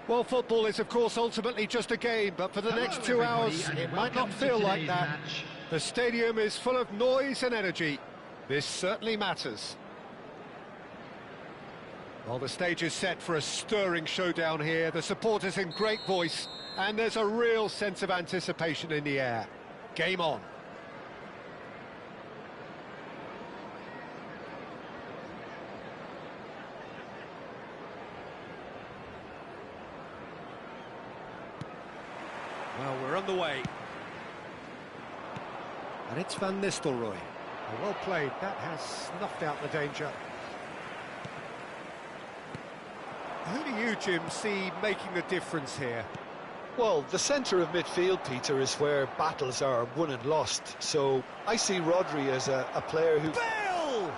Well, football is, of course, ultimately just a game, but for the next 2 hours, it might not feel like that. The stadium is full of noise and energy. This certainly matters. Well, the stage is set for a stirring showdown here. The supporters in great voice, and there's a real sense of anticipation in the air. Game on. Well, we're on the way. And it's Van Nistelrooy. Well played. That has snuffed out the danger. Who do you, Jim, see making the difference here? Well, the centre of midfield, Peter, is where battles are won and lost. So I see Rodri as a player who... Bale!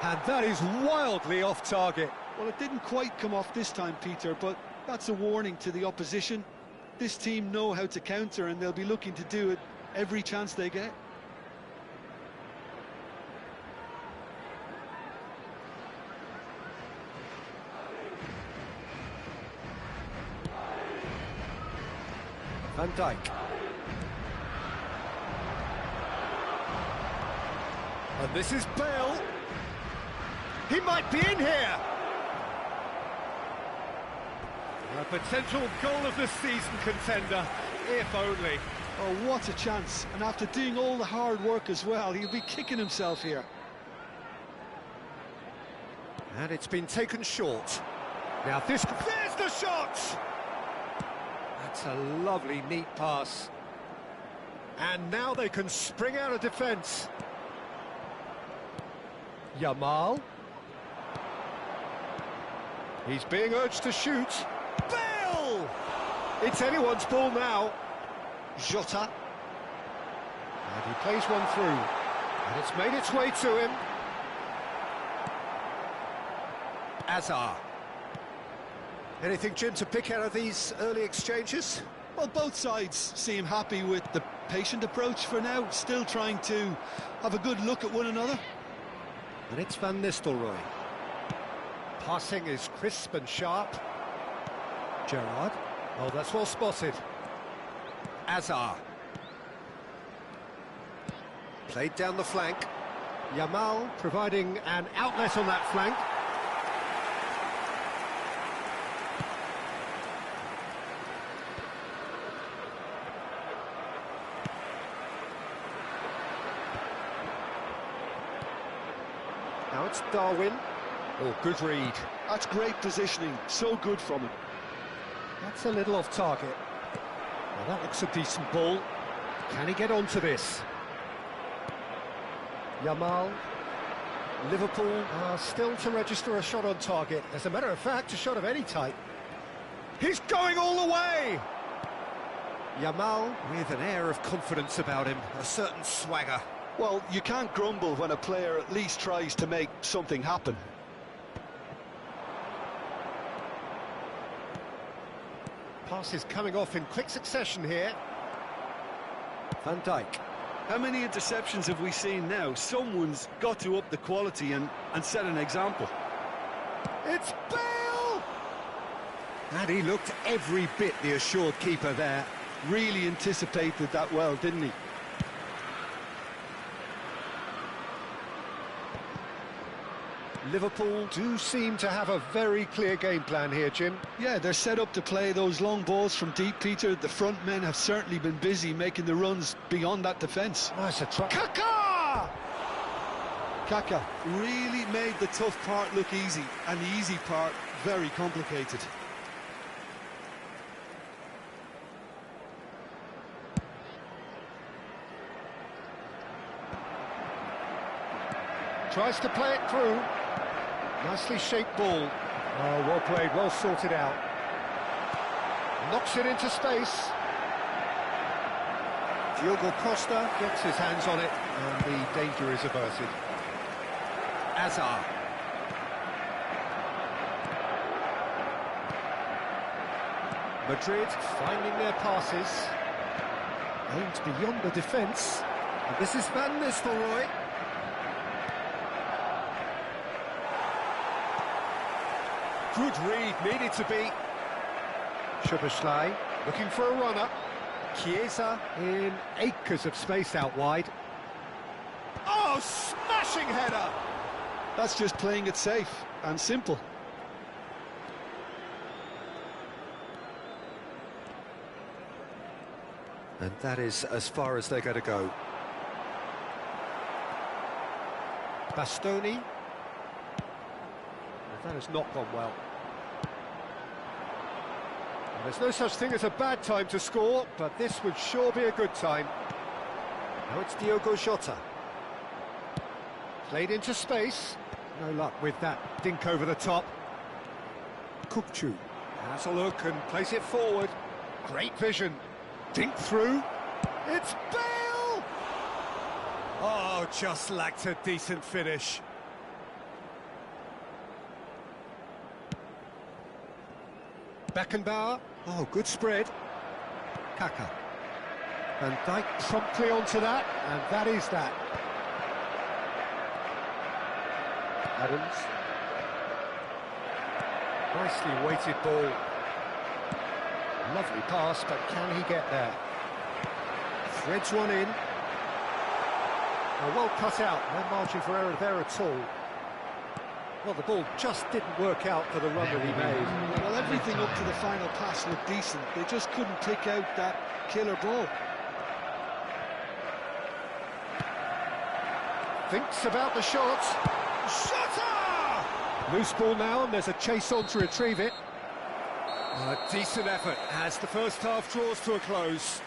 And that is wildly off target. Well, it didn't quite come off this time, Peter, but that's a warning to the opposition. This team know how to counter, and they'll be looking to do it every chance they get. Van Dijk. And this is Bale. He might be in here. A potential goal of the season contender, if only. Oh, what a chance. And after doing all the hard work as well, he'll be kicking himself here. And it's been taken short. Now there's the shot! That's a lovely, neat pass. And now they can spring out of defence. Yamal. He's being urged to shoot. Bale! It's anyone's ball now. Jota. And he plays one through. And it's made its way to him. Azar. Anything, Jim, to pick out of these early exchanges? Well, both sides seem happy with the patient approach for now, still trying to have a good look at one another. And it's Van Nistelrooy. Passing is crisp and sharp. Gerrard. Oh, that's well spotted. Azar. Played down the flank. Yamal providing an outlet on that flank. Now it's Darwin. Oh, good read. That's great positioning, so good from him. That's a little off target. Well, that looks a decent ball. Can he get onto this? Yamal. Liverpool are still to register a shot on target. As a matter of fact, a shot of any type. He's going all the way! Yamal with an air of confidence about him, a certain swagger. Well, you can't grumble when a player at least tries to make something happen. Passes coming off in quick succession here. Van Dijk. How many interceptions have we seen now? Someone's got to up the quality and set an example. It's Bale! And he looked every bit the assured keeper there. Really anticipated that well, didn't he? Liverpool do seem to have a very clear game plan here, Jim. Yeah, they're set up to play those long balls from deep, Peter. The front men have certainly been busy making the runs beyond that defence. Nice a try. Kaka! Kaka really made the tough part look easy, and the easy part very complicated. Tries to play it through. Nicely shaped ball. Oh, well played, well sorted out. Knocks it into space. Diogo Costa gets his hands on it, and the danger is averted. Azar. Madrid finding their passes. Aimed beyond the defence. And this is Van Nistelrooy. Good read, needed to be. Szoboszlai looking for a runner. Chiesa in acres of space out wide. Oh, smashing header! That's just playing it safe and simple. And that is as far as they're going to go. Bastoni. That has not gone well. And there's no such thing as a bad time to score, but this would sure be a good time. Now it's Diogo Jota. Played into space. No luck with that dink over the top. Kukçu has a look and plays it forward. Great vision. Dink through. It's Bale! Oh, just lacked a decent finish. Beckenbauer. Oh, good spread. Kaka. Van Dijk promptly onto that, and that is that. Adams. Nicely weighted ball. Lovely pass, but can he get there? Threads one in. Well cut out, no margin for error there at all. Well, the ball just didn't work out for the run that he made. Well, everything up to the final pass looked decent. They just couldn't pick out that killer ball. Thinks about the shot. Shot! Loose ball now, and there's a chase on to retrieve it. A decent effort as the first half draws to a close.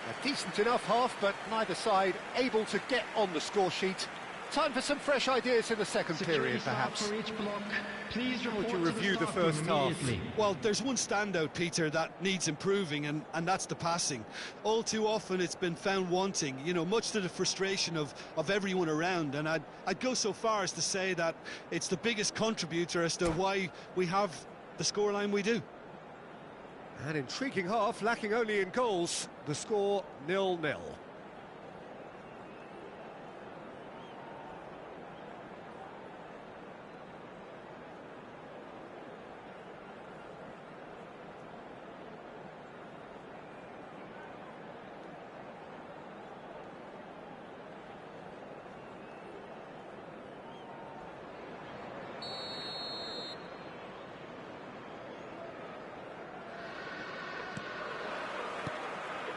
A decent enough half, but neither side able to get on the score sheet. Time for some fresh ideas in the second period, perhaps. For each block. Please How would you review the first half? Well, there's one standout, Peter, that needs improving, and that's the passing. All too often it's been found wanting, you know, much to the frustration of everyone around, and I'd go so far as to say that it's the biggest contributor as to why we have the scoreline we do. An intriguing half, lacking only in goals. The score 0-0.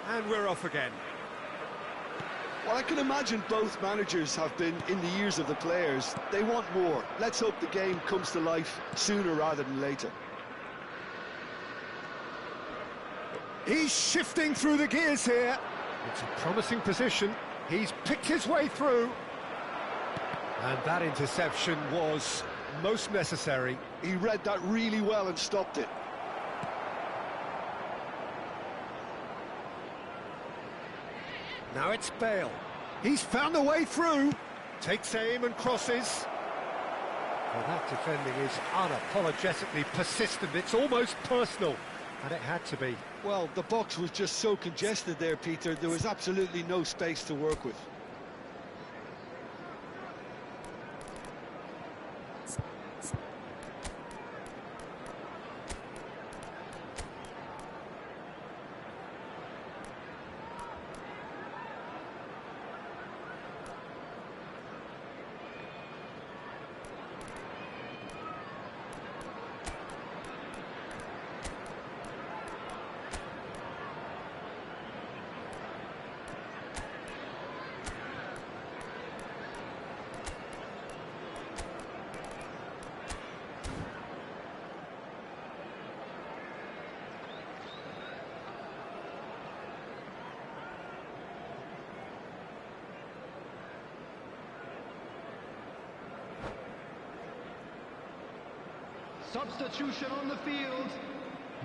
And we're off again. Well, I can imagine both managers have been in the ears of the players. They want more. Let's hope the game comes to life sooner rather than later. He's shifting through the gears here. It's a promising position. He's picked his way through. And that interception was most necessary. He read that really well and stopped it. Now it's Bale. He's found a way through. Takes aim and crosses. Well, that defending is unapologetically persistent. It's almost personal. And it had to be. Well, the box was just so congested there, Peter. There was absolutely no space to work with. Substitution on the field.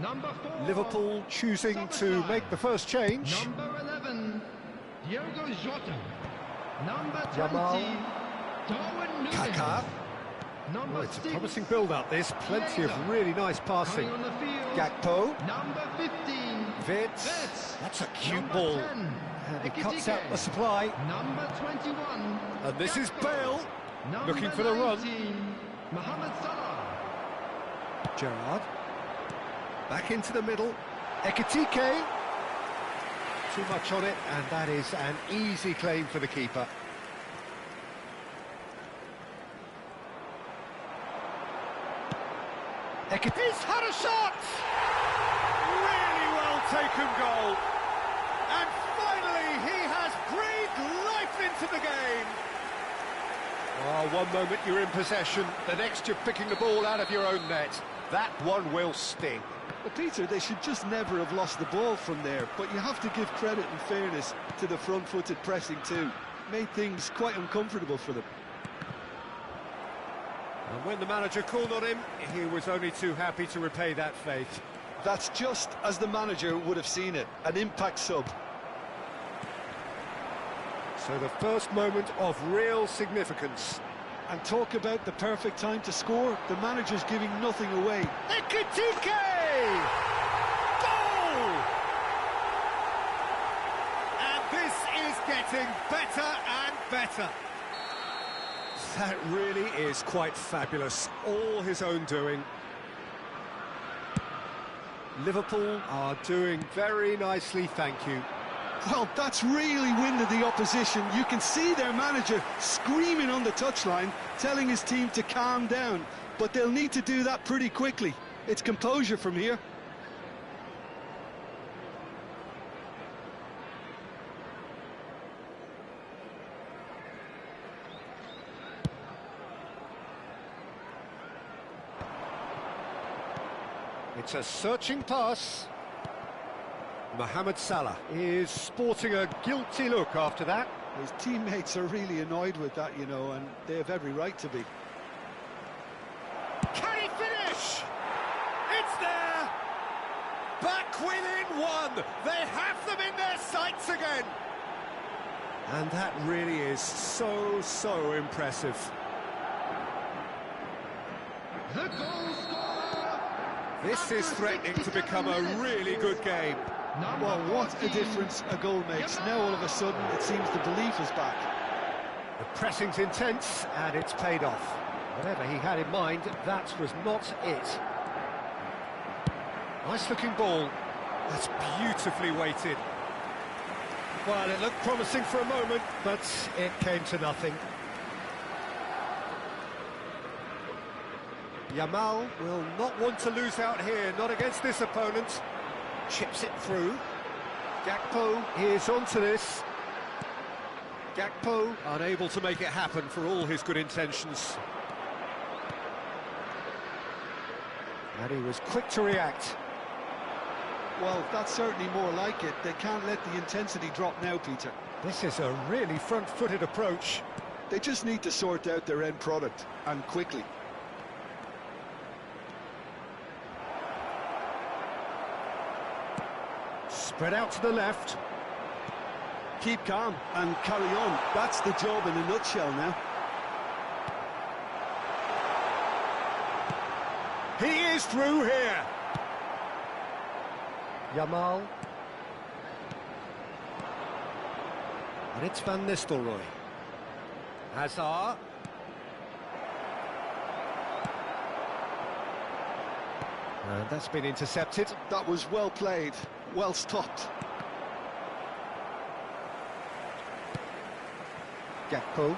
Number 4. Liverpool choosing to make the first change. Number 11, Diogo Jota. Number 20, Yamal. Darwin Núñez. Kaka. Number Oh, it's a 6, promising build-up, this. Plenty of really nice passing. coming on the field. Gakpo. Number 15, Vitz. That's a cute Number ball. 10, And he Ekitike. cuts out the supply. Number 21, And this is Gakpo. Bale. Number Looking for the run. 19, Mohamed Salah. Gerrard. Back into the middle. Ekitike. Too much on it, and that is an easy claim for the keeper. He's had a shot! Really well taken goal. And finally he has breathed life into the game. Oh, one moment you're in possession, the next you're picking the ball out of your own net. That one will sting. Well, Peter, they should just never have lost the ball from there, but you have to give credit and fairness to the front-footed pressing too. Made things quite uncomfortable for them. And when the manager called on him, he was only too happy to repay that faith. That's just as the manager would have seen it, an impact sub. So the first moment of real significance. And talk about the perfect time to score, the manager's giving nothing away. Ekitike! Goal! And this is getting better and better. That really is quite fabulous, all his own doing. Liverpool are doing very nicely, thank you. Well, that's really winded the opposition. You can see their manager screaming on the touchline, telling his team to calm down. But they'll need to do that pretty quickly. It's composure from here. It's a searching pass. Mohamed Salah is sporting a guilty look after that. His teammates are really annoyed with that, you know, and they have every right to be. Can he finish? It's there! Back within one! They have them in their sights again! And that really is so impressive. The goal scorer. This is threatening to become a really good game. Well, what a difference a goal makes. Now all of a sudden it seems the belief is back. The pressing's intense and it's paid off. Whatever he had in mind, that was not it. Nice looking ball. That's beautifully weighted. Well, it looked promising for a moment, but it came to nothing. Yamal will not want to lose out here, not against this opponent. Chips it through. Gakpo is onto this. Gakpo unable to make it happen for all his good intentions. And he was quick to react. Well, that's certainly more like it. They can't let the intensity drop now, Peter. This is a really front-footed approach. They just need to sort out their end product, and quickly. Spread out to the left. Keep calm and carry on. That's the job in a nutshell now. He is through here. Yamal. And it's Van Nistelrooy. Hazard. And that's been intercepted. That was well played, well stopped. Gakpo.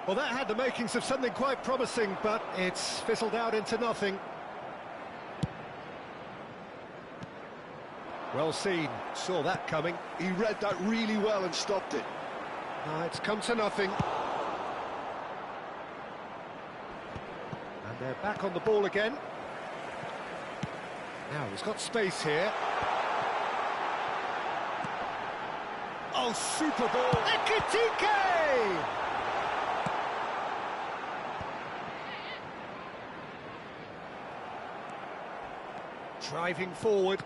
Well, that had the makings of something quite promising, but it's fizzled out into nothing. Well seen, saw that coming. He read that really well and stopped it. It's come to nothing. And they're back on the ball again. Now he's got space here. Oh, super ball! Ekitike! Driving forward.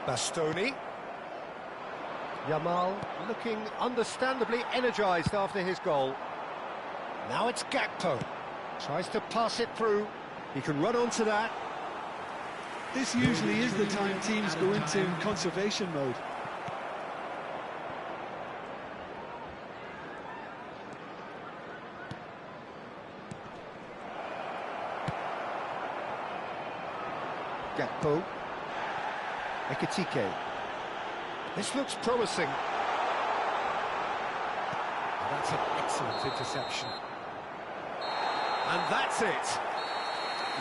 Bastoni. Yamal looking understandably energised after his goal. Now it's Gakpo. Tries to pass it through. He can run onto that. This usually is the time teams go into conservation mode. Gakpo. Ekitike. This looks promising. Oh, that's an excellent interception. And that's it.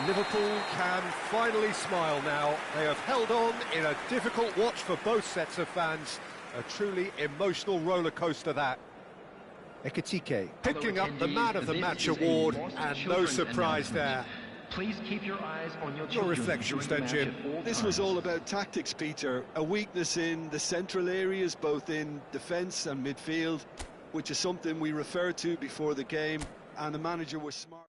Liverpool can finally smile now. They have held on in a difficult watch for both sets of fans. A truly emotional roller coaster, that. Ekitike picking up the Man of the Match award, and no surprise there. Please keep your eyes on your Your children reflections during then, the match Jim? at all This was times. all about tactics, Peter. A weakness in the central areas, both in defence and midfield, which is something we referred to before the game, and the manager was smart.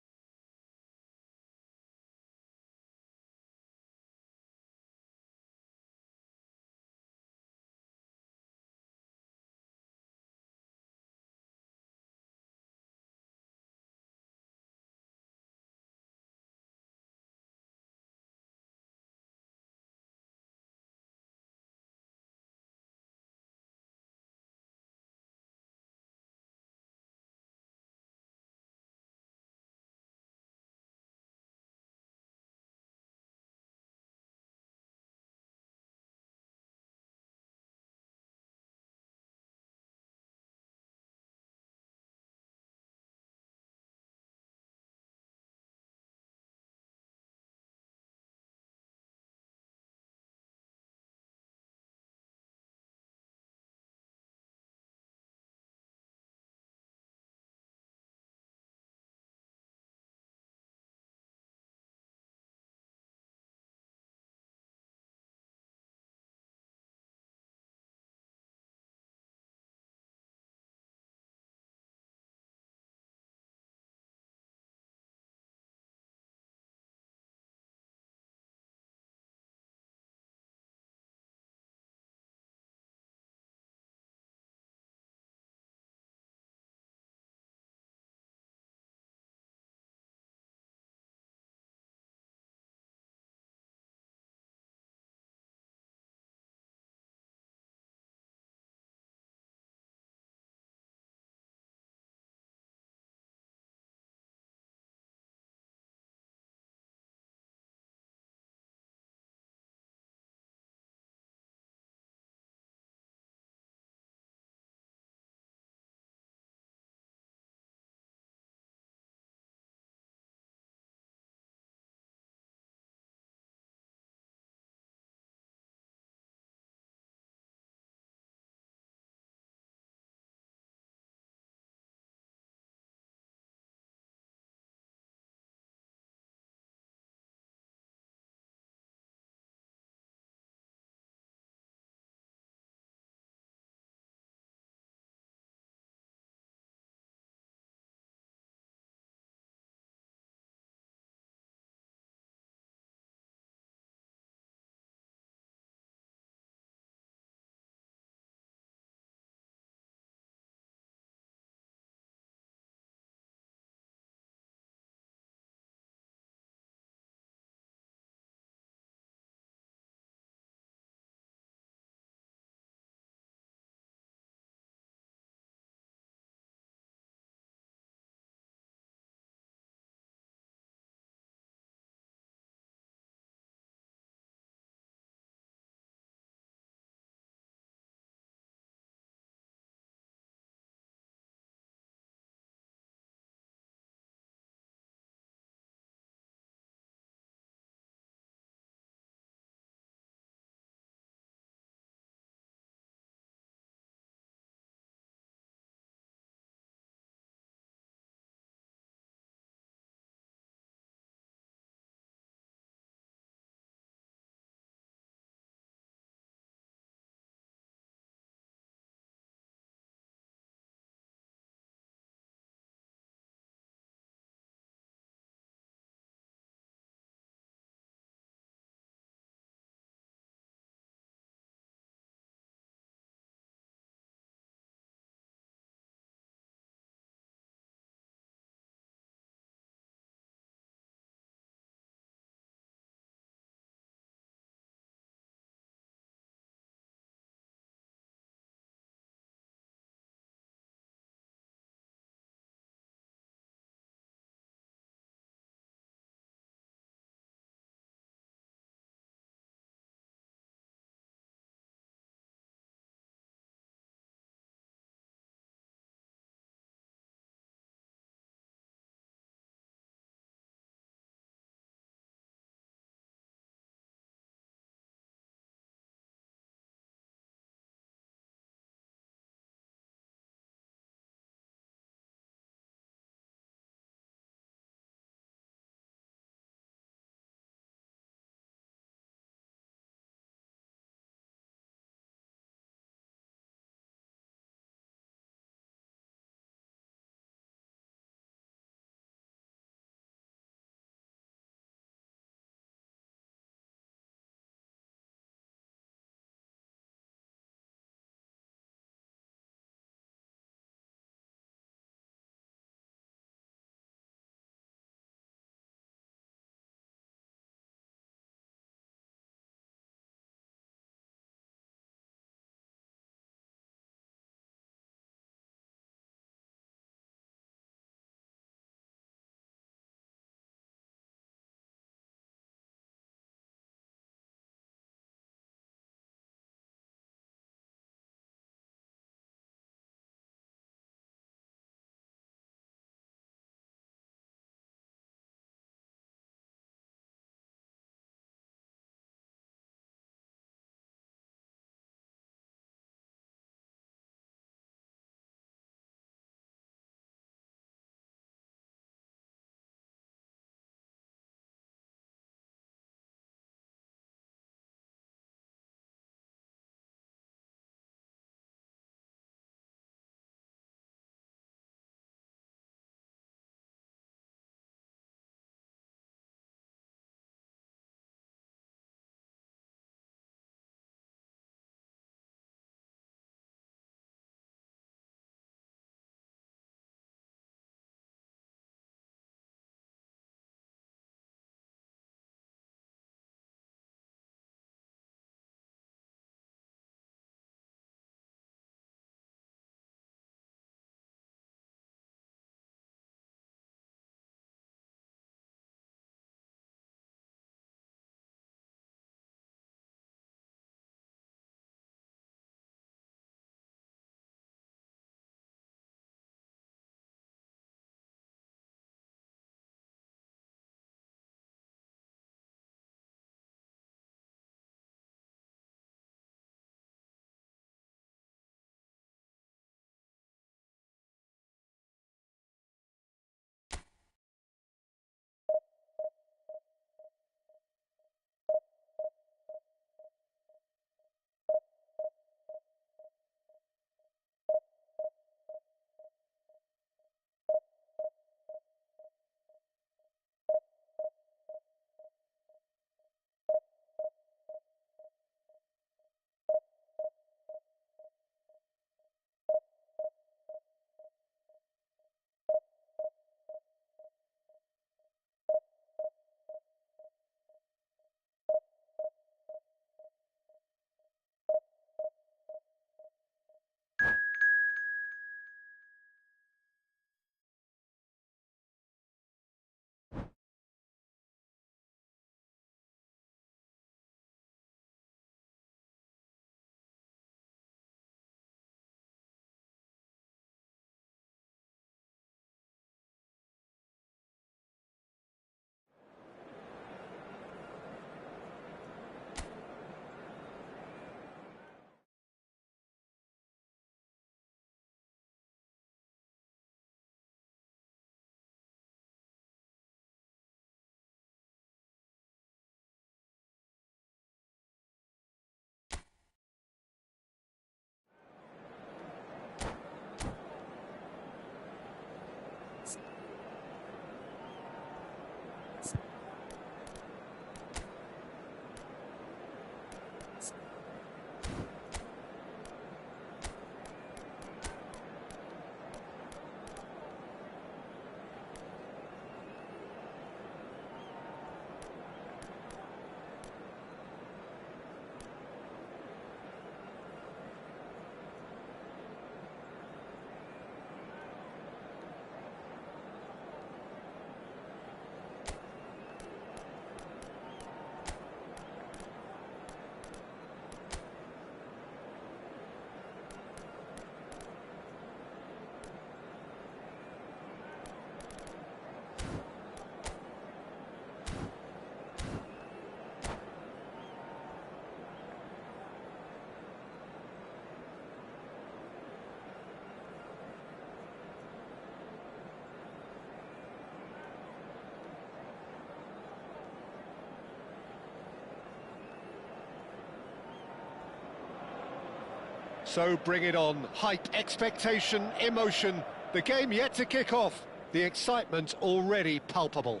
So bring it on. Hype, expectation, emotion. The game yet to kick off. The excitement already palpable.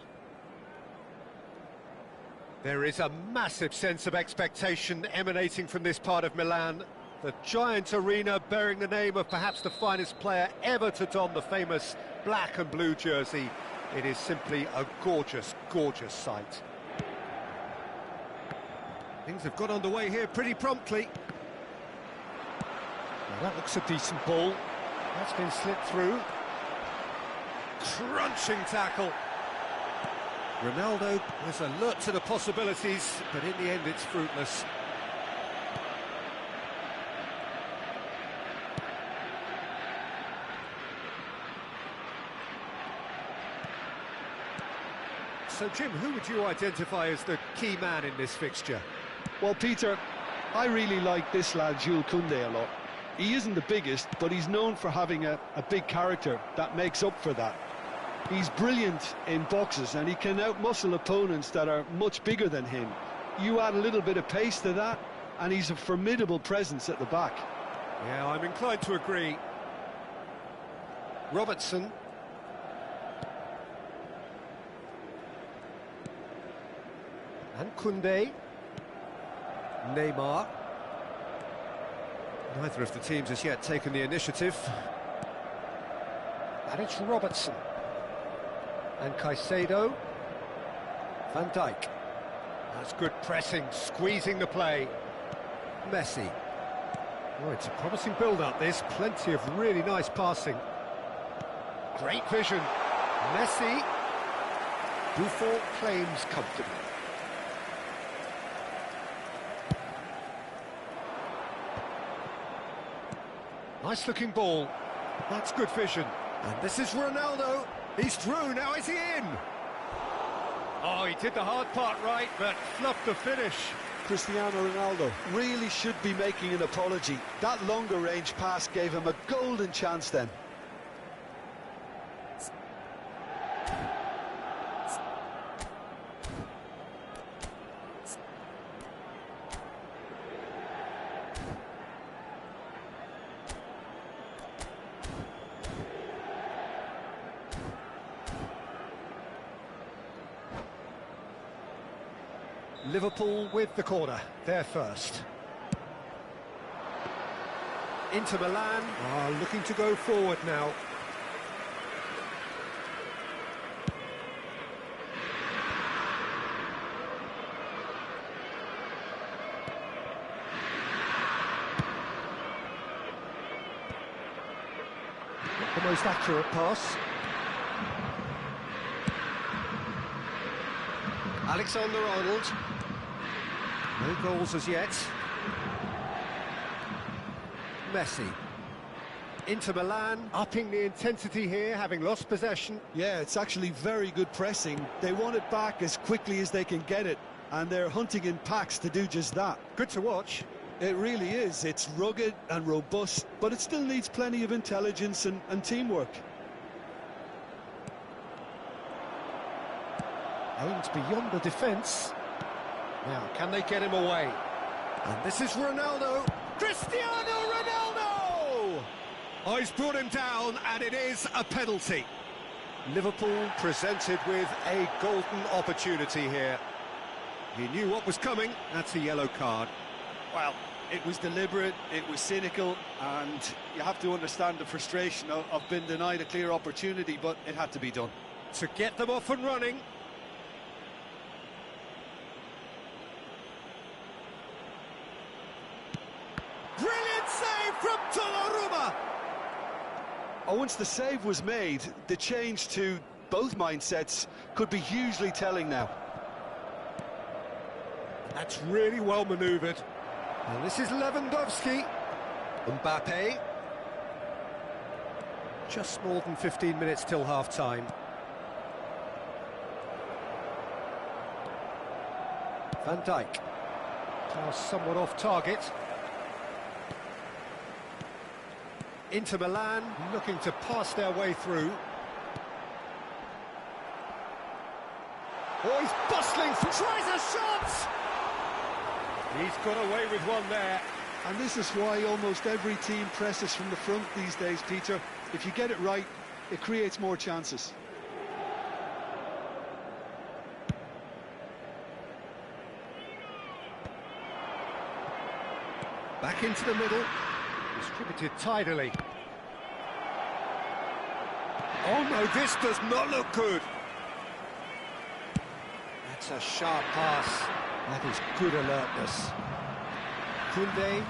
There is a massive sense of expectation emanating from this part of Milan. The giant arena bearing the name of perhaps the finest player ever to don the famous black and blue jersey. It is simply a gorgeous, gorgeous sight. Things have got underway here pretty promptly. Well, that looks a decent ball. That's been slipped through. Crunching tackle. Ronaldo was alert to the possibilities, but in the end it's fruitless. So, Jim, who would you identify as the key man in this fixture? Well, Peter, I really like this lad, Jules Koundé, a lot. He isn't the biggest, but he's known for having a big character that makes up for that. He's brilliant in boxes, and he can outmuscle opponents that are much bigger than him. You add a little bit of pace to that, and he's a formidable presence at the back. Yeah, I'm inclined to agree. Robertson. And Koundé. Neymar. Neither of the teams has yet taken the initiative. And it's Robertson. And Caicedo. Van Dijk. That's good pressing, squeezing the play. Messi. Oh, it's a promising build-up, this. Plenty of really nice passing. Great vision. Messi. Buffon claims comfortably. Nice-looking ball. That's good vision. And this is Ronaldo. He's through, now is he in? Oh, he did the hard part right, but fluffed the finish. Cristiano Ronaldo really should be making an apology. That longer range pass gave him a golden chance then. Liverpool with the corner, they're first. Inter Milan are looking to go forward now. Not the most accurate pass. Alexander-Arnold. No goals as yet. Messi. Inter Milan upping the intensity here, having lost possession. Yeah, it's actually very good pressing. They want it back as quickly as they can get it, and they're hunting in packs to do just that. Good to watch. It really is. It's rugged and robust, but it still needs plenty of intelligence and teamwork. Aimed beyond the defence. Now, can they get him away? And this is Ronaldo. Cristiano Ronaldo! Oh, he's brought him down, and it is a penalty. Liverpool presented with a golden opportunity here. He knew what was coming. That's a yellow card. Well, it was deliberate, it was cynical, and you have to understand the frustration of being denied a clear opportunity, but it had to be done. To get them off and running. Brilliant save from Donnarumma! Oh, once the save was made, the change to both mindsets could be hugely telling now. That's really well manoeuvred. And this is Lewandowski. Mbappe. Just more than 15 minutes till half-time. Van Dijk. Pass somewhat off target. Inter Milan looking to pass their way through. Oh, he's bustling, tries a shot! He's got away with one there. And this is why almost every team presses from the front these days, Peter. If you get it right, it creates more chances. Back into the middle, distributed tidily. Oh no, this does not look good. That's a sharp pass. That is good alertness. Koundé.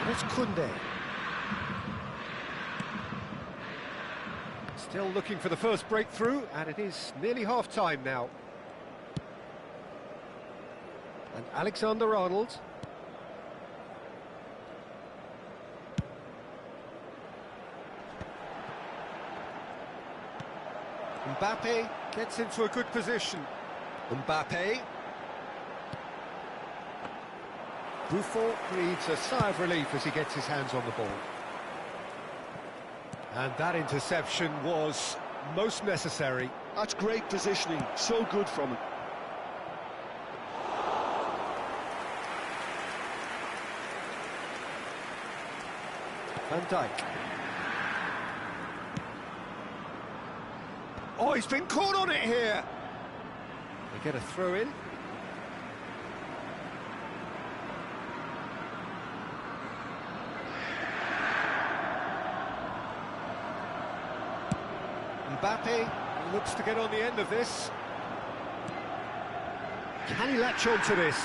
And it's Koundé. Still looking for the first breakthrough, and it is nearly half-time now. And Alexander-Arnold. Mbappe gets into a good position. Mbappe. Buffon breathes a sigh of relief as he gets his hands on the ball. And that interception was most necessary. That's great positioning, so good from him. Van Dijk. Oh, he's been caught on it here. They get a throw in. Mbappe looks to get on the end of this. Can he latch on to this?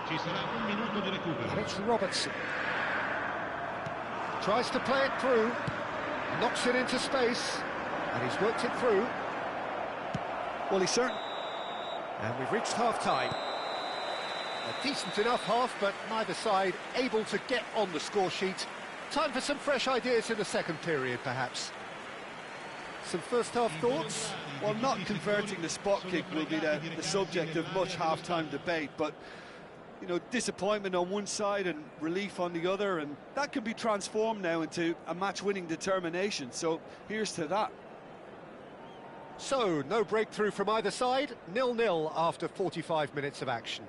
Ci sarà un minuto di And recupero. it's Robertson. Tries to play it through. Knocks it into space. And he's worked it through. Well, he's certain. And we've reached half-time. A decent enough half, but neither side able to get on the score sheet. Time for some fresh ideas in the second period, perhaps. Some first-half thoughts? Well, not converting the spot kick will be the subject of much half-time debate, but, you know, disappointment on one side and relief on the other, and that can be transformed now into a match-winning determination, so here's to that. So, no breakthrough from either side, 0-0 after 45 minutes of action.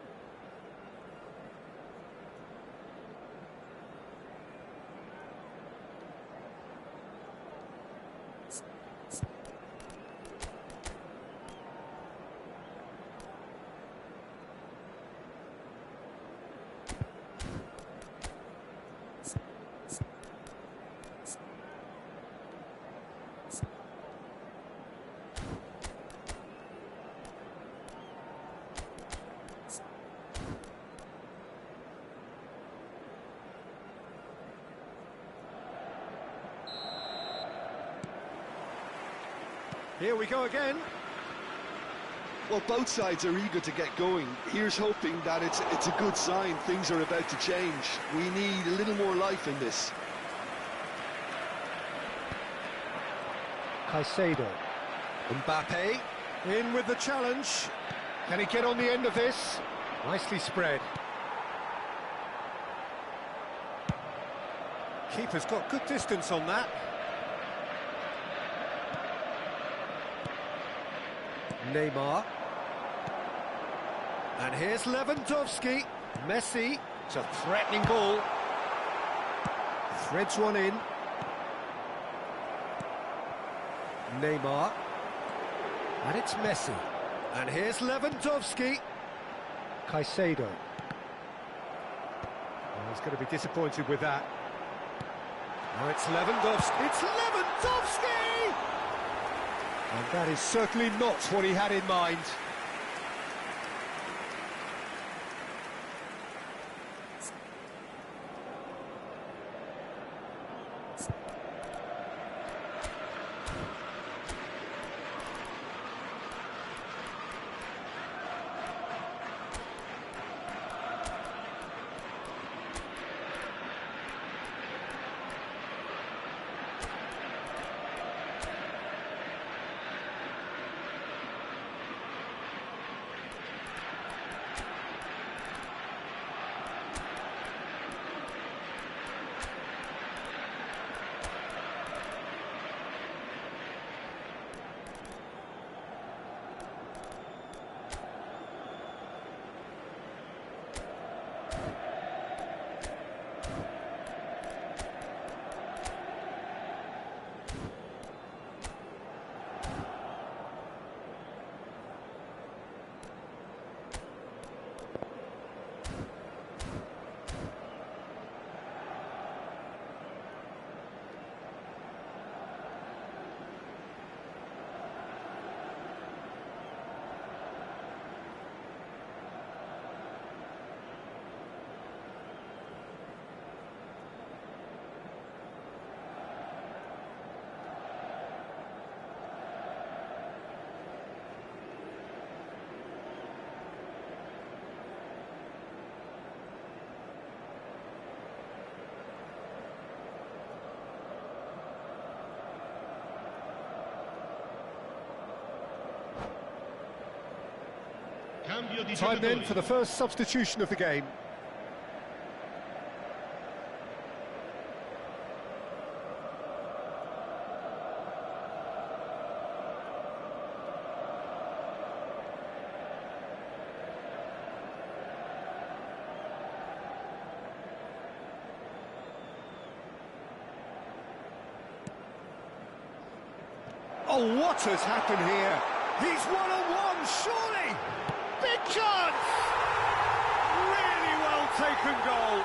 Here we go again. Well, both sides are eager to get going. Here's hoping that it's a good sign. Things are about to change. We need a little more life in this. Caicedo. Mbappe in with the challenge. Can he get on the end of this? Nicely spread. Keeper's got good distance on that. Neymar. And here's Lewandowski. Messi. It's a threatening ball. Threads one in. Neymar. And it's Messi. And here's Lewandowski. Caicedo. Oh, he's going to be disappointed with that. Now it's Lewandowski. It's Lewandowski! And that is certainly not what he had in mind. cambio di Time then giocatori. for the first substitution of the game. Oh, what has happened here? He's one-on-one, surely! Big chance! Really well taken goal.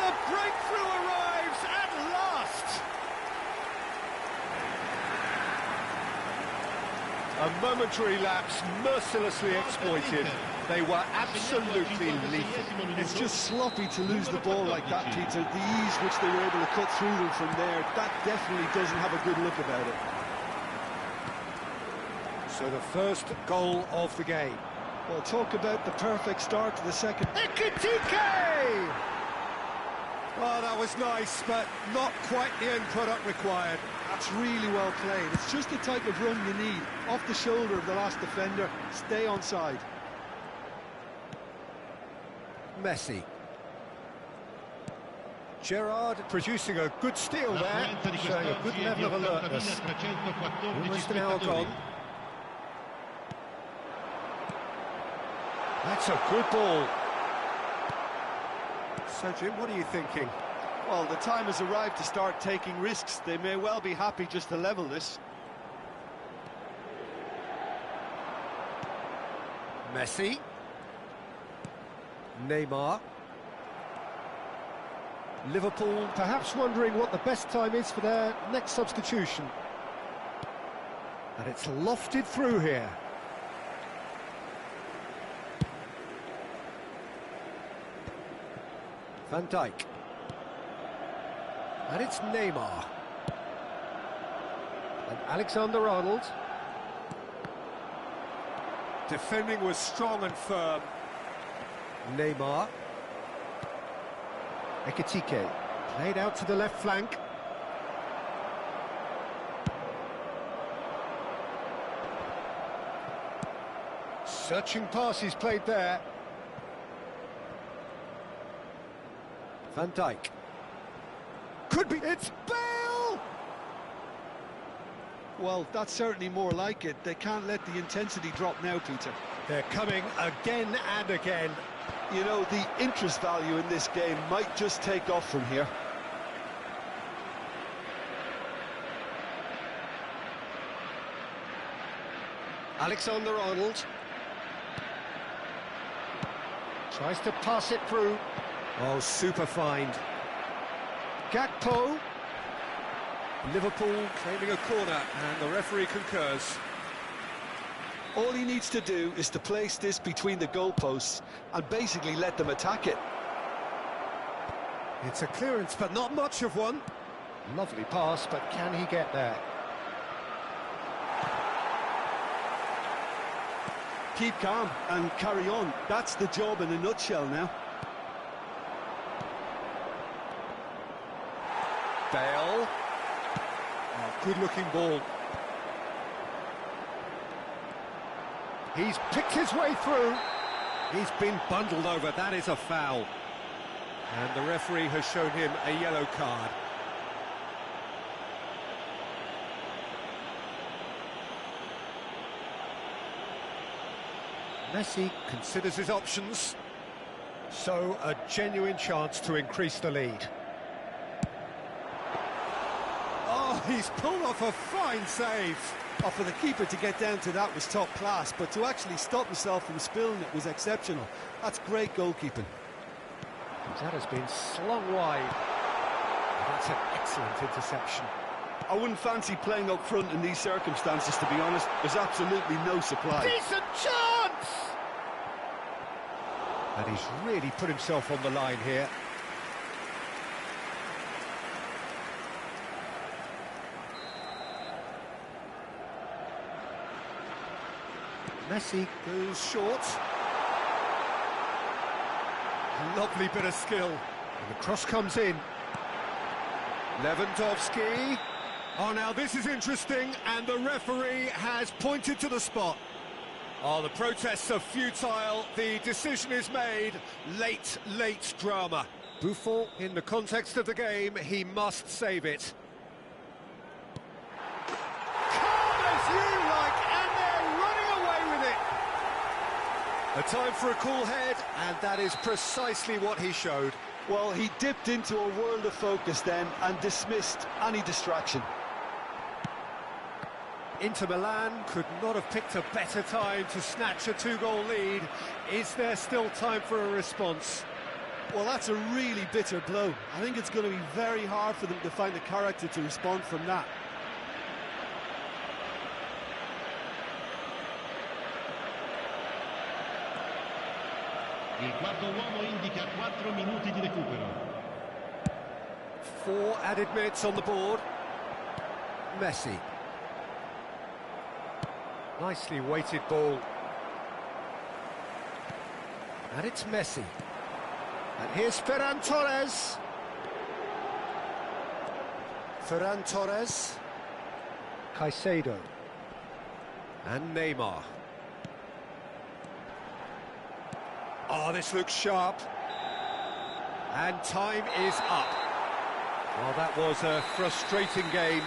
The breakthrough arrives at last. A momentary lapse mercilessly exploited. They were absolutely lethal. It's just sloppy to lose the ball like that, Peter. The ease which they were able to cut through them from there, that definitely doesn't have a good look about it. So the first goal of the game. Well, talk about the perfect start to the second. Ekitike! Oh, that was nice, but not quite the end product required. That's really well played. It's just the type of run you need. Off the shoulder of the last defender, stay onside. Messi. Gerrard producing a good steal there, showing a good level of alertness. Almost an hour gone. That's a good ball. So, Jim, what are you thinking? Well, the time has arrived to start taking risks. They may well be happy just to level this. Messi. Neymar. Liverpool perhaps wondering what the best time is for their next substitution. And it's lofted through here. Van Dijk. And it's Neymar. And Alexander-Arnold. Defending was strong and firm. Neymar. Ekitike. Played out to the left flank. Searching passes played there. Van Dijk. Could be. It's Bale! Well, that's certainly more like it. They can't let the intensity drop now, Peter. They're coming again and again. You know, the interest value in this game might just take off from here. Alexander-Arnold. Tries to pass it through. Oh, super find. Gakpo. Liverpool claiming a corner, and the referee concurs. All he needs to do is to place this between the goalposts and basically let them attack it. It's a clearance, but not much of one. Lovely pass, but can he get there? Keep calm and carry on. That's the job in a nutshell now. Bale. Oh, good-looking ball. He's picked his way through. He's been bundled over. That is a foul. And the referee has shown him a yellow card. Messi considers his options. So, a genuine chance to increase the lead. Oh, he's pulled off a fine save. Oh, for the keeper to get down to that was top class, but to actually stop himself from spilling it was exceptional. That's great goalkeeping. That has been slung wide. That's an excellent interception. I wouldn't fancy playing up front in these circumstances, to be honest. There's absolutely no supply. Decent chance! And he's really put himself on the line here. Messi goes short. Lovely bit of skill. And the cross comes in. Lewandowski. Oh, now this is interesting, and the referee has pointed to the spot. Oh, the protests are futile. The decision is made. Late drama. Buffon, in the context of the game, he must save it. Calm as you like, and they're running away with it. A time for a cool head, and that is precisely what he showed. Well, he dipped into a world of focus then and dismissed any distraction. Inter Milan could not have picked a better time to snatch a two-goal lead. Is there still time for a response? Well, that's a really bitter blow. I think it's going to be very hard for them to find the character to respond from that. Il quarto uomo indica 4 minuti di recupero. 4 added minutes on the board. Messi. Nicely weighted ball. And it's Messi. And here's Ferran Torres. Ferran Torres. Caicedo. And Neymar. Oh, this looks sharp. And time is up. Well, that was a frustrating game.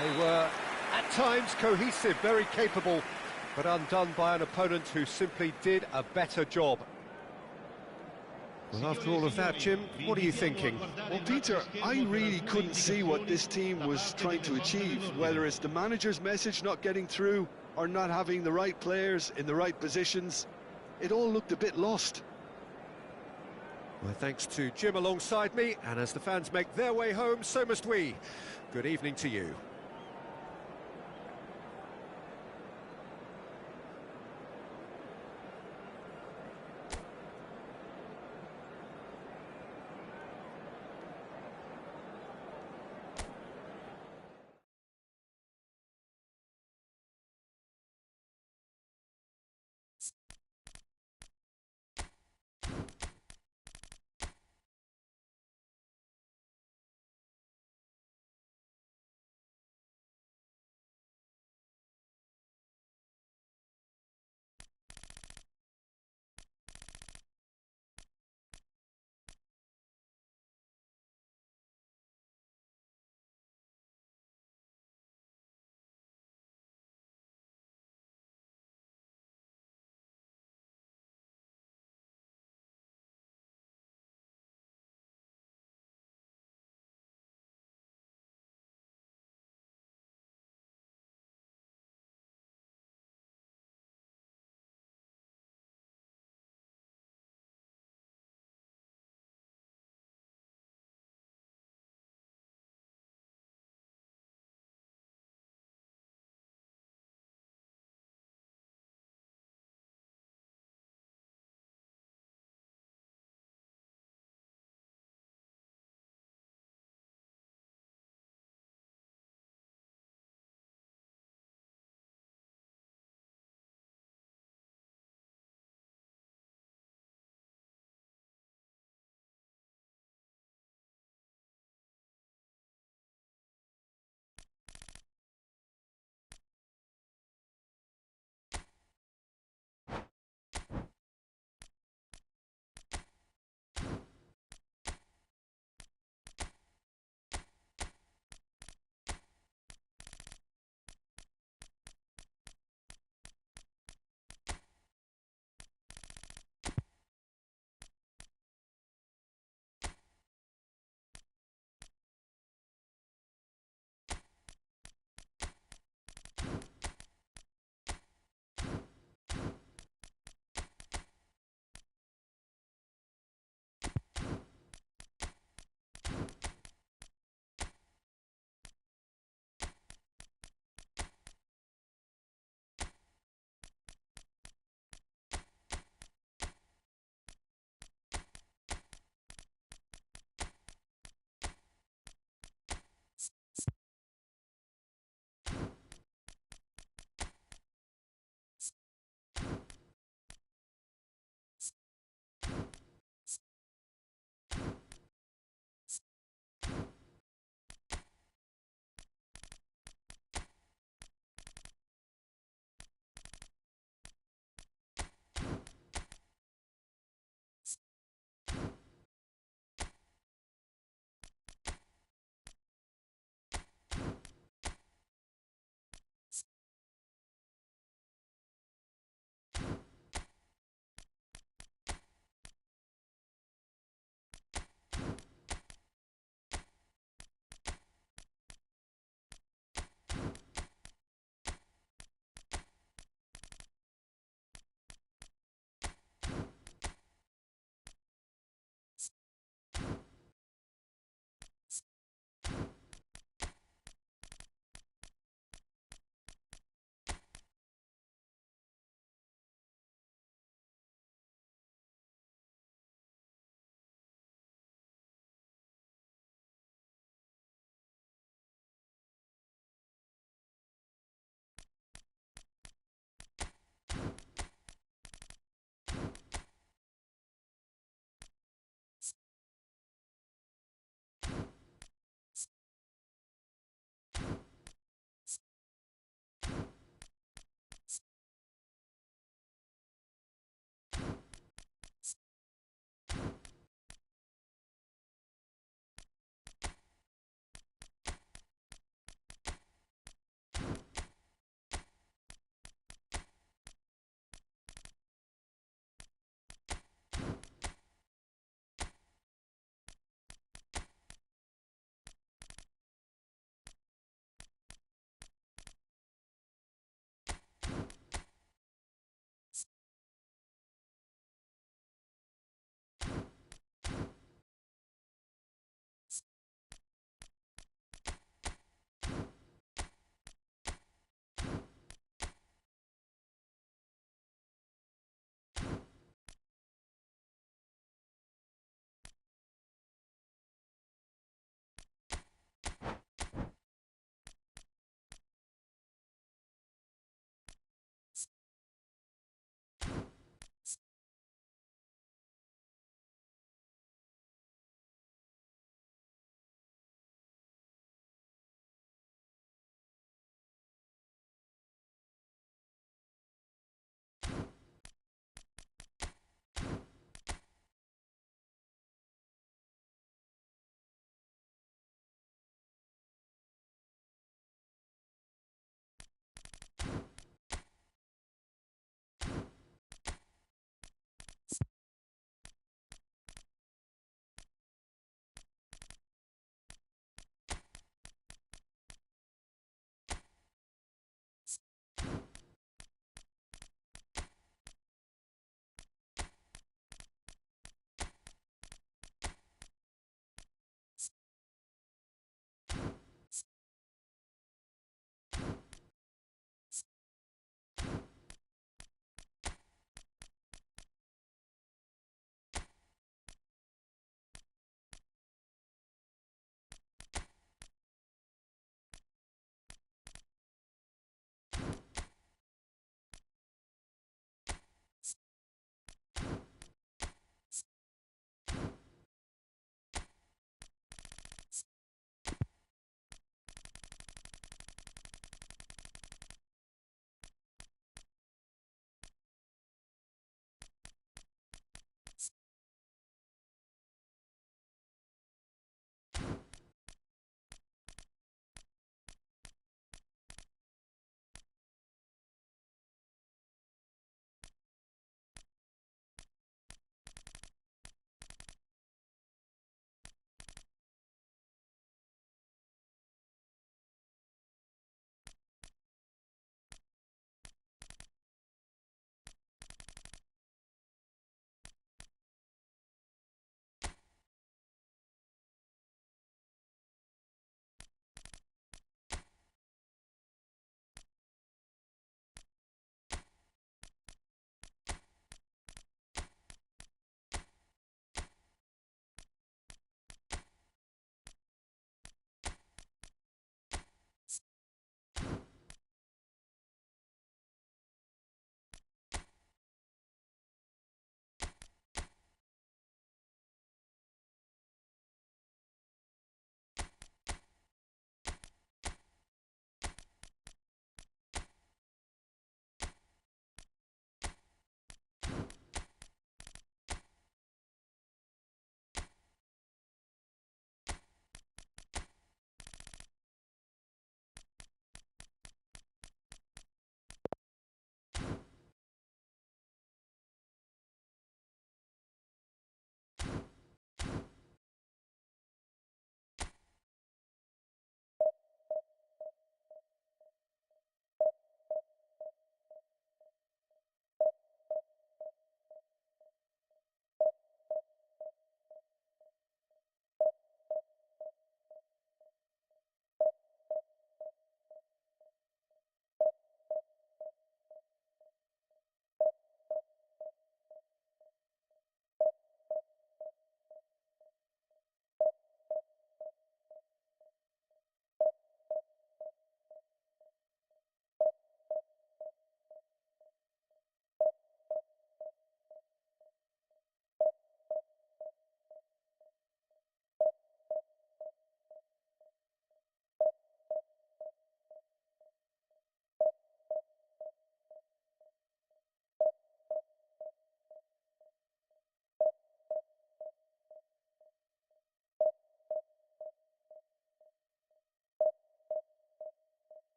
They were, at times, cohesive, very capable, but undone by an opponent who simply did a better job. Well, after all of that, Jim, what are you thinking? Well, Peter, I really couldn't see what this team was trying to achieve, whether it's the manager's message not getting through or not having the right players in the right positions. It all looked a bit lost. Well, thanks to Jim alongside me, and as the fans make their way home, so must we. Good evening to you.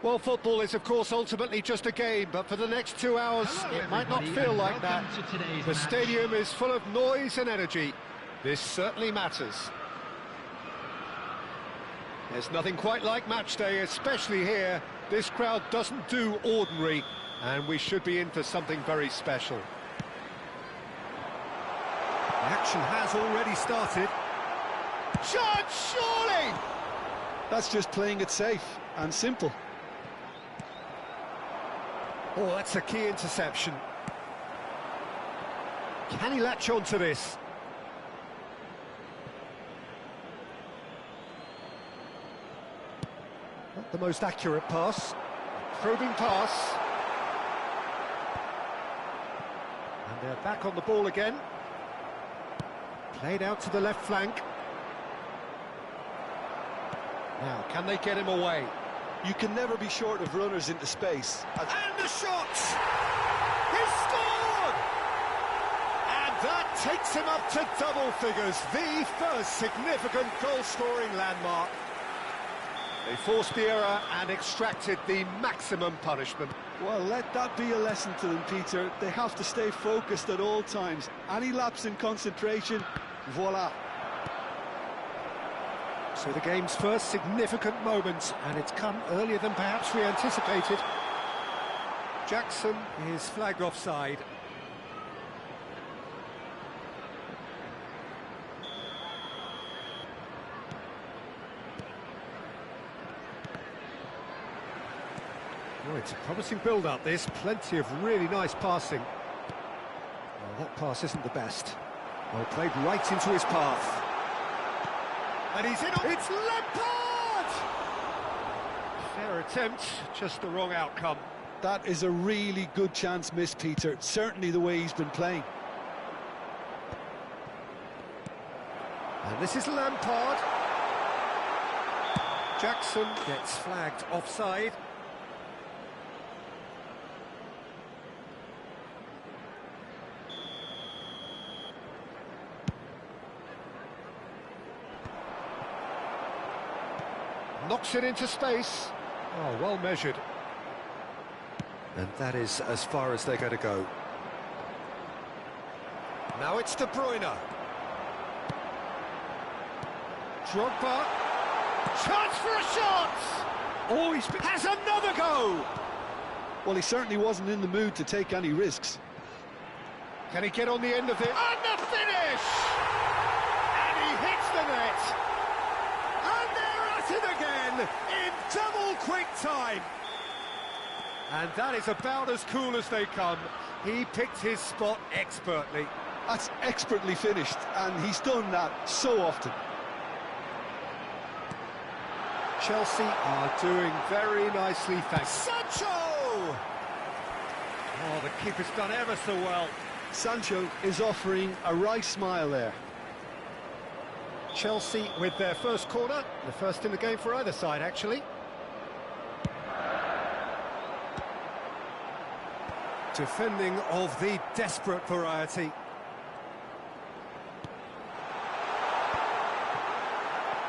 Well, football is, of course, ultimately just a game, but for the next 2 hours, Hello, it might not everybody, feel and like that. welcome to today's The match. stadium is full of noise and energy. This certainly matters. There's nothing quite like match day, especially here. This crowd doesn't do ordinary, and we should be in for something very special. The action has already started. Shot, surely! That's just playing it safe and simple. Oh, that's a key interception. Can he latch on to this? Not the most accurate pass. Probing pass. And they're back on the ball again. Played out to the left flank. Now, can they get him away? You can never be short of runners into space. And the shot! He's scored! And that takes him up to double figures, the first significant goal-scoring landmark. They forced the error and extracted the maximum punishment. Well, let that be a lesson to them, Peter. They have to stay focused at all times. Any lapse in concentration, voila. So the game's first significant moment, and it's come earlier than perhaps we anticipated. Jackson is flagged offside. Oh, it's a promising build-up, this. Plenty of really nice passing. Well, that pass isn't the best. Well, played right into his path. And he's in. It's Lampard! Fair attempt, just the wrong outcome. That is a really good chance missed, Peter. Certainly the way he's been playing. And this is Lampard. Jackson gets flagged offside. Knocks it into space. Oh, well measured. And that is as far as they're going to go. Now it's De Bruyne. Drogba. Chance for a shot! Oh, has another go! Well, he certainly wasn't in the mood to take any risks. Can he get on the end of it? And the finish! And he hits the net! And they're at it again in double quick time! And that is about as cool as they come. He picked his spot expertly. That's expertly finished, and he's done that so often. Chelsea are doing very nicely, thanks. Sancho! Oh, the keeper's done ever so well. Sancho is offering a right smile there. Chelsea with their first corner, the first in the game for either side, actually. Defending of the desperate variety.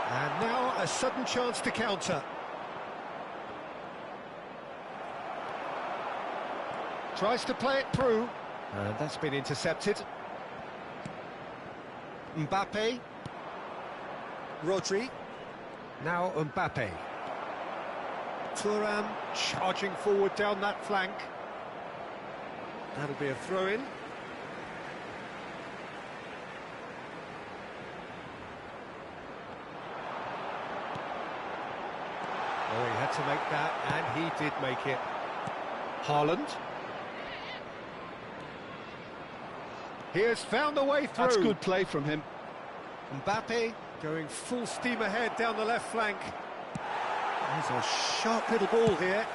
And now a sudden chance to counter. Tries to play it through, and that's been intercepted. Mbappe. Rodri. Now Mbappe. Thuram charging forward down that flank. That'll be a throw-in. Oh, he had to make that, and he did make it. Haaland. He has found a way through. That's good play from him. Mbappe going full steam ahead down the left flank. There's a sharp little ball here.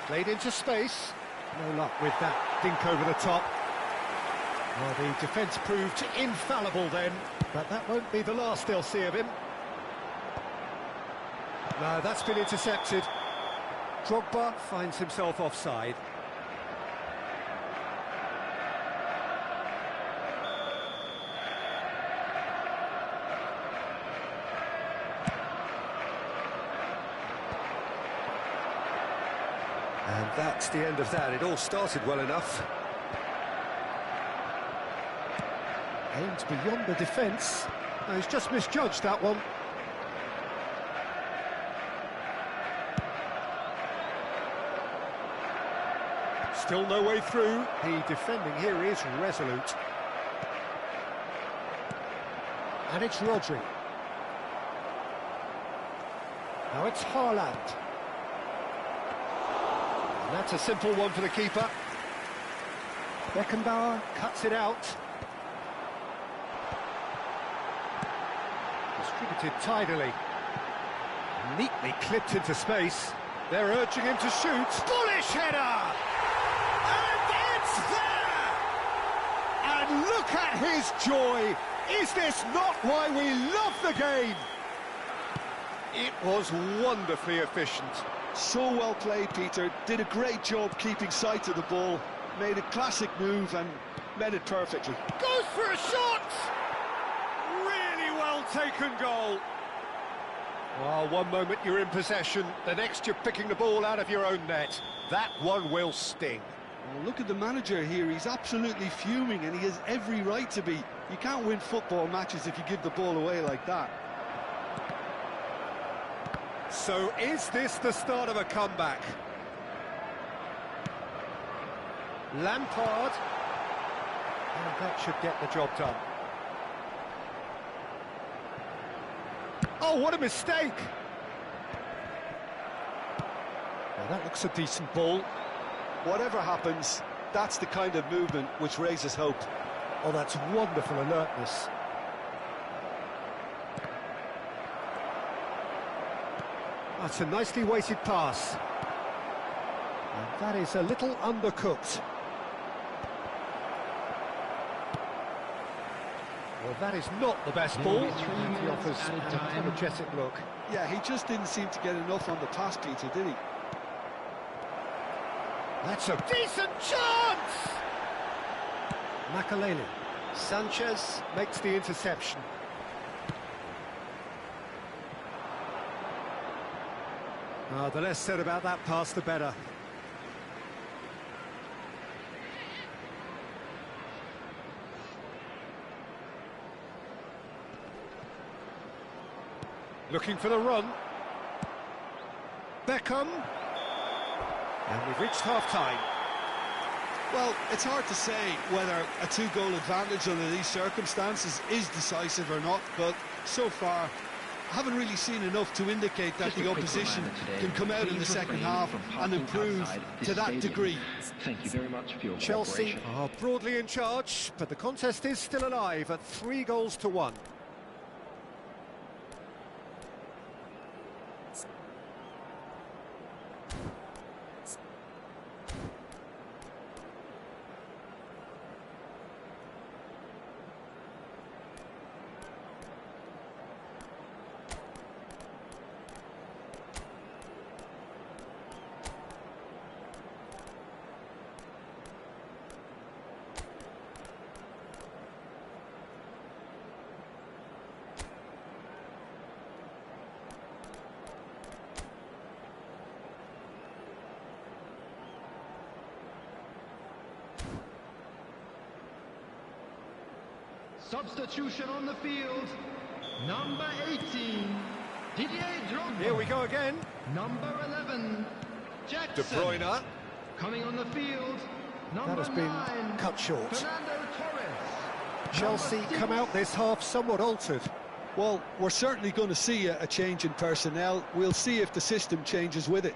Played into space. No luck with that dink over the top. Well, the defence proved infallible then, but that won't be the last they'll see of him. No, that's been intercepted. Drogba finds himself offside. That's the end of that. It all started well enough. Aimed beyond the defence. No, he's just misjudged that one. Still no way through. The defending here is resolute. And it's Rodri. Now it's Haaland. And that's a simple one for the keeper. Beckenbauer cuts it out. Distributed tidily. Neatly clipped into space. They're urging him to shoot. Bullish header! And it's there! And look at his joy! Is this not why we love the game? It was wonderfully efficient. So well played, Peter. Did a great job keeping sight of the ball. Made a classic move and met it perfectly. Goes for a shot! Really well taken goal. Well, one moment you're in possession, the next you're picking the ball out of your own net. That one will sting. Well, look at the manager here. He's absolutely fuming and he has every right to be. You can't win football matches if you give the ball away like that. So is this the start of a comeback? Lampard. And that should get the job done. Oh, what a mistake! Well, that looks a decent ball. Whatever happens, that's the kind of movement which raises hope. Oh, that's wonderful alertness. That's a nicely weighted pass. And that is a little undercooked. Well, that is not the best ball. And he offers an apologetic look. Yeah, he just didn't seem to get enough on the pass, Peter, did he? That's a decent chance! Makaleli. Sanchez makes the interception. The less said about that pass, the better. Looking for the run. Beckham. And we've reached half-time. Well, it's hard to say whether a two-goal advantage under these circumstances is decisive or not, but so far, I haven't really seen enough to indicate that the opposition can come out in the second half and improve to that degree. Thank you very much for your Chelsea are broadly in charge, but the contest is still alive at 3-1. Substitution on the field. Number 18, Didier Drogba. Here we go again. Number 11, Jackson. De Bruyne. Coming on the field. Number That has been 9, cut short. Fernando Torres. Chelsea Number 6, come out this half somewhat altered. Well, we're certainly going to see a change in personnel. We'll see if the system changes with it.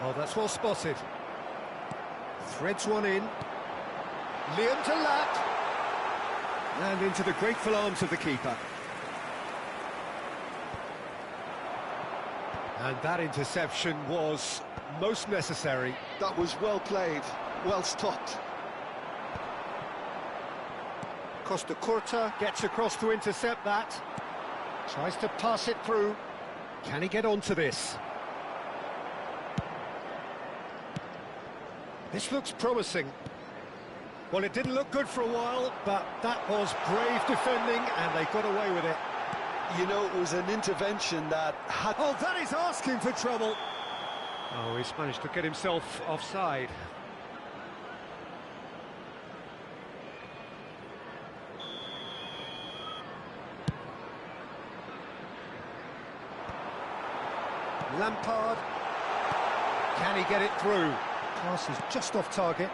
Oh, that's well spotted. Threads one in. Liam to lap. And into the grateful arms of the keeper. And that interception was most necessary. That was well played, well stopped. Costa Curta gets across to intercept that. Tries to pass it through. Can he get onto this? This looks promising. Well, it didn't look good for a while, but that was brave defending, and they got away with it. You know, it was an intervention that had... Oh, that is asking for trouble. Oh, he's managed to get himself offside. Lampard. Can he get it through? Pass is just off target.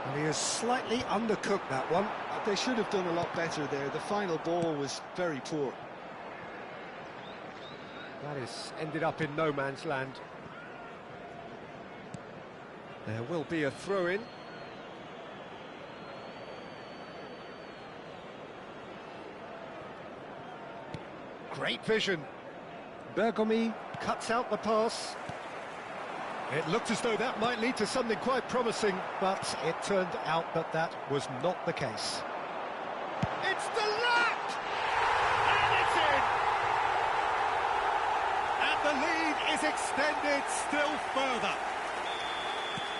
And he has slightly undercooked that one. They should have done a lot better there. The final ball was very poor. That is ended up in no man's land. There will be a throw-in. Great vision. Bergomi cuts out the pass. It looked as though that might lead to something quite promising, but it turned out that that was not the case. It's the lap! And it's in! And the lead is extended still further.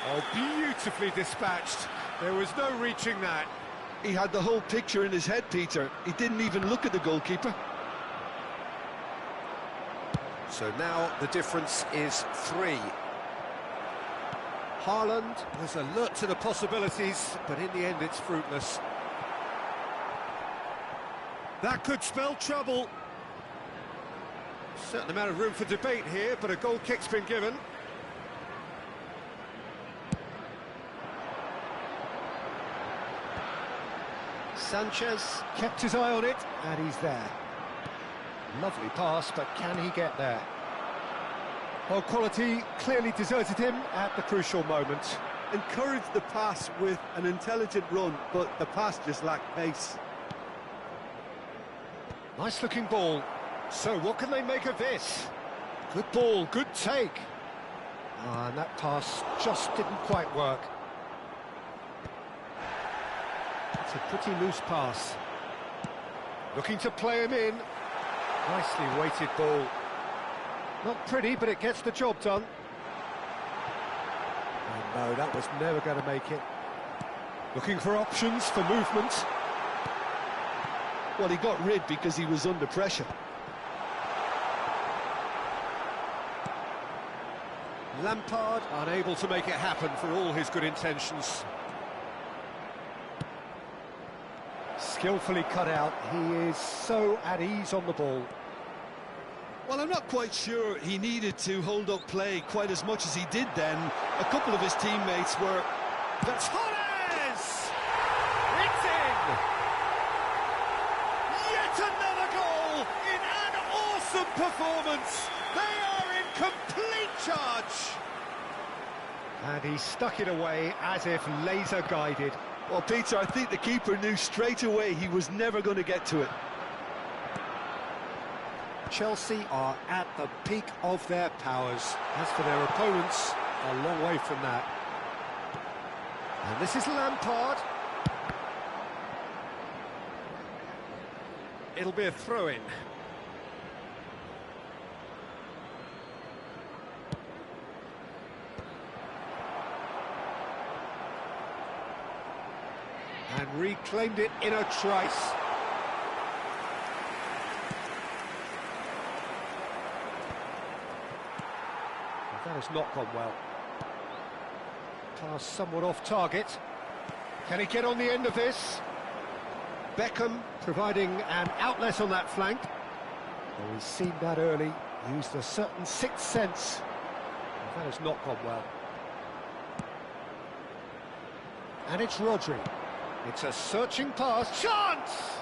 Oh, beautifully dispatched. There was no reaching that. He had the whole picture in his head, Peter. He didn't even look at the goalkeeper. So now the difference is 3. Haaland was alert to the possibilities, but in the end it's fruitless. That could spell trouble. Certain amount of room for debate here, but a goal kick's been given. Sanchez kept his eye on it, and he's there. Lovely pass, but can he get there? Well, quality clearly deserted him at the crucial moment. Encouraged the pass with an intelligent run, but the pass just lacked pace. Nice looking ball. So what can they make of this? Good ball, good take. And that pass just didn't quite work. It's a pretty loose pass. Looking to play him in. Nicely weighted ball. Not pretty, but it gets the job done. Oh no, that was never going to make it. Looking for options for movement. Well, he got rid because he was under pressure. Lampard unable to make it happen for all his good intentions. Skillfully cut out. He is so at ease on the ball. Well, I'm not quite sure he needed to hold up play quite as much as he did then. A couple of his teammates were... Torres! It's in! Yet another goal in an awesome performance! They are in complete charge! And he stuck it away as if laser guided. Well, Peter, I think the keeper knew straight away he was never going to get to it. Chelsea are at the peak of their powers. As for their opponents, a long way from that. And this is Lampard. It'll be a throw-in. And reclaimed it in a trice. That has not gone well. Pass somewhat off target. Can he get on the end of this? Beckham providing an outlet on that flank. Well, he's seen that early, used a certain sixth sense. That has not gone well. And it's Rodri. It's a searching pass. Chance!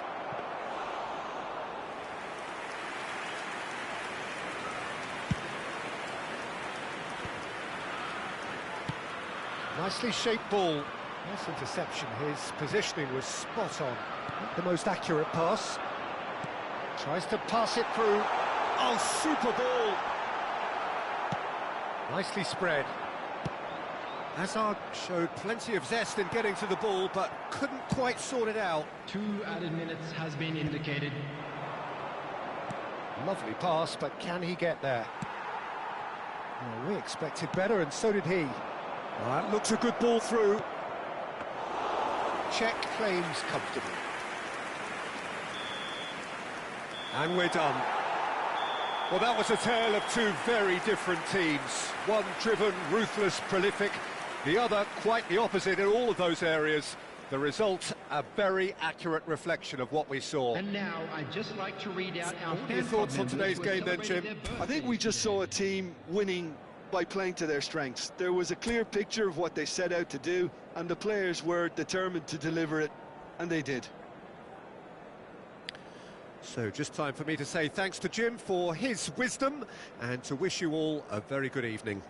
Nicely shaped ball. Nice interception. His positioning was spot on. Not the most accurate pass. Tries to pass it through. Oh, super ball! Nicely spread. Hazard showed plenty of zest in getting to the ball, but couldn't quite sort it out. 2 added minutes has been indicated. Lovely pass, but can he get there? Well, we expected better, and so did he. Well, that looks a good ball through. Check claims comfortably. And we're done. Well, that was a tale of two very different teams. One driven, ruthless, prolific. The other quite the opposite in all of those areas. The result, a very accurate reflection of what we saw. And now I'd just like to read out our Your thoughts on today's game then, Jim? I think we just saw a team winning by playing to their strengths. There was a clear picture of what they set out to do, and the players were determined to deliver it, and they did. So just time for me to say thanks to Jim for his wisdom and to wish you all a very good evening.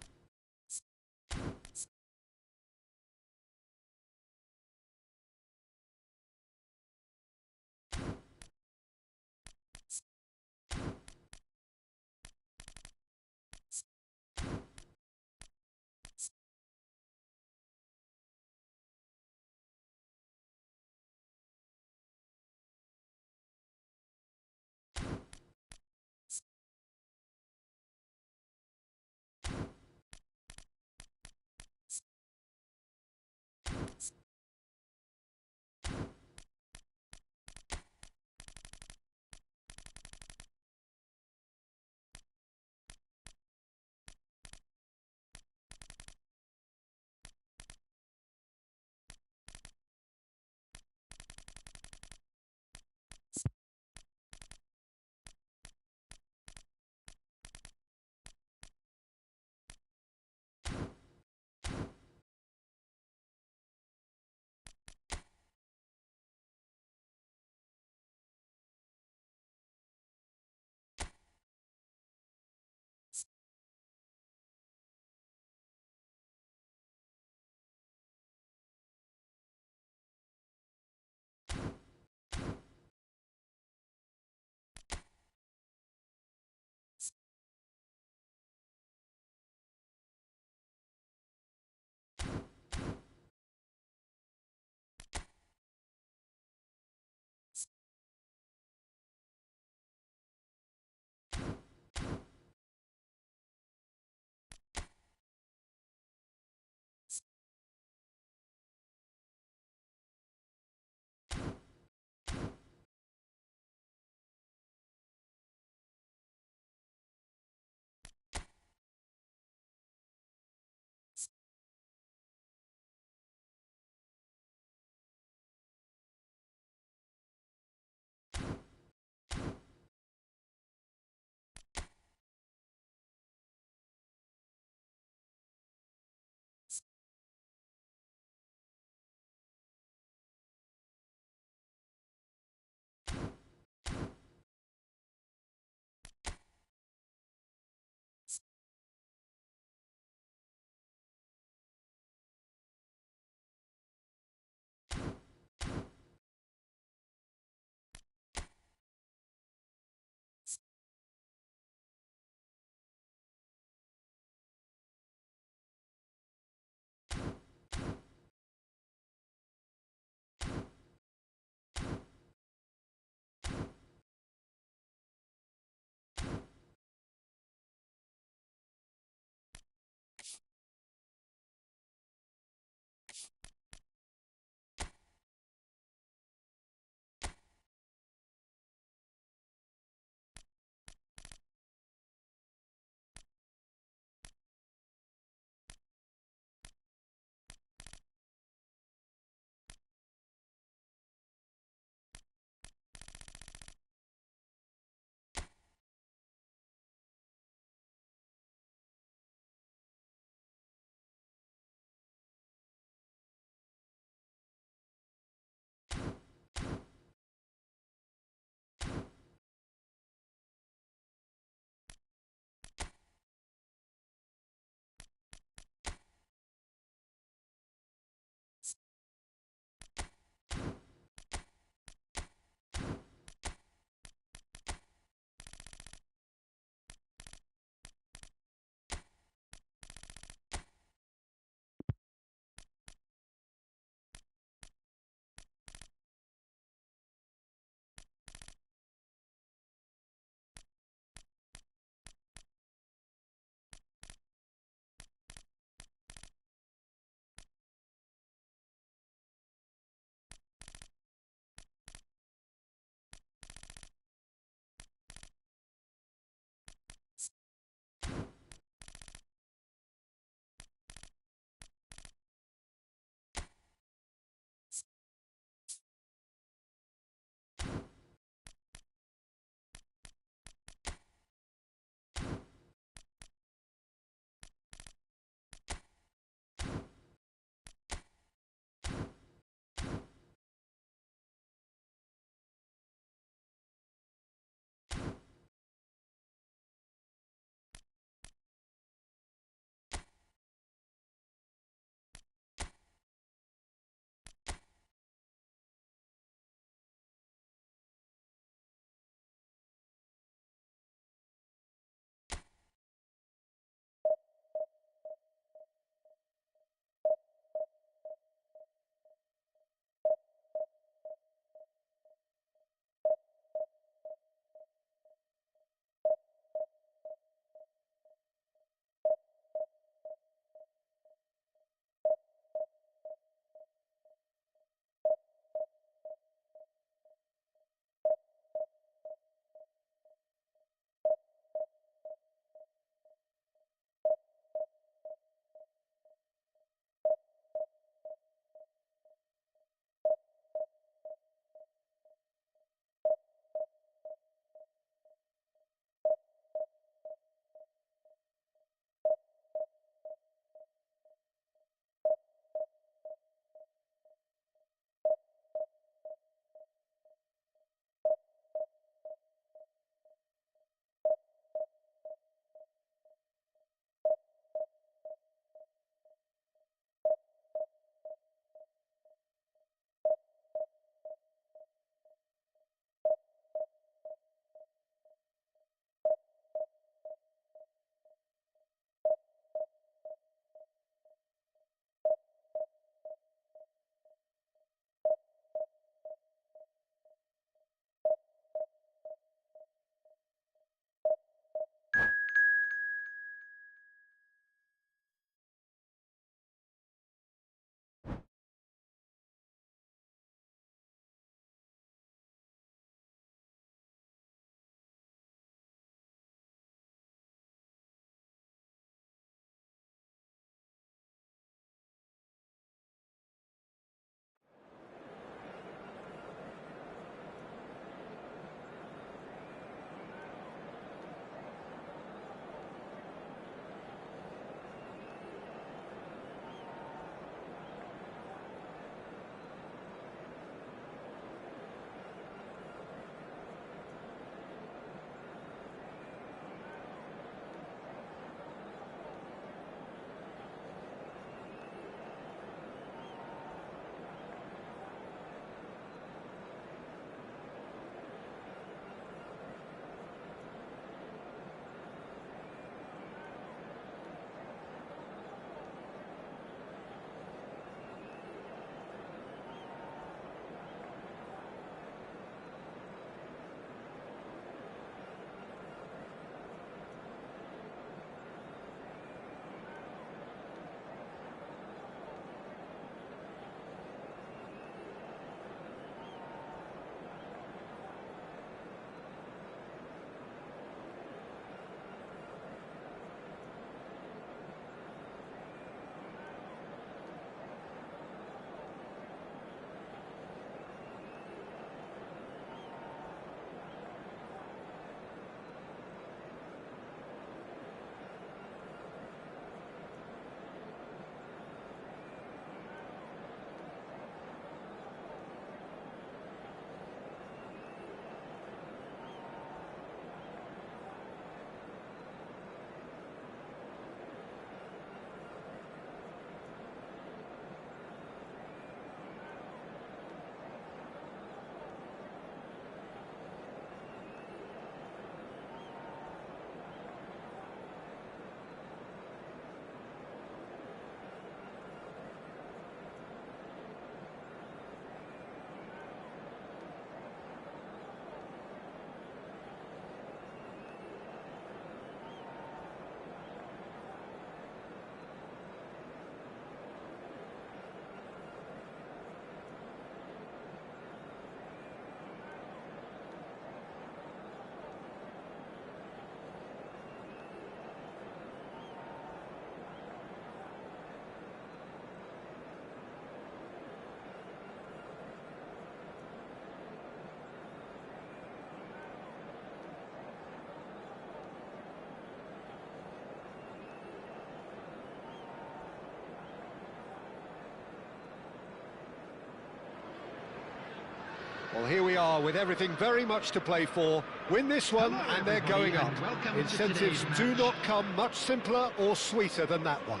Well, here we are with everything very much to play for. Win this one and they're going up. Incentives do not come much simpler or sweeter than that one.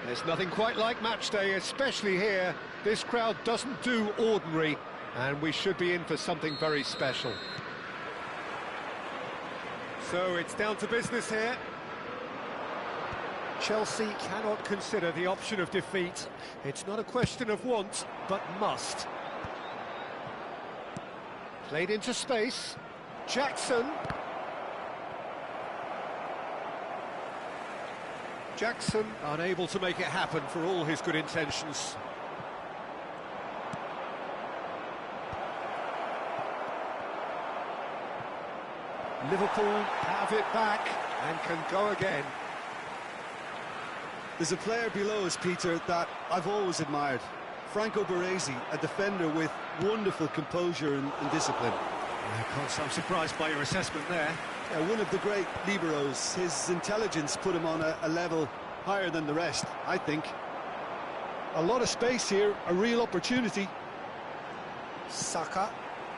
There's nothing quite like match day, especially here. This crowd doesn't do ordinary, and we should be in for something very special. So it's down to business here. Chelsea cannot consider the option of defeat. It's not a question of want, but must. Played into space. Jackson. Jackson unable to make it happen for all his good intentions. Liverpool have it back and can go again. There's a player below us, Peter, that I've always admired. Franco Baresi, a defender with wonderful composure and discipline. I'm surprised by your assessment there. One of the great liberos. His intelligence put him on a level higher than the rest, I think. A lot of space here, a real opportunity. Saka,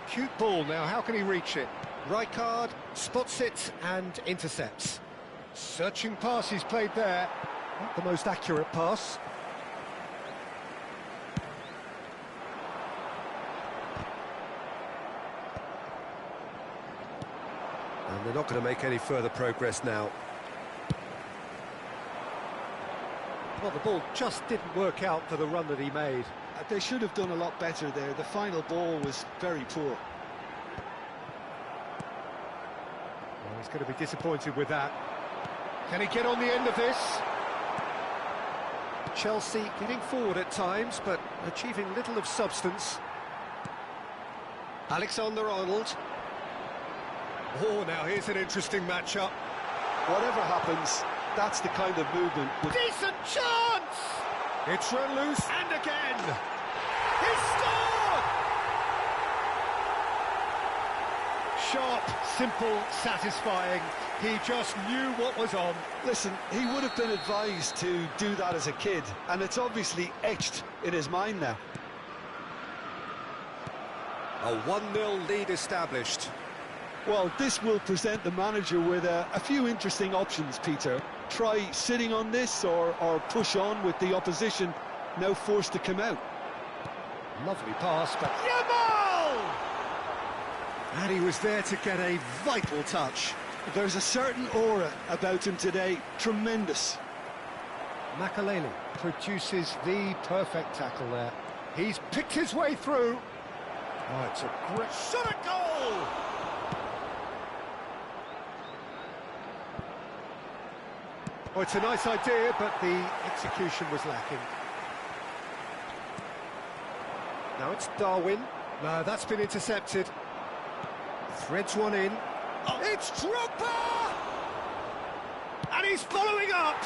cute ball now, how can he reach it? Rijkaard spots it and intercepts. Searching pass he's played there. Not the most accurate pass. And they're not going to make any further progress now. Well, the ball just didn't work out for the run that he made. They should have done a lot better there. The final ball was very poor. Well, he's going to be disappointed with that. Can he get on the end of this? Chelsea getting forward at times, but achieving little of substance. Alexander-Arnold. Oh, now here's an interesting matchup. Whatever happens, that's the kind of movement. Decent chance! It's run loose, and again! He scored! Sharp, simple, satisfying. He just knew what was on. Listen, he would have been advised to do that as a kid, and it's obviously etched in his mind now. A 1-0 lead established. Well, this will present the manager with a few interesting options, Peter. Try sitting on this or push on with the opposition now forced to come out. Lovely pass, but Yamal! And he was there to get a vital touch. There's a certain aura about him today, tremendous. Makaleli produces the perfect tackle there. He's picked his way through. Oh, it's a great shot at goal! Oh, it's a nice idea, but the execution was lacking. Now it's Darwin. No, that's been intercepted. Threads one in. Oh, it's Drogba! And he's following up!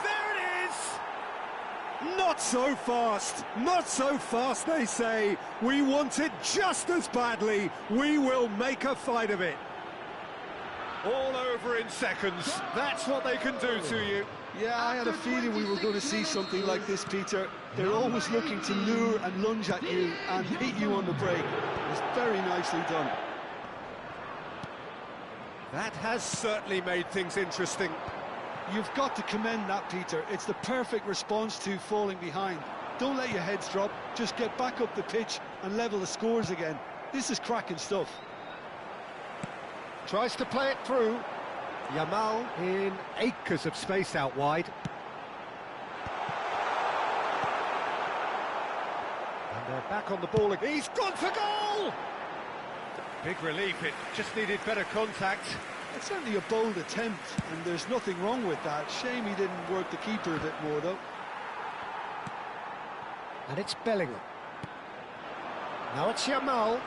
There it is! Not so fast! Not so fast, they say. We want it just as badly. We will make a fight of it. All over in seconds. That's what they can do to you. Yeah, I had a feeling we were going to see something like this, Peter. They're always looking to lure and lunge at you and hit you on the break. It was very nicely done. That has certainly made things interesting. You've got to commend that, Peter. It's the perfect response to falling behind. Don't let your heads drop. Just get back up the pitch and level the scores again. This is cracking stuff. Tries to play it through. Yamal in acres of space out wide. And they're back on the ball again. He's gone for goal! Big relief, it just needed better contact. It's certainly a bold attempt, and there's nothing wrong with that. Shame he didn't work the keeper a bit more, though. And it's Bellingham. Now it's Yamal.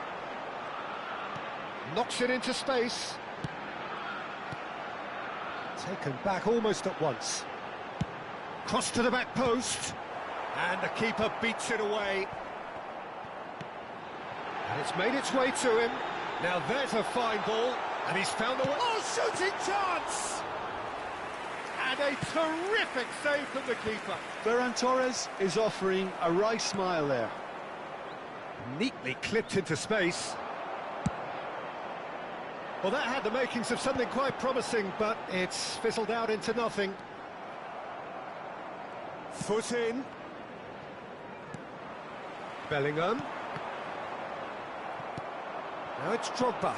Knocks it into space. Taken back almost at once. Cross to the back post. And the keeper beats it away. And it's made its way to him. Now there's a fine ball. And he's found the way. Oh, shooting chance! And a terrific save from the keeper. Ferran Torres is offering a wry smile there. Neatly clipped into space. Well, that had the makings of something quite promising, but it's fizzled out into nothing. Foot in. Bellingham. Now it's Drogba.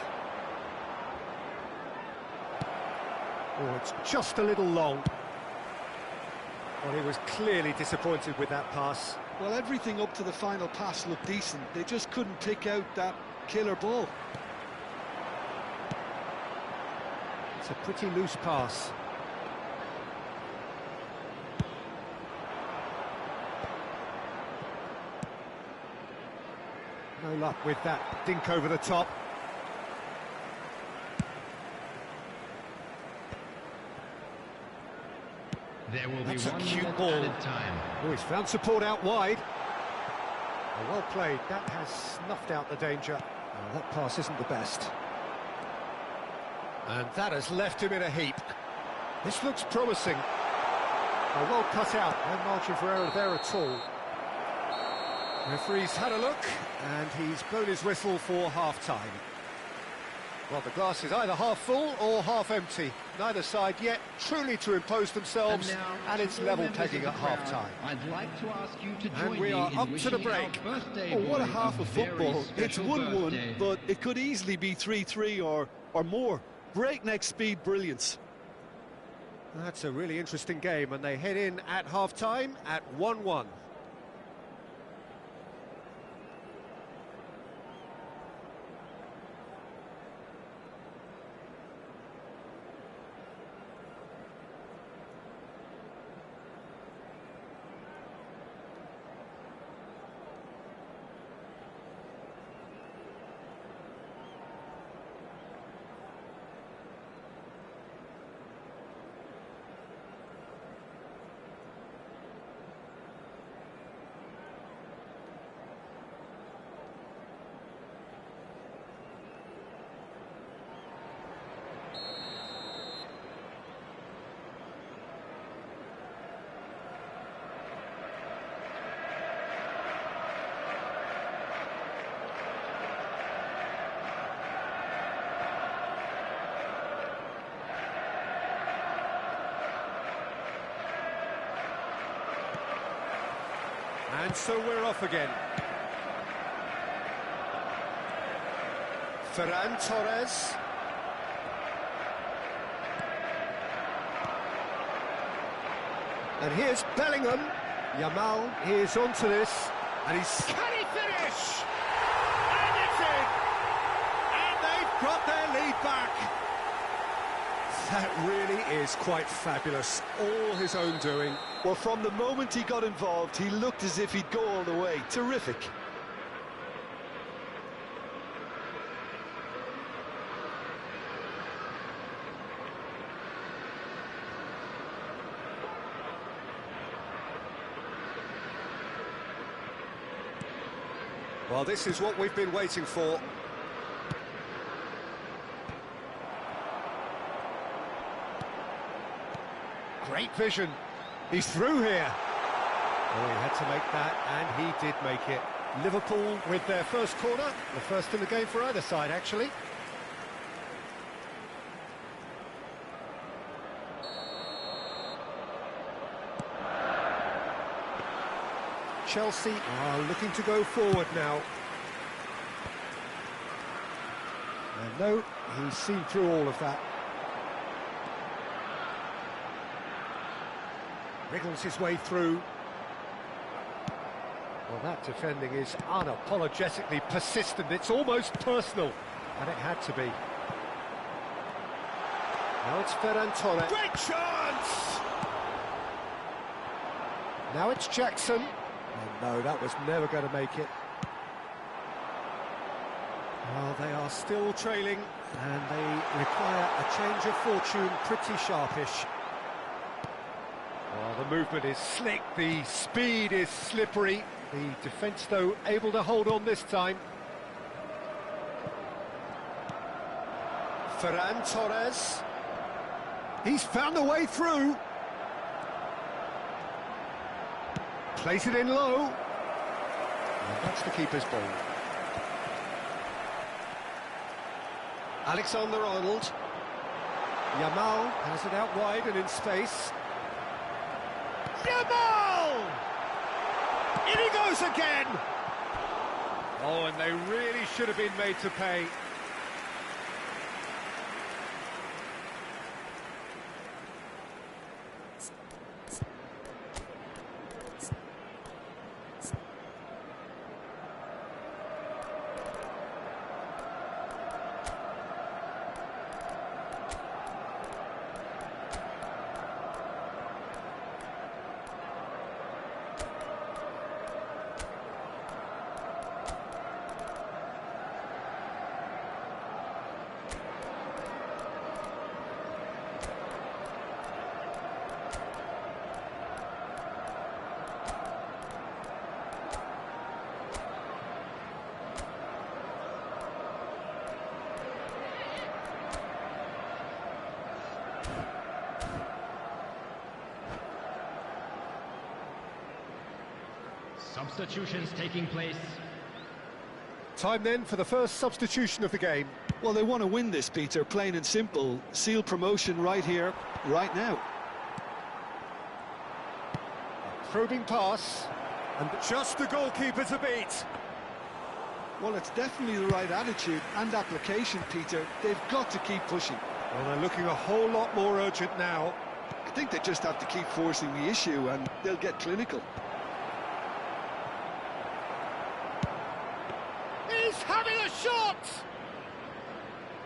Oh, it's just a little long. Well, he was clearly disappointed with that pass. Well, everything up to the final pass looked decent. They just couldn't pick out that killer ball. It's a pretty loose pass. No luck with that dink over the top. There will That's be a 1 cute minute ball. added time. Oh, he's found support out wide. Oh, well played. That has snuffed out the danger. Oh, that pass isn't the best. And that has left him in a heap. This looks promising. Oh, well cut out. No margin for error there at all. Referee's had a look, and he's blown his whistle for half-time. Well, the glass is either half full or half empty. Neither side yet truly to impose themselves, and it's level pegging at half-time. I'd like to ask you to join And we me are in up to the wishing our break. birthday Oh, what a boy half of very football. It's special 1-1, birthday. but it could easily be 3-3 or more. Breakneck speed brilliance. That's a really interesting game, and they head in at half-time at 1-1. And so we're off again. Ferran Torres. And here's Bellingham. Yamal is onto this, and he's... Can he finish? And it's in! And they've got their lead back. That really is quite fabulous. All his own doing. Well, from the moment he got involved, he looked as if he'd go all the way. Terrific. Well, this is what we've been waiting for. Great vision. He's through here. Oh, he had to make that, and he did make it. Liverpool with their first corner, the first in the game for either side, actually. Chelsea are looking to go forward now. And no, he's seen through all of that. Wriggles his way through. Well, that defending is unapologetically persistent. It's almost personal, and it had to be. Now it's Ferran Torres. Great chance! Now it's Jackson. Oh, no, that was never going to make it. Well, they are still trailing, and they require a change of fortune, pretty sharpish. Well, the movement is slick, the speed is slippery. The defence, though, able to hold on this time. Ferran Torres. He's found a way through. Plays it in low. And that's the keeper's ball. Alexander-Arnold. Yamal has it out wide and in space. Yamal! In he goes again! Oh, and they really should have been made to pay. Substitutions taking place. Time then for the first substitution of the game. Well, they want to win this, Peter, plain and simple. Seal promotion right here, right now. A probing pass, and just the goalkeeper to beat. Well, it's definitely the right attitude and application, Peter. They've got to keep pushing. Well, they're looking a whole lot more urgent now. I think they just have to keep forcing the issue and they'll get clinical. He's having a shot!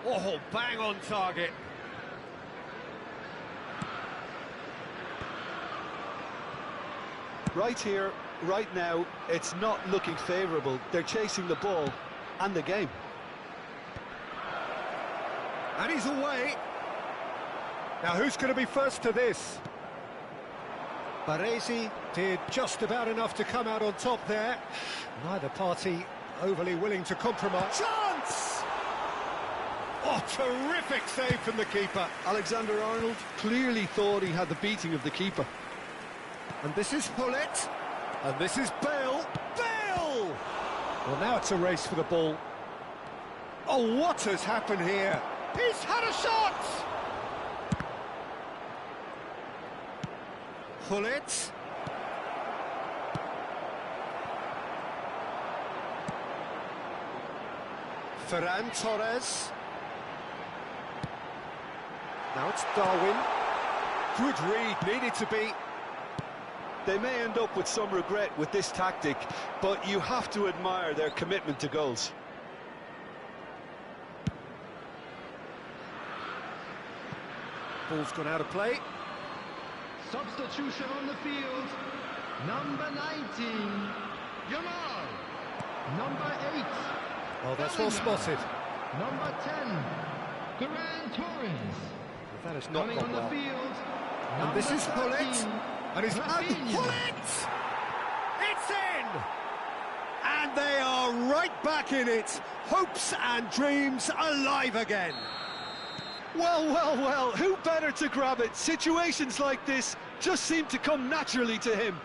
Oh, bang on target. Right here, right now, it's not looking favourable. They're chasing the ball and the game. And he's away. Now, who's going to be first to this? Baresi did just about enough to come out on top there. Neither party overly willing to compromise. Chance! Oh, terrific save from the keeper. Alexander-Arnold clearly thought he had the beating of the keeper. And this is Hullet. And this is Bale. Bale! Well, now it's a race for the ball. Oh, what has happened here? He's had a shot! Hullet. Ferran Torres. Now it's Darwin. Good read, needed to be. They may end up with some regret with this tactic, but you have to admire their commitment to goals. Ball's gone out of play. Substitution on the field. Number 19, Yamal. Number 8. Oh, that's well spotted. Number 10, Ferran Torres. Well, that has not Coming gone on the well. field. And this is number Hullet. 13, And he's Rafinha. Hullet! It's in! And they are right back in it. Hopes and dreams alive again. Well, well, well, who better to grab it? Situations like this just seem to come naturally to him.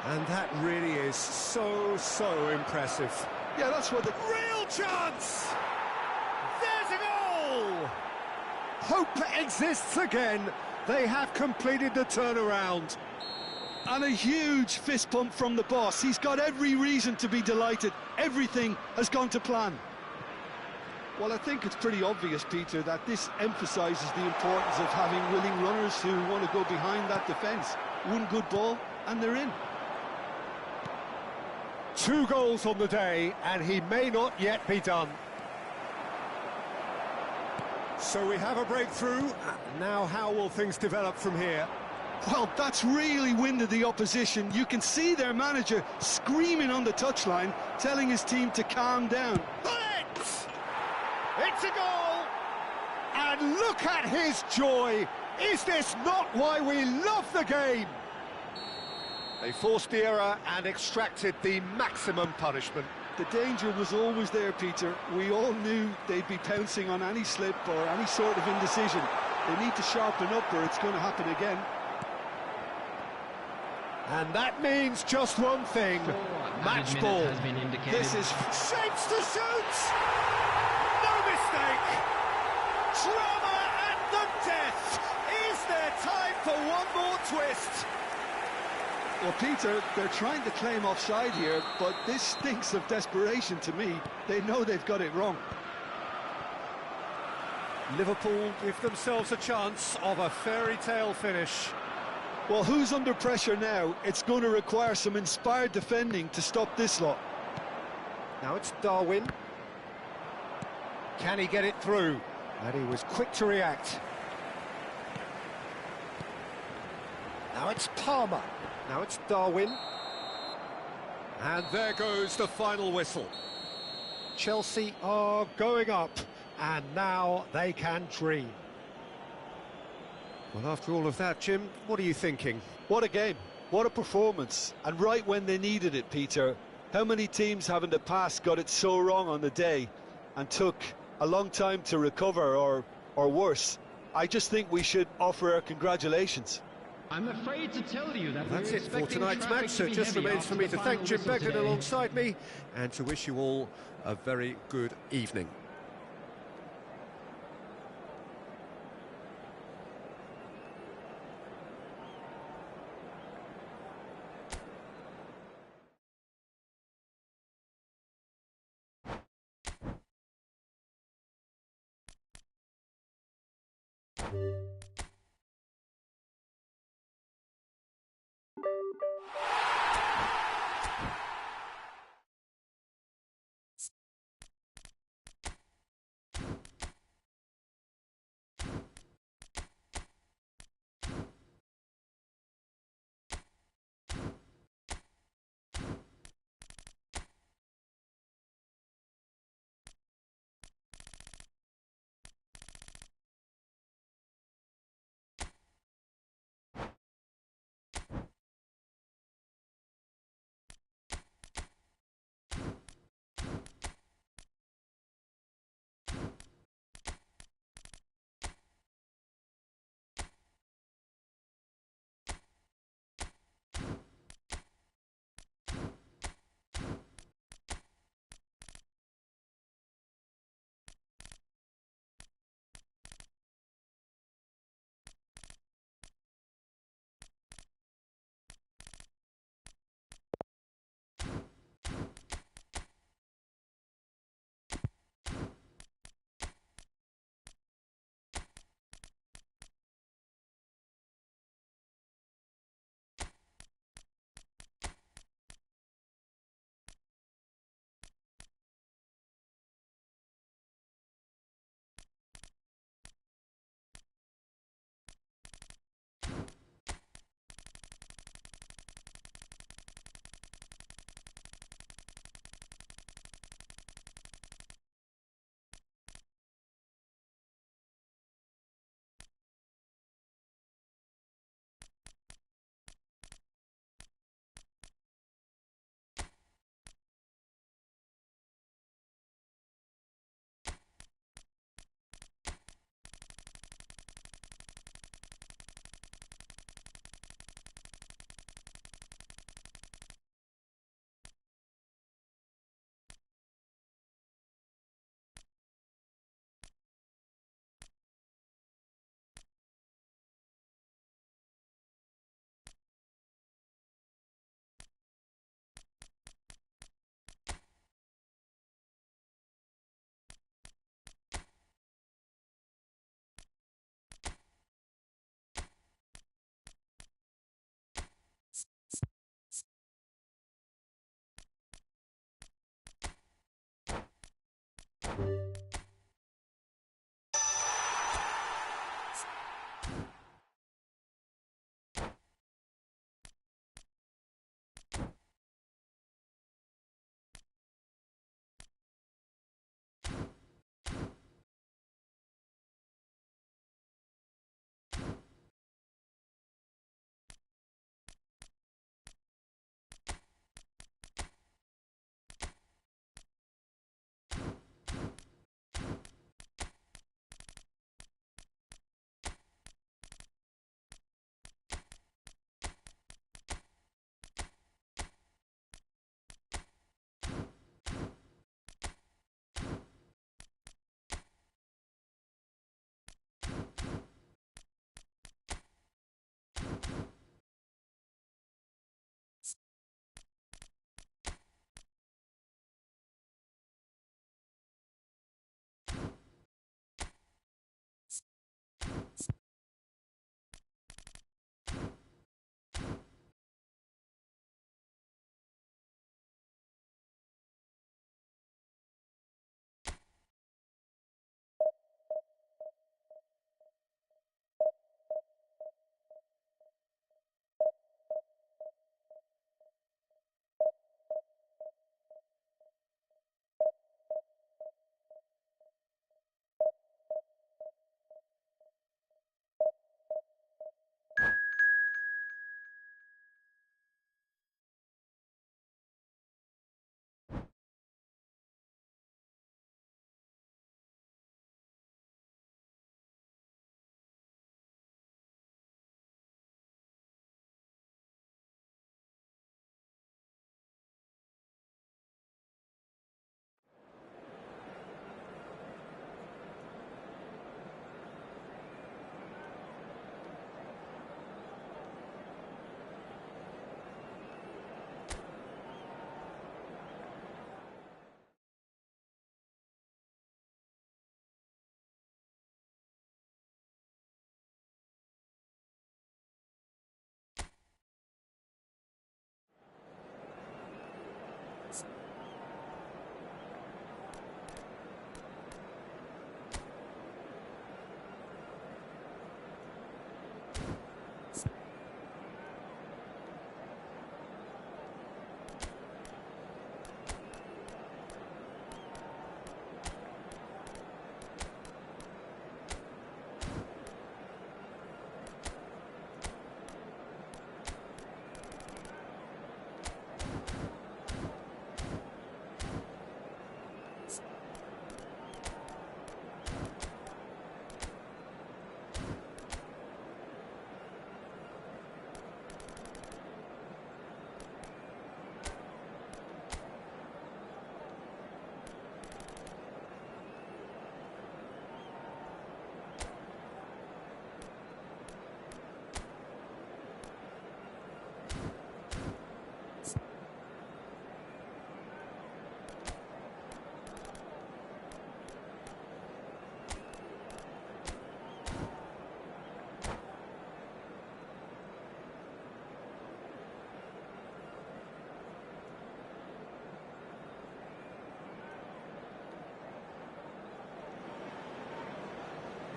And that really is so impressive. Yeah, that's what the... Real chance! There's a goal! Hope exists again. They have completed the turnaround. And a huge fist pump from the boss. He's got every reason to be delighted. Everything has gone to plan. Well, I think it's pretty obvious, Peter, that this emphasises the importance of having willing runners who want to go behind that defence. One good ball, and they're in. 2 goals on the day, and he may not yet be done. So we have a breakthrough. Now how will things develop from here? Well, that's really winded the opposition. You can see their manager screaming on the touchline, telling his team to calm down. It's a goal! And look at his joy! Is this not why we love the game? They forced the error and extracted the maximum punishment. The danger was always there, Peter. We all knew they'd be pouncing on any slip or any sort of indecision. They need to sharpen up or it's going to happen again. And that means just one thing. Match ball. Has been indicated. This is... Shapes to shoot! No mistake! mistake. Drama at the death. Is there time for one more twist? Well, Peter, they're trying to claim offside here, but this stinks of desperation to me. They know they've got it wrong. Liverpool give themselves a chance of a fairy tale finish. Well, who's under pressure now? It's going to require some inspired defending to stop this lot. Now it's Darwin. Can he get it through? And he was quick to react. Now it's Palmer. Now it's Darwin. And there goes the final whistle. Chelsea are going up, and now they can dream. Well, after all of that, Jim, what are you thinking? What a game, what a performance, and right when they needed it, Peter. How many teams have in the past got it so wrong on the day and took a long time to recover, or worse? I just think we should offer our congratulations. I'm afraid to tell you that That's we're it for expecting tonight's traffic match, so to it be just heavy remains for after me the to thank final Jim whistle Beglin today. alongside me and to wish you all a very good evening.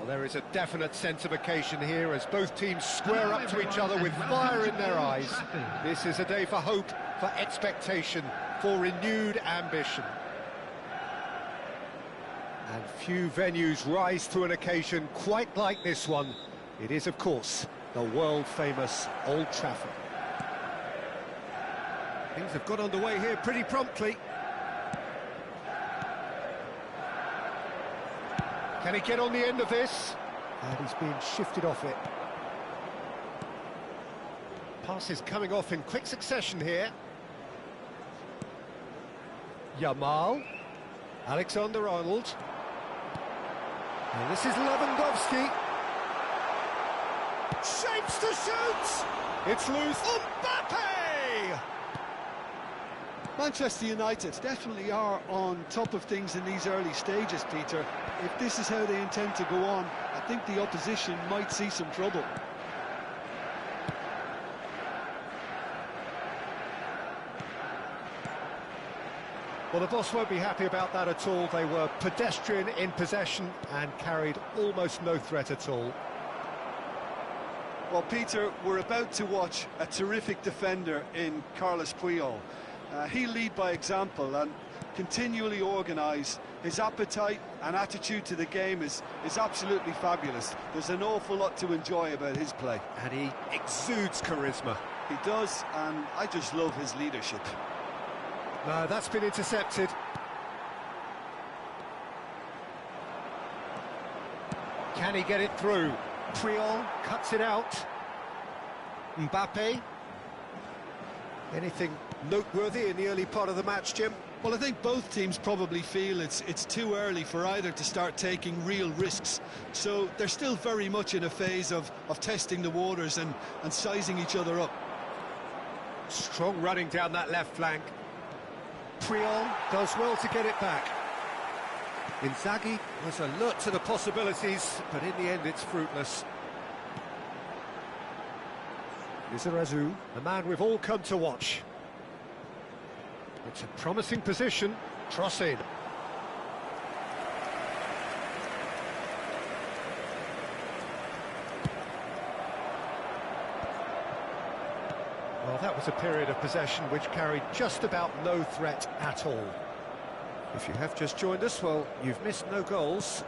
Well, there is a definite sense of occasion here as both teams square up to each other with fire in their eyes. This is a day for hope, for expectation, for renewed ambition. And few venues rise to an occasion quite like this one. It is, of course, the world-famous Old Trafford. Things have got underway here pretty promptly. Can he get on the end of this? And he's being shifted off it. Passes coming off in quick succession here. Yamal. Alexander-Arnold. And this is Lewandowski. Shapes to shoot! It's loose. Mbappe! Manchester United definitely are on top of things in these early stages, Peter. If this is how they intend to go on, I think the opposition might see some trouble. Well, the boss won't be happy about that at all. They were pedestrian in possession and carried almost no threat at all. Well, Peter, we're about to watch a terrific defender in Carlos Puyol. He'll lead by example and continually organise. His appetite and attitude to the game is absolutely fabulous. There's an awful lot to enjoy about his play. And he exudes charisma. He does, and I just love his leadership. No, that's been intercepted. Can he get it through? Puyol cuts it out. Mbappe. Anything noteworthy in the early part of the match, Jim? Well, I think both teams probably feel it's too early for either to start taking real risks. So they're still very much in a phase of testing the waters and sizing each other up. Strong running down that left flank. Puyol does well to get it back. Inzaghi was alert to the possibilities, but in the end it's fruitless. Lizarazu, the man we've all come to watch. It's a promising position. Cross in. Well, that was a period of possession which carried just about no threat at all. If you have just joined us, well, you've missed no goals.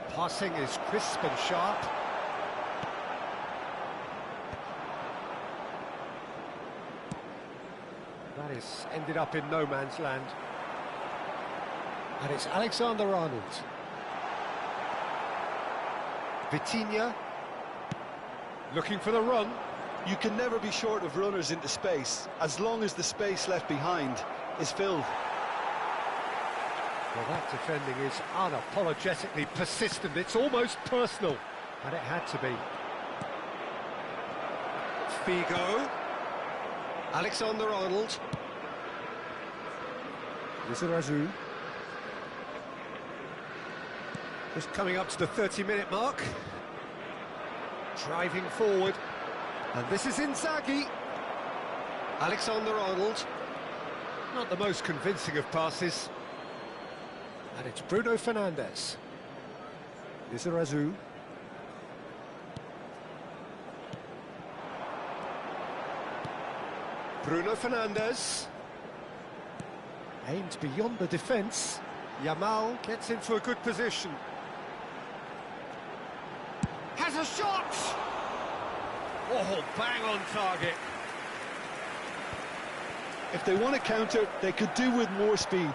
Passing is crisp and sharp. That is ended up in no man's land. And it's Alexander-Arnold. Vitinha. Looking for the run. You can never be short of runners into space, as long as the space left behind is filled. Well, that defending is unapologetically persistent. It's almost personal. And it had to be. Figo. Alexander-Arnold. Lizarazu. Just coming up to the 30-minute mark. Driving forward. And this is Inzaghi. Alexander-Arnold. Not the most convincing of passes. And it's Bruno Fernandes. Lizarazu. Bruno Fernandes. Aimed beyond the defence. Yamal gets into a good position. Has a shot! Oh, bang on target. If they want to counter, they could do with more speed.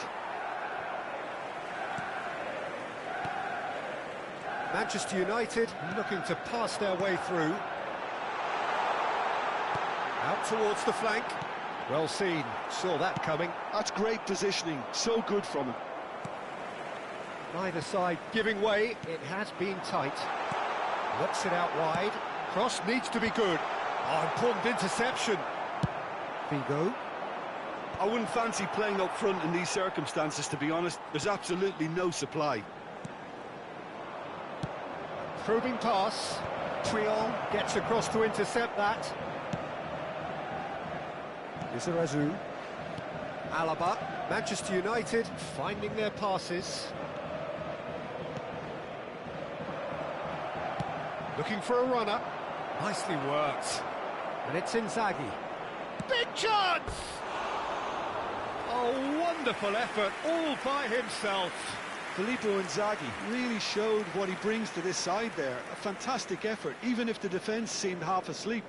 Manchester United looking to pass their way through. Out towards the flank. Well seen, saw that coming. That's great positioning, so good from him. Neither side giving way, it has been tight. Whips it out wide. Cross needs to be good. Oh, important interception. Figo. I wouldn't fancy playing up front in these circumstances, to be honest. There's absolutely no supply. Probing pass. Puyol gets across to intercept that. Lizarazu. Alaba. Manchester United finding their passes. Looking for a runner. Nicely worked. And it's Inzaghi. Big chance! Oh, wonderful effort, all by himself. Filippo Inzaghi really showed what he brings to this side there. A fantastic effort, even if the defence seemed half asleep.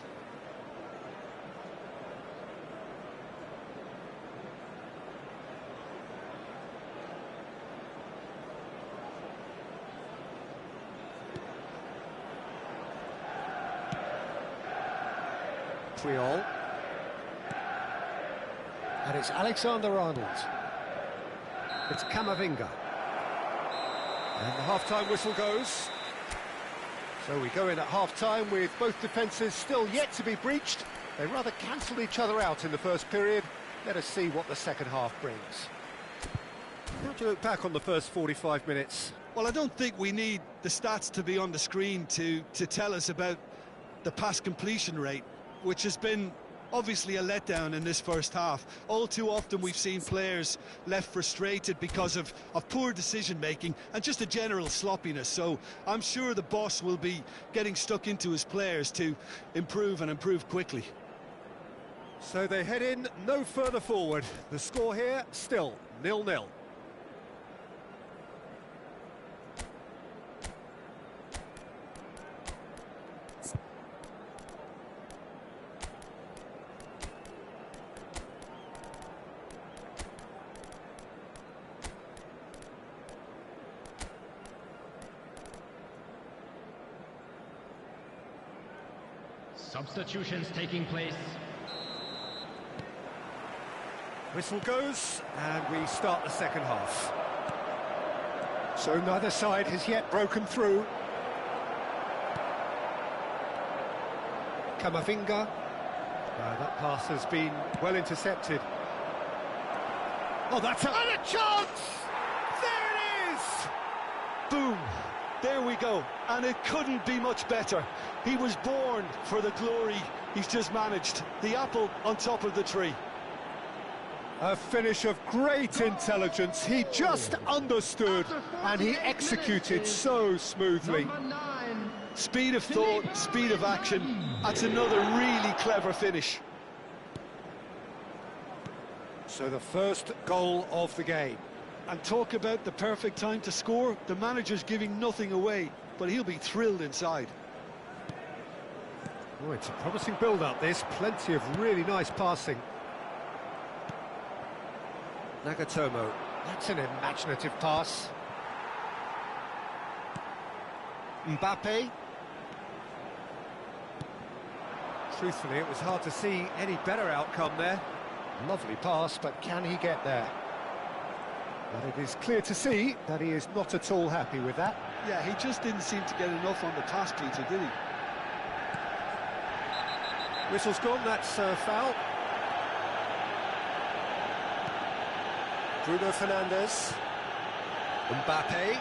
Triol. And it's Alexander-Arnold. It's Camavinga. And the half-time whistle goes. So we go in at half-time with both defences still yet to be breached. They rather cancelled each other out in the first period. Let us see what the second half brings. How do you look back on the first 45 minutes? Well, I don't think we need the stats to be on the screen to tell us about the pass completion rate, which has been obviously a letdown in this first half. All too often we've seen players left frustrated because of poor decision-making and just a general sloppiness. So I'm sure the boss will be getting stuck into his players to improve and improve quickly. So they head in no further forward. The score here still 0-0. Substitutions taking place. Whistle goes, and we start the second half. So neither side has yet broken through. Camavinga. That pass has been well intercepted. Oh, that's a chance! There it is! Boom! There we go, and it couldn't be much better. He was born for the glory he's just managed. The apple on top of the tree. A finish of great intelligence. He just understood and he executed so smoothly. Speed of thought, speed of action. That's another really clever finish. So the first goal of the game. And talk about the perfect time to score. The manager's giving nothing away, but he'll be thrilled inside. Oh, it's a promising build-up, this. Plenty of really nice passing. Nagatomo. That's an imaginative pass. Mbappe. Truthfully, it was hard to see any better outcome there. Lovely pass, but can he get there? But it is clear to see that he is not at all happy with that. Yeah, he just didn't seem to get enough on the pass, Peter, did he? Whistle's gone, that's a foul. Bruno Fernandes. Mbappe.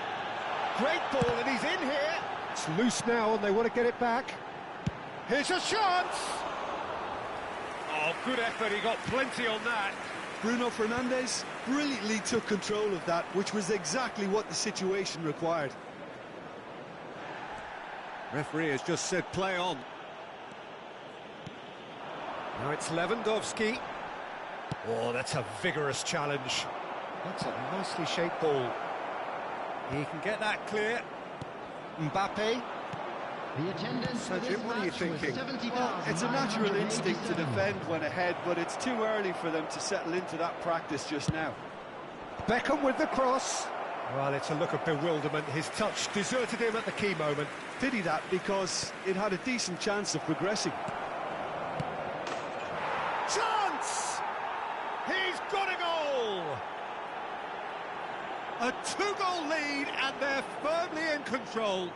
Great ball, and he's in here. It's loose now, and they want to get it back. Here's a chance! Oh, good effort, he got plenty on that. Bruno Fernandes brilliantly took control of that, which was exactly what the situation required. Referee has just said play on. Now it's Lewandowski. Oh, that's a vigorous challenge. That's a nicely shaped ball. He can get that clear. Mbappe. The attendance So, Jim, what are you thinking? Well, it's a natural instinct to defend when ahead, but it's too early for them to settle into that practice just now. Beckham with the cross. Well, it's a look of bewilderment. His touch deserted him at the key moment. Pity that, because it had a decent chance of progressing. Chance! He's got a goal! A two-goal lead, and they're firmly in control.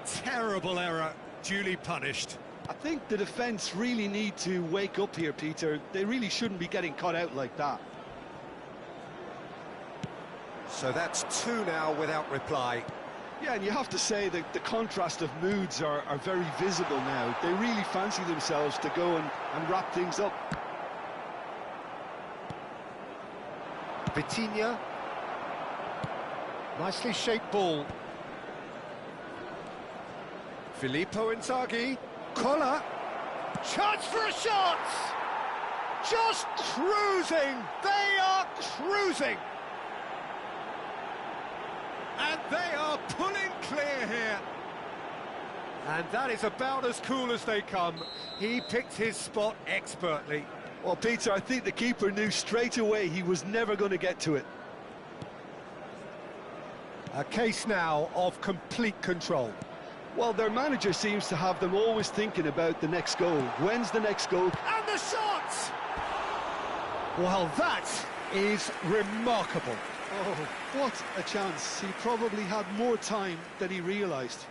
Terrible error, duly punished. I think the defence really need to wake up here, Peter. They really shouldn't be getting caught out like that. So that's two now without reply. Yeah, and you have to say that the contrast of moods are very visible now. They really fancy themselves to go and wrap things up. Vitinha. Nicely shaped ball. Filippo Inzaghi. Collar. Chance for a shot! Just cruising! They are cruising! And they are pulling clear here. And that is about as cool as they come. He picked his spot expertly. Well, Peter, I think the keeper knew straight away he was never going to get to it. A case now of complete control. Well, their manager seems to have them always thinking about the next goal. When's the next goal? And the shot! Well, that is remarkable. Oh, what a chance. He probably had more time than he realised.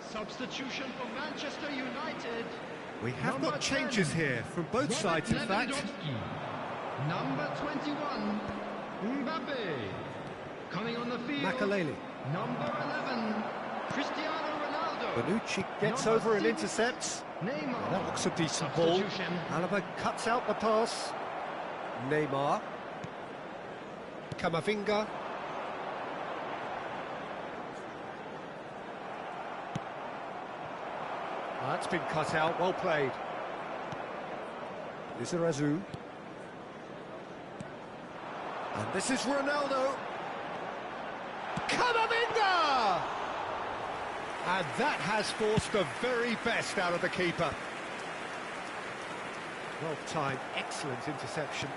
Substitution for Manchester United. We have Number got changes 10, here from both sides, in fact. Lewandowski. Number 21, Mbappe. Coming on the field, Makaleli. number 11, Cristiano Ronaldo. Bonucci gets Number over and 6, intercepts. Neymar. That looks a decent ball. Substitution. Alaba cuts out the pass. Neymar. Camavinga. That's been cut out, well played. Lizarazu. And this is Ronaldo. Camavinga! And that has forced the very best out of the keeper. Well timed, excellent interception.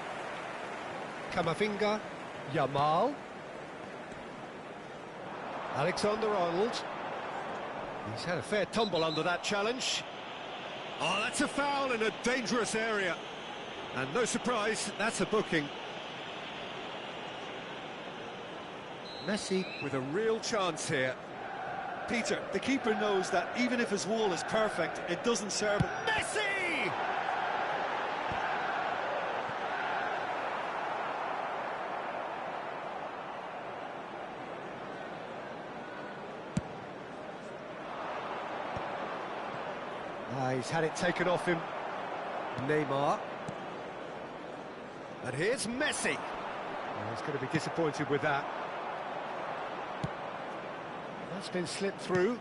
Camavinga, Yamal. Alexander-Arnold. He's had a fair tumble under that challenge. Oh, that's a foul in a dangerous area. And no surprise, that's a booking. Messi with a real chance here. Peter, the keeper knows that even if his wall is perfect, it doesn't serve him. Messi! He's had it taken off him. Neymar. And here's Messi. Oh, he's going to be disappointed with that. That's been slipped through.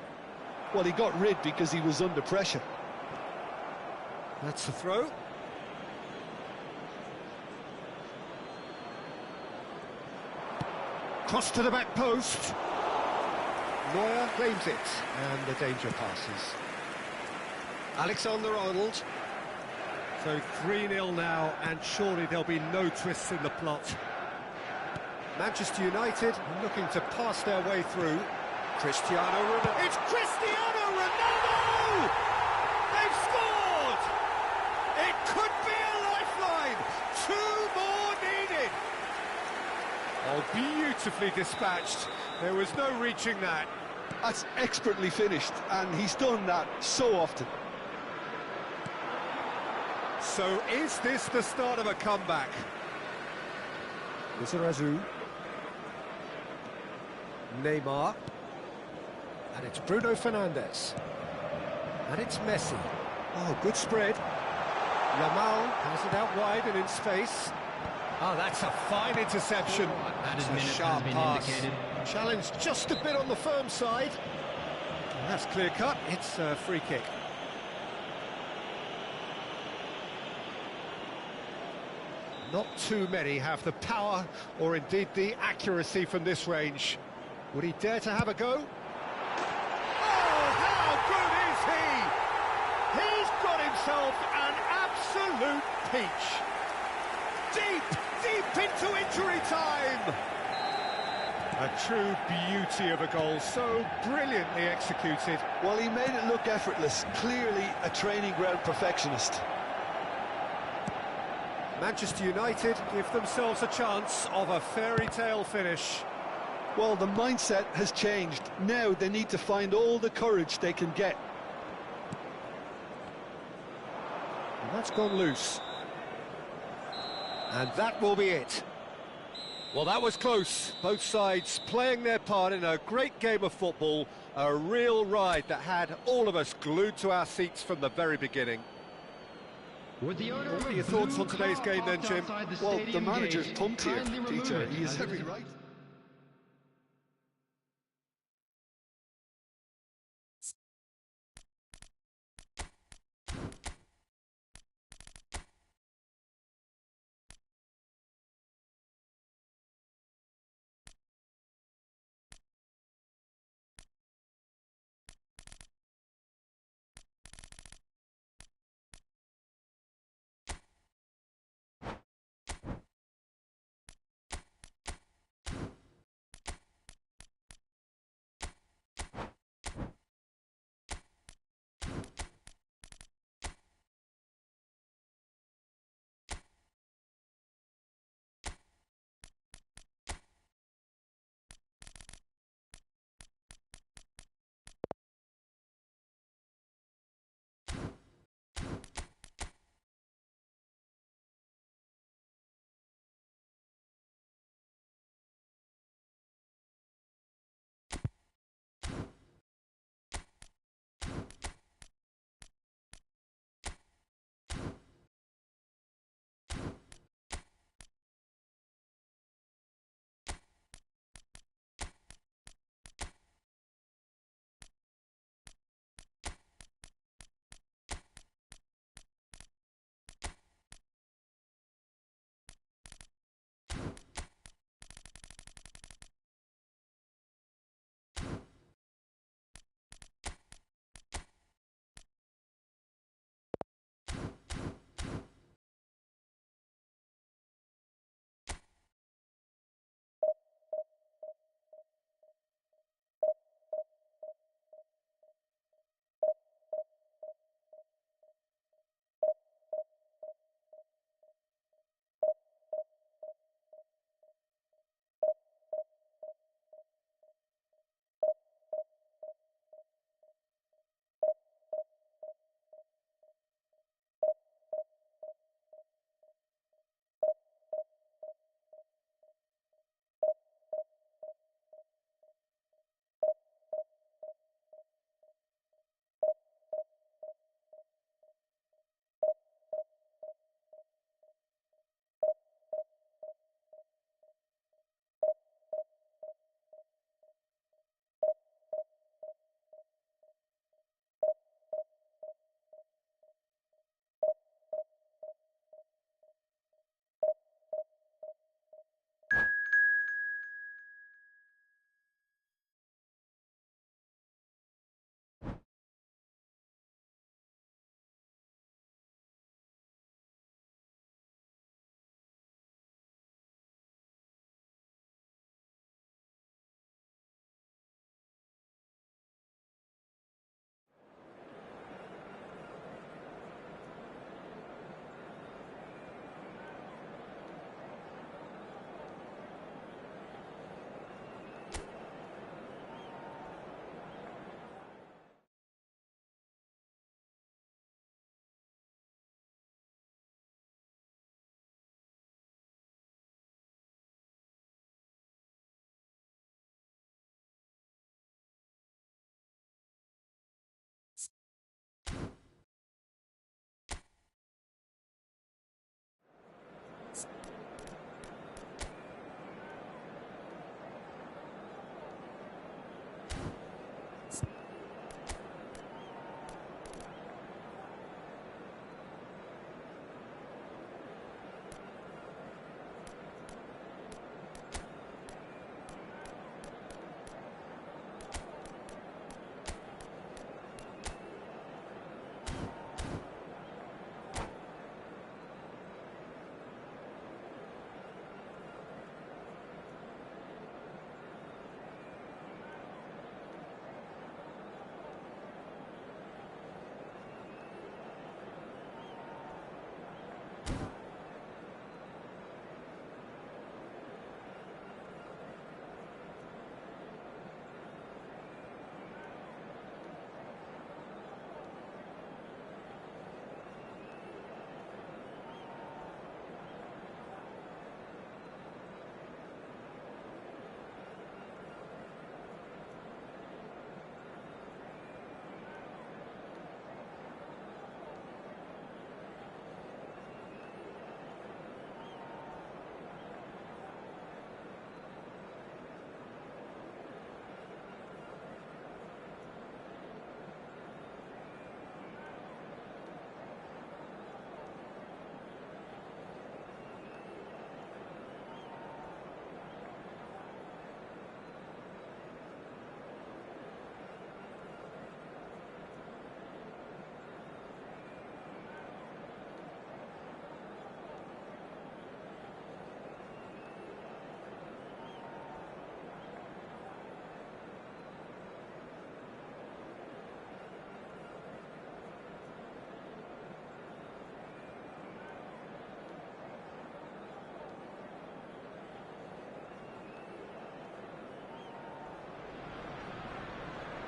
Well, he got rid because he was under pressure. That's the throw. Cross to the back post. Neuer claims it, and the danger passes. Alexander-Arnold. So 3-0 now, and surely there'll be no twists in the plot. Manchester United looking to pass their way through. Cristiano Ronaldo. It's Cristiano Ronaldo! They've scored! It could be a lifeline. 2 more needed. Oh, beautifully dispatched. There was no reaching that. That's expertly finished, and he's done that so often. So is this the start of a comeback? Lizarazu. Neymar. And it's Bruno Fernandes. And it's Messi. Oh, good spread. Yamal has it out wide and in space. Oh, that's a fine interception. That is a minute sharp has been pass. indicated. Challenge just a bit on the firm side. And that's clear cut. It's a free kick. Not too many have the power or indeed the accuracy from this range. Would he dare to have a go? Oh, how good is he? He's got himself an absolute peach. Deep into injury time. A true beauty of a goal, so brilliantly executed. Well, he made it look effortless. Clearly a training ground perfectionist. Manchester United give themselves a chance of a fairy tale finish. Well, the mindset has changed. Now they need to find all the courage they can get. And that's gone loose. And that will be it. Well, that was close. Both sides playing their part in a great game of football. A real ride that had all of us glued to our seats from the very beginning. What are your thoughts on today's game then, Jim? Well, the manager's pumped here, Peter. He is every right.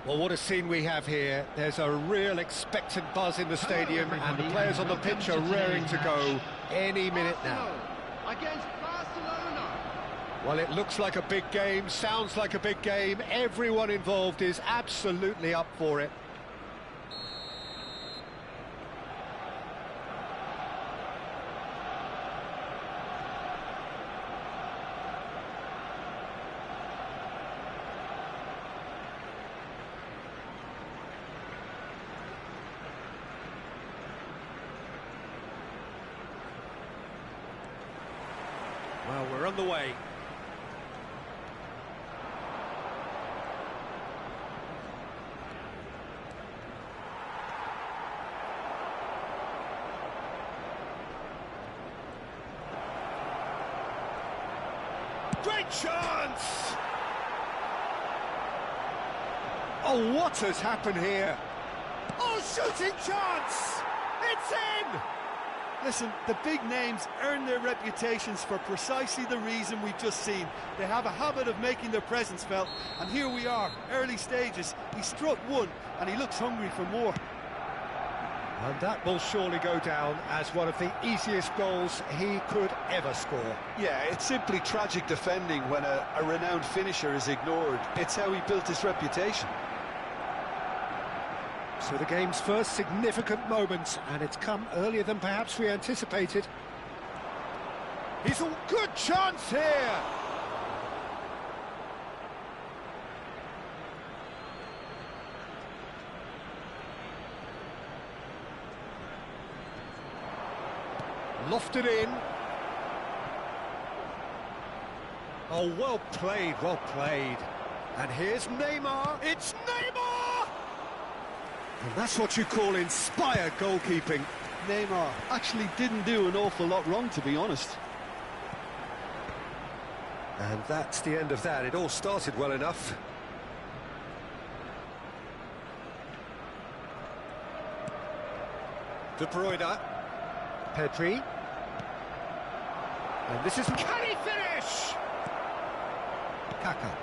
Well, what a scene we have here. There's a real expectant buzz in the stadium, and the players on the pitch are raring to go any minute now. Against Barcelona. Well, it looks like a big game, sounds like a big game. Everyone involved is absolutely up for it. Well, we're on the way. Great chance! Oh, what has happened here? Oh, shooting chance! It's in! Listen, the big names earn their reputations for precisely the reason we've just seen. They have a habit of making their presence felt, and here we are, early stages. He struck one, and he looks hungry for more. And that will surely go down as one of the easiest goals he could ever score. Yeah, it's simply tragic defending when a renowned finisher is ignored. It's how he built his reputation. So the game's first significant moment, and it's come earlier than perhaps we anticipated. He's a good chance here! Lofted in. Oh, well played, well played. And here's Neymar. It's Neymar! And that's what you call inspired goalkeeping. Neymar actually didn't do an awful lot wrong, to be honest. And that's the end of that. It all started well enough. De Bruyne. Pedri. And this is... Can he finish? Kaka.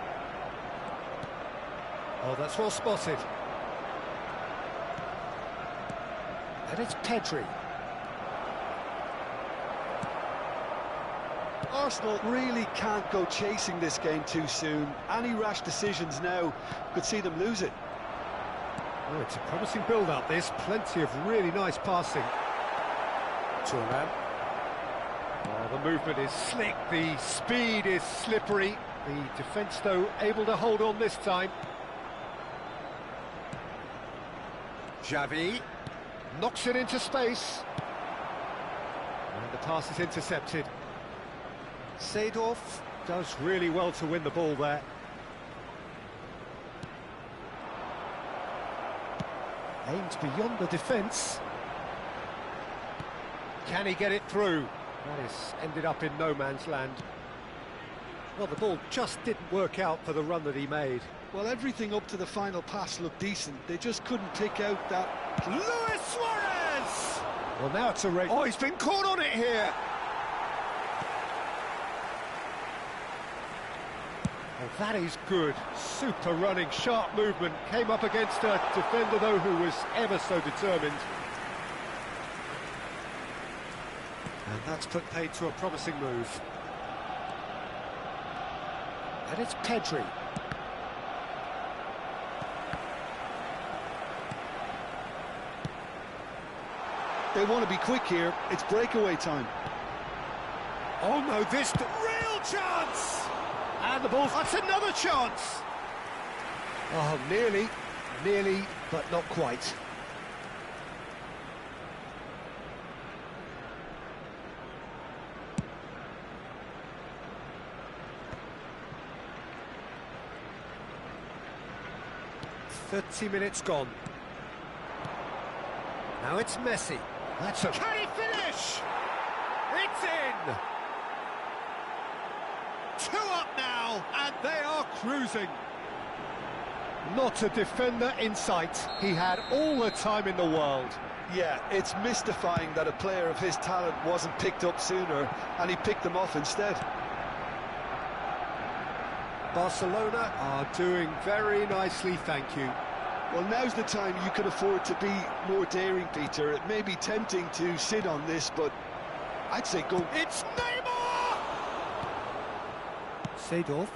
Oh, that's well spotted. And it's Pedri. Arsenal really can't go chasing this game too soon. Any rash decisions now could see them lose it. Oh, it's a promising build-up, this. Plenty of really nice passing. To a man. Oh, the movement is slick, the speed is slippery. The defence, though, able to hold on this time. Xavi knocks it into space. And the pass is intercepted. Seedorf does really well to win the ball there. Aims beyond the defence. Can he get it through? That has ended up in no man's land. Well, the ball just didn't work out for the run that he made. Well, everything up to the final pass looked decent. They just couldn't pick out that... Luis Suarez! Well, now it's a race. Oh, he's been caught on it here. Well, that is good. Super running, sharp movement. Came up against a defender, though, who was ever so determined. And that's put paid to a promising move. And it's Pedri. They want to be quick here. It's breakaway time. Oh no, this real chance! And the ball, that's another chance! Oh, nearly, but not quite. "30 minutes gone. Now it's Messi. That's a... Can he finish? It's in! 2 up now, and they are cruising. Not a defender in sight. He had all the time in the world. Yeah, it's mystifying that a player of his talent wasn't picked up sooner, and he picked them off instead. Barcelona are doing very nicely, thank you. Well, now's the time you could afford to be more daring, Peter. It may be tempting to sit on this, but I'd say go. It's Neymar! Seedorf.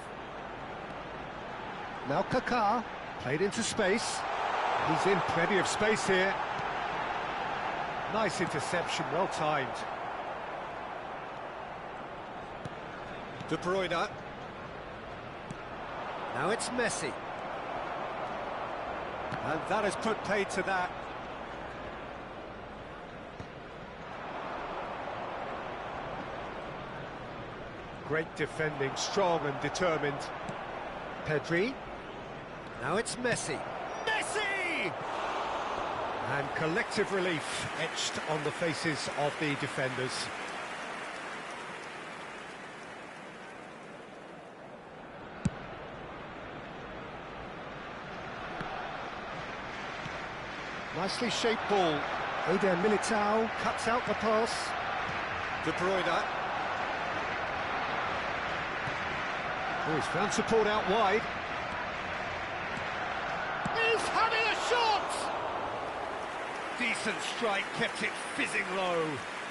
Now Kaká, played into space. He's in plenty of space here. Nice interception, well timed. De Bruyne. Now it's Messi. And that has put paid to that. Great defending, strong and determined. Pedri. Now it's Messi. Messi! And collective relief etched on the faces of the defenders. Nicely shaped ball. Eder Militao cuts out the pass. De Bruyne. Oh, he's found support out wide. He's having a shot! Decent strike, kept it fizzing low.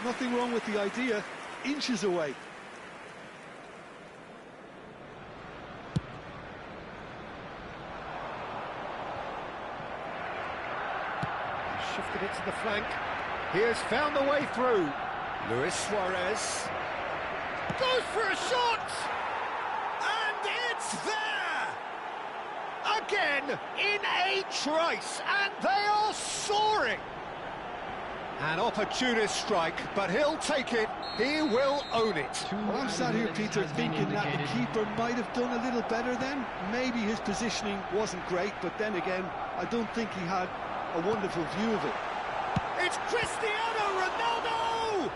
Nothing wrong with the idea. Inches away. Shifted it to the flank. He has found the way through. Luis Suarez goes for a shot! And it's there! Again, in a trice, and they are soaring! An opportunist strike, but he'll take it. He will own it. Well, I'm sat here, Peter, thinking that the keeper might have done a little better then. Maybe his positioning wasn't great, but then again, I don't think he had a wonderful view of it. It's Cristiano Ronaldo!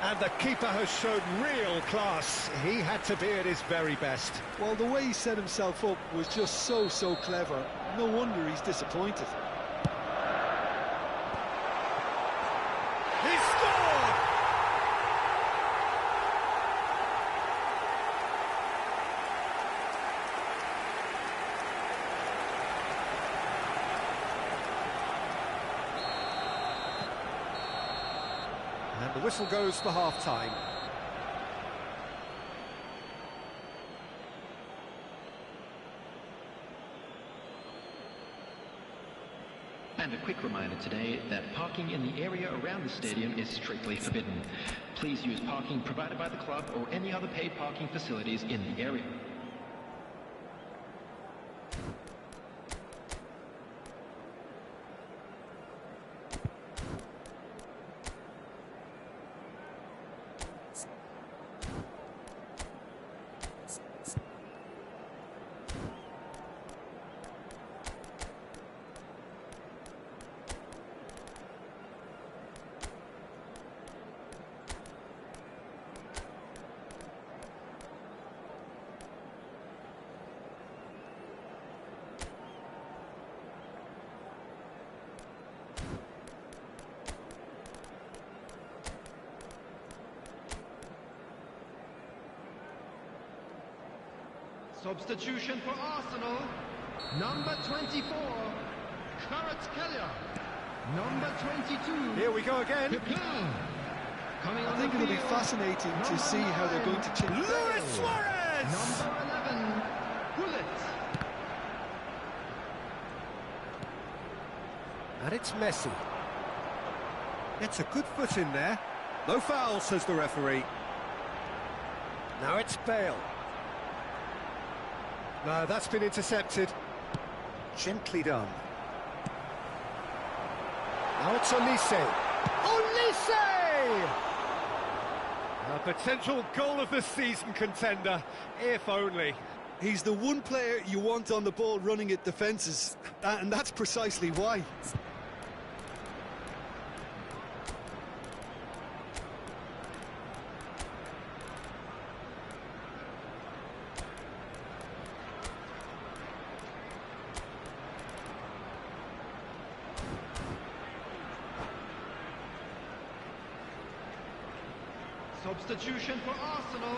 And the keeper has shown real class. He had to be at his very best. Well, the way he set himself up was just so clever. No wonder he's disappointed. He scored! And the whistle goes for half-time. And a quick reminder today that parking in the area around the stadium is strictly forbidden. Please use parking provided by the club or any other paid parking facilities in the area. Substitution for Arsenal, number 24, Kvaratskhelia. Number 22. Here we go again. Coming I think it'll be fascinating to see how they're going to change. Luis Suarez! Number 11, Gullit. And it's Messi. It's a good foot in there. No foul, says the referee. Now it's Bale. No, that's been intercepted. Gently done. Now it's Olise. Olise! A potential goal of the season contender, if only. He's the one player you want on the ball running at defences, and that's precisely why. Substitution for Arsenal,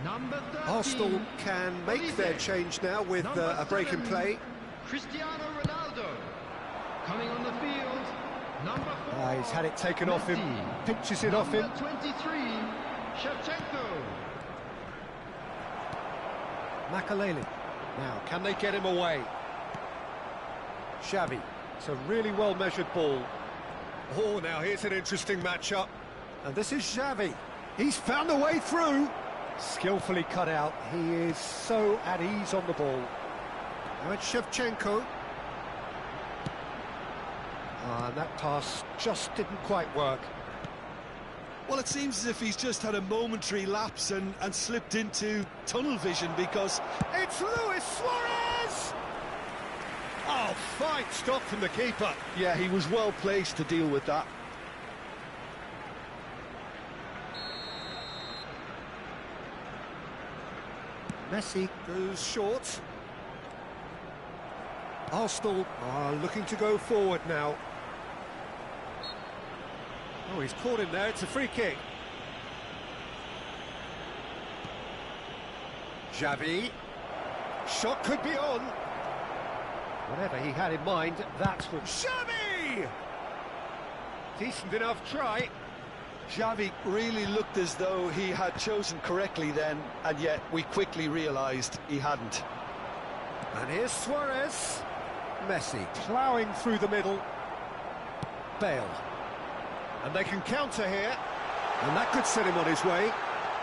Number 13. Arsenal can make their change now with a break in play. Cristiano Ronaldo. Coming on the field, number 4. He's had it taken off him, pinches it off him. Number 23, Shevchenko. Makaleli. Now, can they get him away? Xavi. It's a really well-measured ball. Oh, now here's an interesting matchup. And this is Xavi. He's found a way through. Skillfully cut out. He is so at ease on the ball. Now it's Shevchenko. And that pass just didn't quite work. Well, it seems as if he's just had a momentary lapse and slipped into tunnel vision because... It's Luis Suarez! Oh, fine stop from the keeper. Yeah, he was well placed to deal with that. Messi goes short. Arsenal are looking to go forward now. Oh, he's caught him there. It's a free kick. Xavi. Shot could be on. Whatever he had in mind, that's what... Xavi! Decent enough try. Xavi really looked as though he had chosen correctly then, and yet we quickly realised he hadn't. And here's Suarez. Messi ploughing through the middle. Bale. And they can counter here. And that could set him on his way.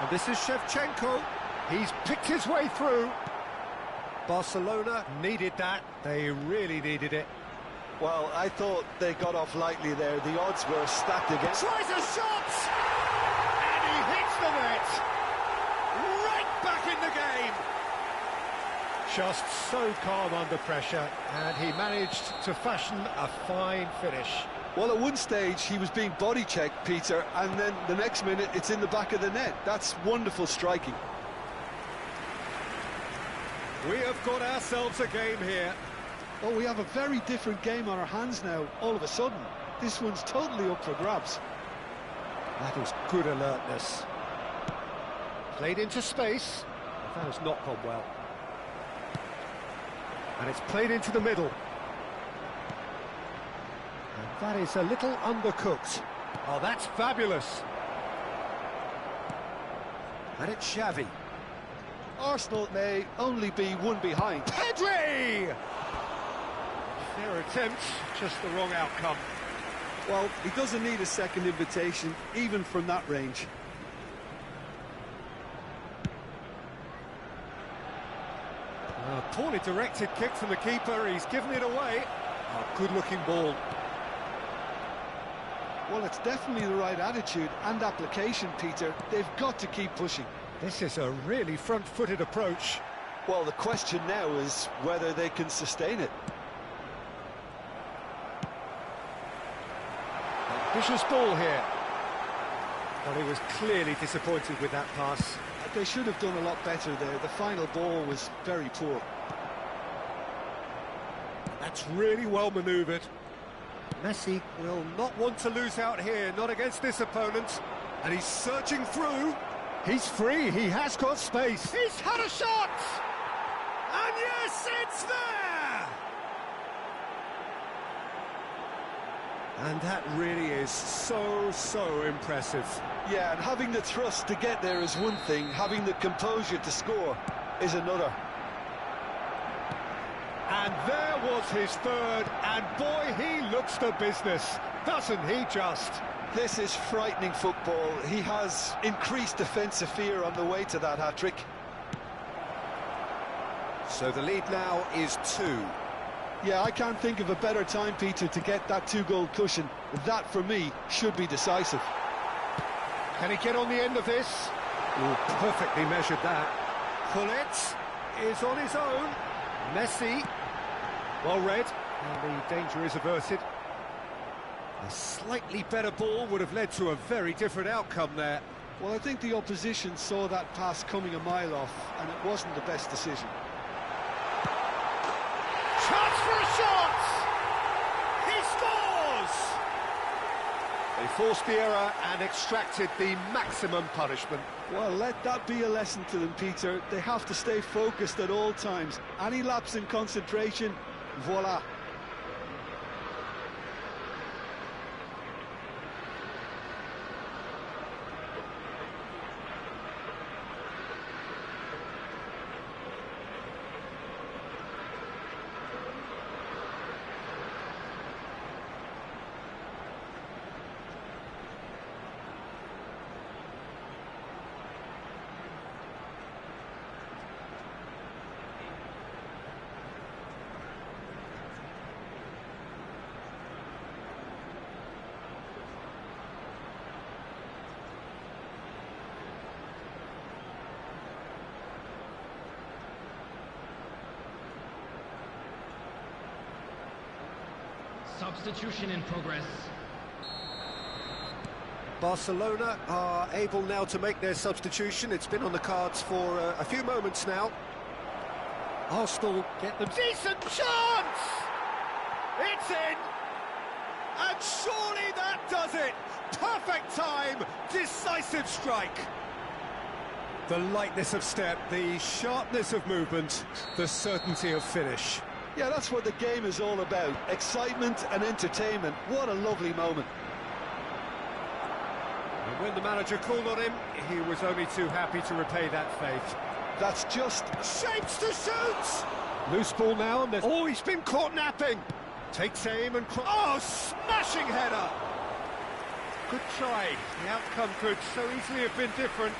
And this is Shevchenko. He's picked his way through. Barcelona needed that. They really needed it. Well, I thought they got off lightly there. The odds were stacked against... Tries a shot! And he hits the net! Right back in the game! Just so calm under pressure, and he managed to fashion a fine finish. Well, at one stage he was being body checked, Peter, and then the next minute it's in the back of the net. That's wonderful striking. We have got ourselves a game here. Oh, we have a very different game on our hands now, all of a sudden. This one's totally up for grabs. That is good alertness. Played into space. That has not gone well. And it's played into the middle. And that is a little undercooked. Oh, that's fabulous. And it's Xavi. Arsenal may only be one behind. Pedri! Fair attempt, just the wrong outcome. Well, he doesn't need a second invitation, even from that range. A poorly directed kick from the keeper, he's given it away. A good-looking ball. Well, it's definitely the right attitude and application, Peter. They've got to keep pushing. This is a really front-footed approach. Well, the question now is whether they can sustain it. Vicious ball here. Well, he was clearly disappointed with that pass. They should have done a lot better there. The final ball was very poor. That's really well manoeuvred. Messi will not want to lose out here, not against this opponent. And he's searching through. He's free, he has got space. He's had a shot! And yes, it's there! And that really is so impressive. Yeah, and having the thrust to get there is one thing, having the composure to score is another. And there was his third, and boy, he looks the business, doesn't he just? This is frightening football. He has increased defensive fear on the way to that hat-trick. So the lead now is 2. Yeah, I can't think of a better time, Peter, to get that 2-goal cushion. That, for me, should be decisive. Can he get on the end of this? Ooh, perfectly measured that. Pullet is on his own. Messi, well read, and the danger is averted. A slightly better ball would have led to a very different outcome there. Well, I think the opposition saw that pass coming a mile off, and it wasn't the best decision. Chance for a shot! He scores! They forced the error and extracted the maximum punishment. Well, let that be a lesson to them, Peter. They have to stay focused at all times. Any lapse in concentration, voila. Substitution in progress. Barcelona are able now to make their substitution. It's been on the cards for a few moments now. Arsenal get them. Decent chance! It's in! And surely that does it! Perfect time! Decisive strike! The lightness of step, the sharpness of movement, the certainty of finish. Yeah, that's what the game is all about. Excitement and entertainment. What a lovely moment. And when the manager called on him, he was only too happy to repay that faith. That's just... Shapes to shoot! Loose ball now, and there's... Oh, he's been caught napping! Takes aim and... Oh, smashing header! Good try. The outcome could so easily have been different.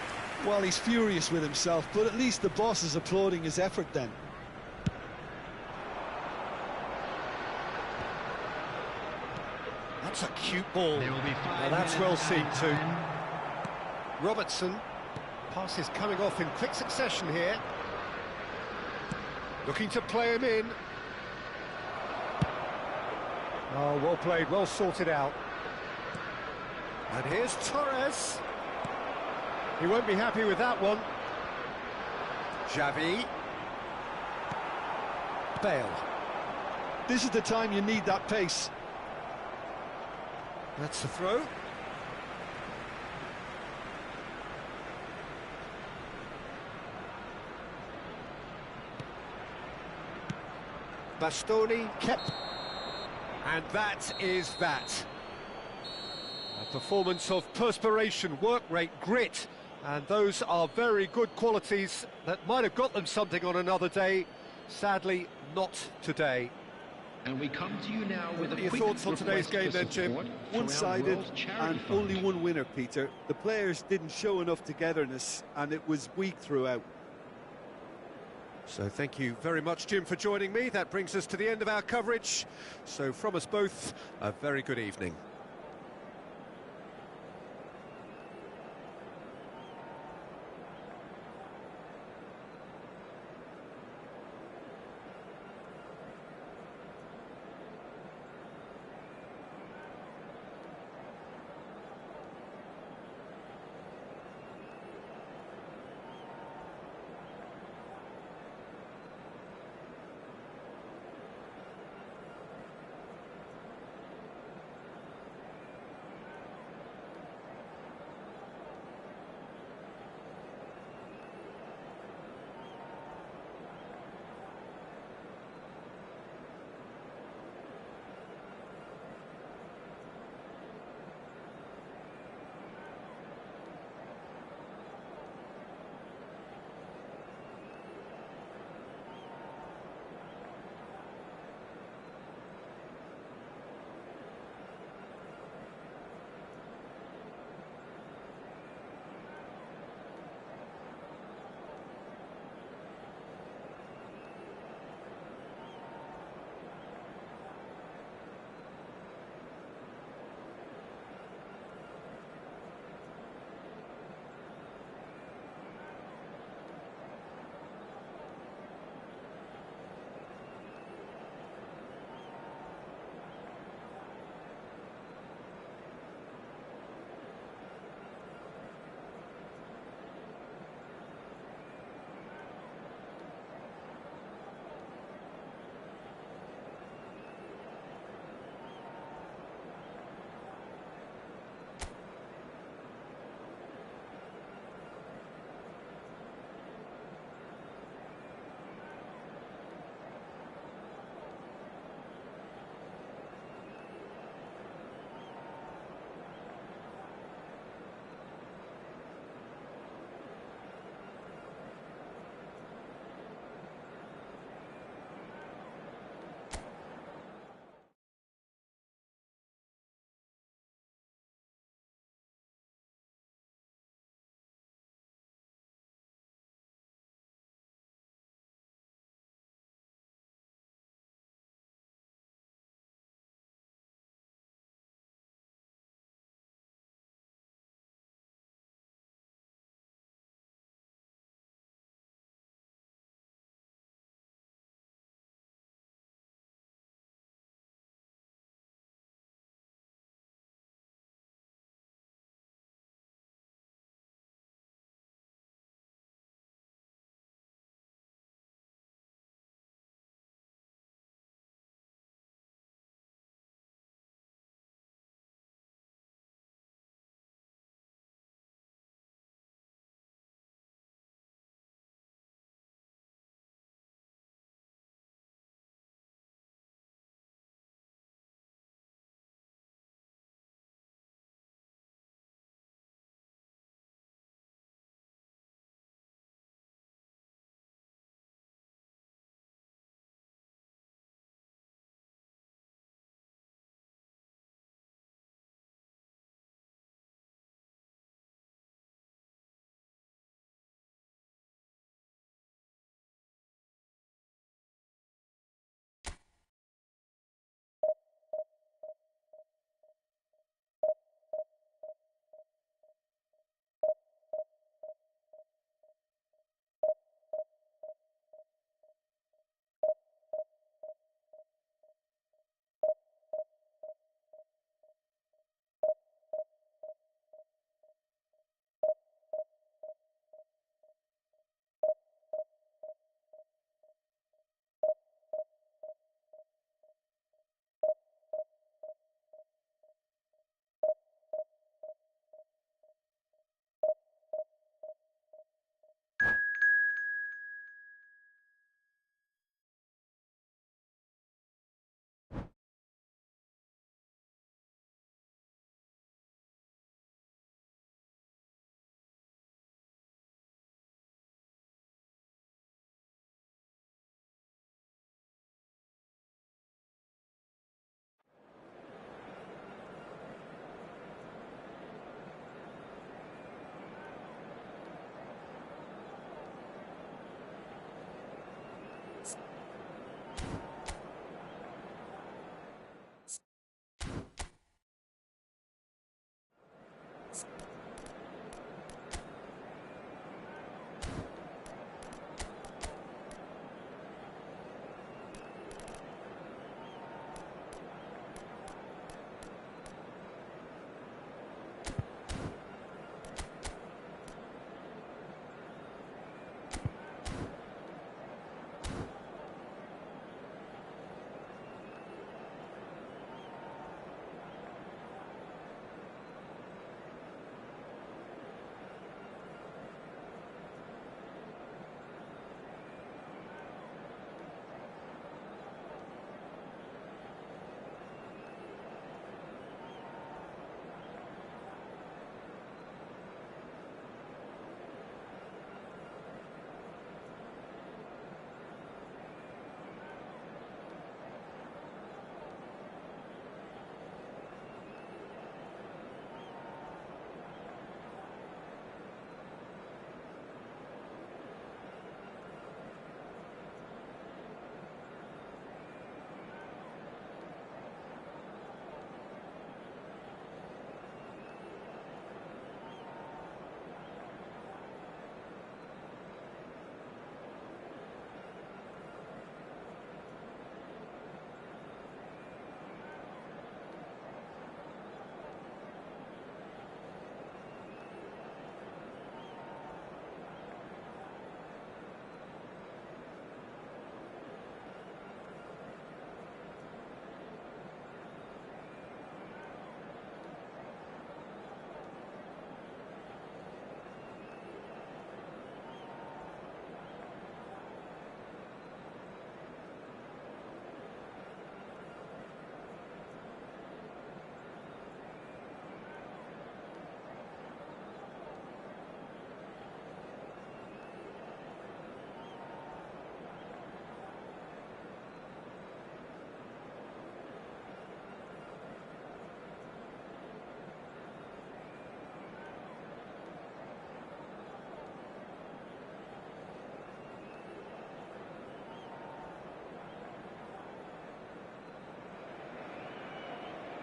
Well, he's furious with himself, but at least the boss is applauding his effort then. That's a cute ball. There will be 5 Well, that's well minutes seen added too. time. Robertson. Pass is coming off in quick succession here. Looking to play him in. Oh, well played, well sorted out. And here's Torres. He won't be happy with that one. Xavi. Bale. This is the time you need that pace. That's the throw. Bastoni kept. And that is that. A performance of perspiration, work rate, grit. And those are very good qualities that might have got them something on another day. Sadly, not today. And we come to you now with a Your quick thoughts on today's game then, Jim? support for our One-sided World Charity and Fund. only one winner, Peter. The players didn't show enough togetherness and it was weak throughout. So thank you very much, Jim, for joining me. That brings us to the end of our coverage. So from us both, a very good evening.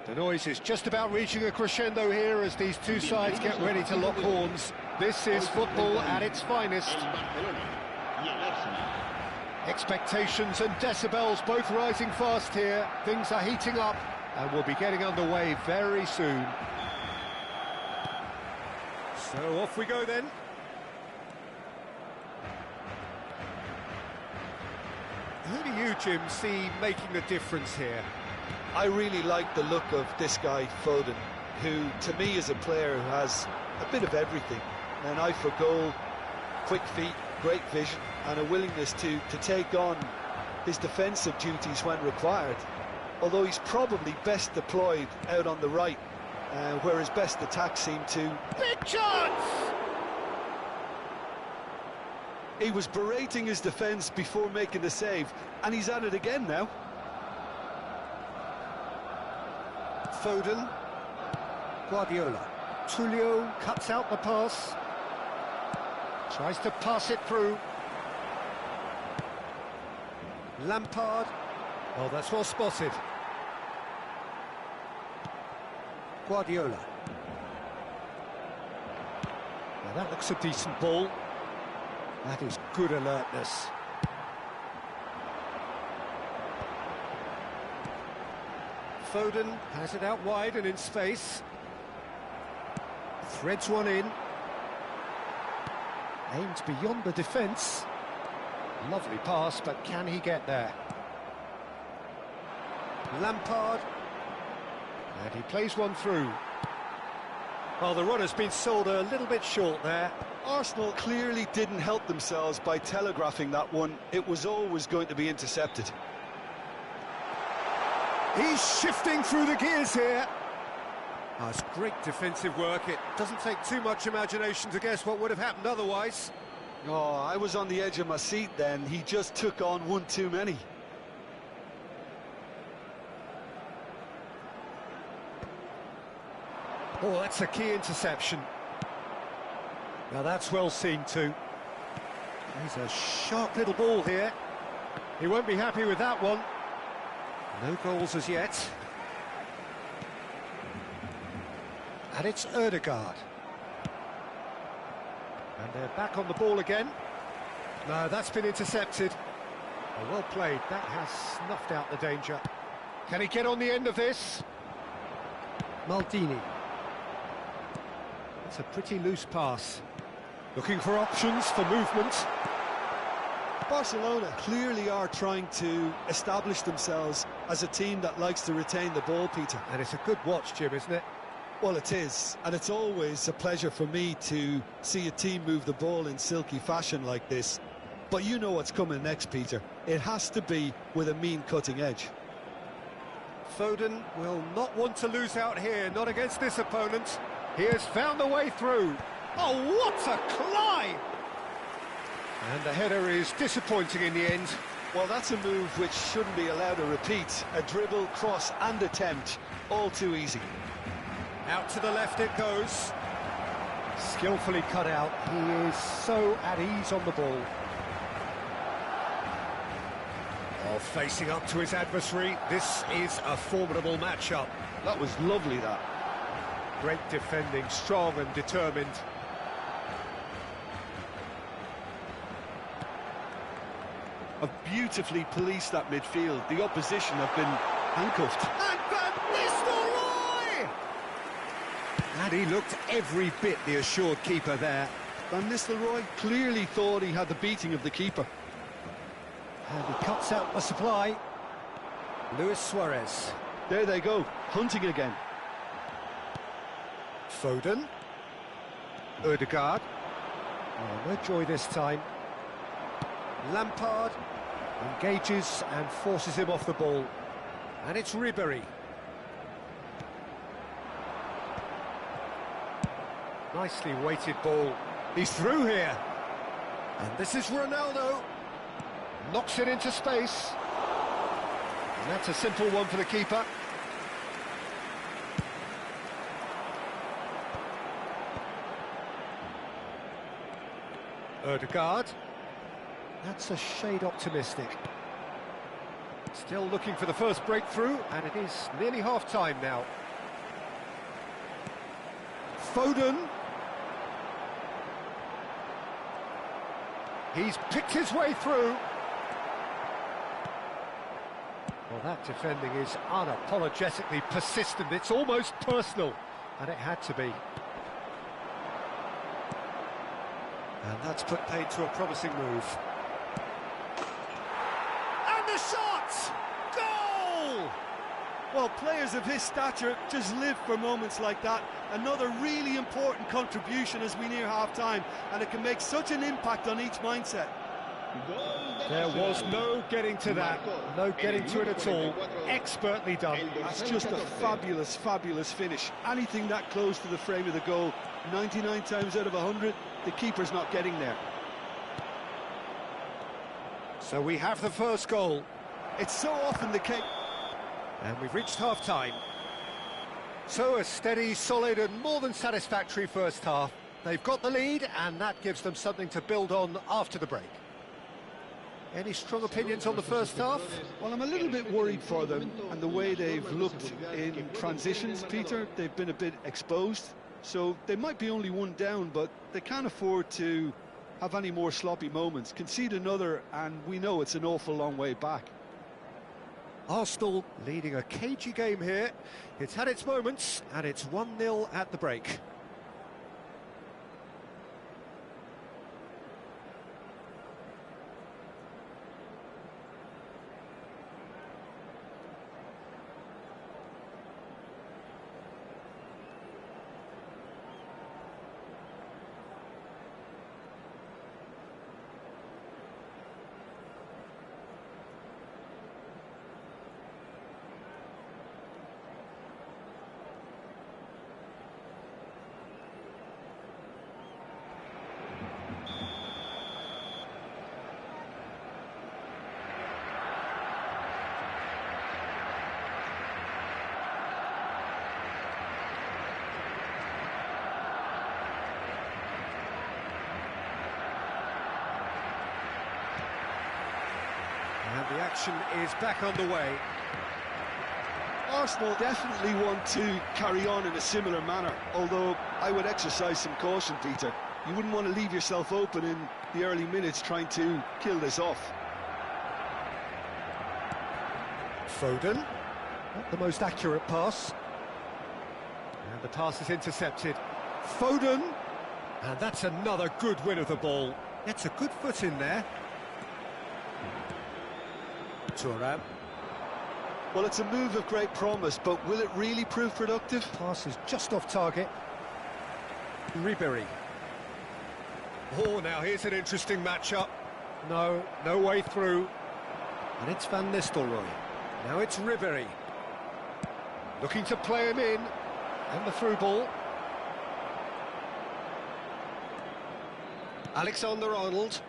The noise is just about reaching a crescendo here as these two sides get ready to lock horns. This is football at its finest. Expectations and decibels both rising fast here. Things are heating up and we'll be getting underway very soon. So off we go then. Who do you, Jim, see making the difference here? I really like the look of this guy, Foden, who to me is a player who has a bit of everything. An eye for goal, quick feet, great vision, and a willingness to take on his defensive duties when required. Although he's probably best deployed out on the right, where his best attacks seem to... Big chance! He was berating his defence before making the save, and he's at it again now. Foden, Guardiola, Tullio cuts out the pass, tries to pass it through. Lampard, oh, that's well spotted. Guardiola. Now that looks a decent ball. That is good alertness. Foden has it out wide and in space. Threads one in. Aims beyond the defence. Lovely pass, but can he get there? Lampard. And he plays one through. Well, the runner's been sold a little bit short there. Arsenal clearly didn't help themselves by telegraphing that one. It was always going to be intercepted. He's shifting through the gears here. Oh, it's great defensive work. It doesn't take too much imagination to guess what would have happened otherwise. Oh, I was on the edge of my seat then. He just took on one too many. Oh, that's a key interception. Now that's well seen too. He's a sharp little ball here. He won't be happy with that one. No goals as yet. And it's Ødegaard. And they're back on the ball again. No, that's been intercepted. Oh, well played. That has snuffed out the danger. Can he get on the end of this? Maldini. It's a pretty loose pass. Looking for options for movement. Barcelona clearly are trying to establish themselves as a team that likes to retain the ball, Peter. And it's a good watch, Jim, isn't it? Well, it is, and it's always a pleasure for me to see a team move the ball in silky fashion like this. But you know what's coming next, Peter. It has to be with a mean cutting edge. Foden will not want to lose out here, not against this opponent. He has found a way through. Oh, what a climb! And the header is disappointing in the end. Well, that's a move which shouldn't be allowed to repeat. A dribble, cross and attempt, all too easy. Out to the left it goes. Skillfully cut out. He is so at ease on the ball. Oh, facing up to his adversary. This is a formidable matchup. That was lovely, that. Great defending, strong and determined. Have beautifully policed that midfield. The opposition have been handcuffed. And Van Nistelrooy! And he looked every bit the assured keeper there. Van Nistelrooy clearly thought he had the beating of the keeper. And he cuts out the supply. Luis Suarez. There they go, hunting again. Foden. Ødegaard. Oh, no joy this time. Lampard engages and forces him off the ball. And it's Ribery. Nicely weighted ball. He's through here. And this is Ronaldo. Knocks it into space. And that's a simple one for the keeper. Ødegaard. That's a shade optimistic. Still looking for the first breakthrough, and it is nearly half-time now. Foden. He's picked his way through. Well, that defending is unapologetically persistent. It's almost personal, and it had to be. And that's put paid to a promising move. And the shot! Goal! Well, players of his stature just live for moments like that. Another really important contribution as we near half-time, and it can make such an impact on each mindset. There was no getting to that, no getting to it at all. Expertly done. That's just a fabulous, fabulous finish. Anything that close to the frame of the goal, 99 times out of 100, the keeper's not getting there. So we have the first goal. It's so often the case. And we've reached half-time. So a steady, solid and more than satisfactory first half. They've got the lead, and that gives them something to build on after the break. Any strong opinions on the first half? Well, I'm a little bit worried for them and the way they've looked in transitions, Peter. They've been a bit exposed, so they might be only one down, but they can't afford to have any more sloppy moments. Concede another, and we know it's an awful long way back. Arsenal leading a cagey game here. It's had its moments, and it's 1-0 at the break. And the action is back on the way. Arsenal definitely want to carry on in a similar manner, although I would exercise some caution, Peter. You wouldn't want to leave yourself open in the early minutes trying to kill this off. Foden, not the most accurate pass. And the pass is intercepted. Foden, and that's another good win of the ball. Gets a good foot in there. Thuram. Well, it's a move of great promise, but will it really prove productive? Pass is just off target. Ribery. Oh, now here's an interesting matchup. No way through. And it's Van Nistelrooy. Now it's Ribery. Looking to play him in. And the through ball. Alexander-Arnold.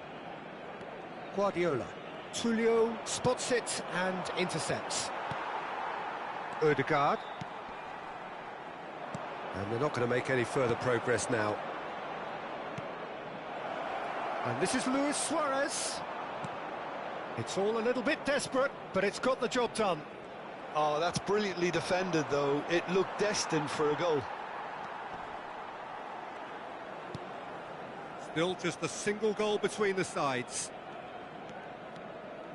Guardiola. Tullio spots it and intercepts. Odegaard. And they're not going to make any further progress now. And this is Luis Suarez. It's all a little bit desperate, but it's got the job done. Oh, that's brilliantly defended, though. It looked destined for a goal. Still just a single goal between the sides.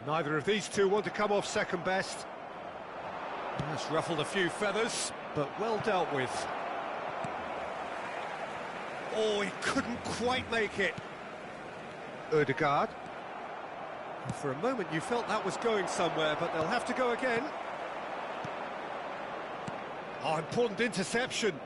Neither of these two want to come off second best. That's ruffled a few feathers, but well dealt with. Oh, he couldn't quite make it. Odegaard. For a moment you felt that was going somewhere, but they'll have to go again. Oh, important interception.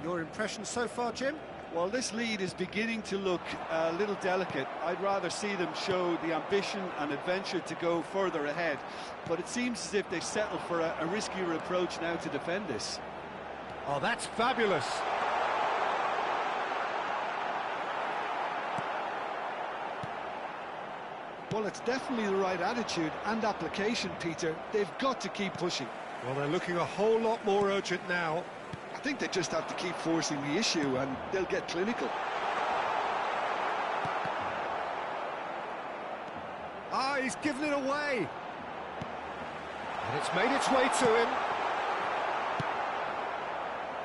Your impression so far, Jim? Well, this lead is beginning to look a little delicate. I'd rather see them show the ambition and adventure to go further ahead. But it seems as if they settle for a riskier approach now to defend this. Oh, that's fabulous. Well, it's definitely the right attitude and application, Peter. They've got to keep pushing. Well, they're looking a whole lot more urgent now. I think they just have to keep forcing the issue and they'll get clinical. Ah, he's given it away. And it's made its way to him.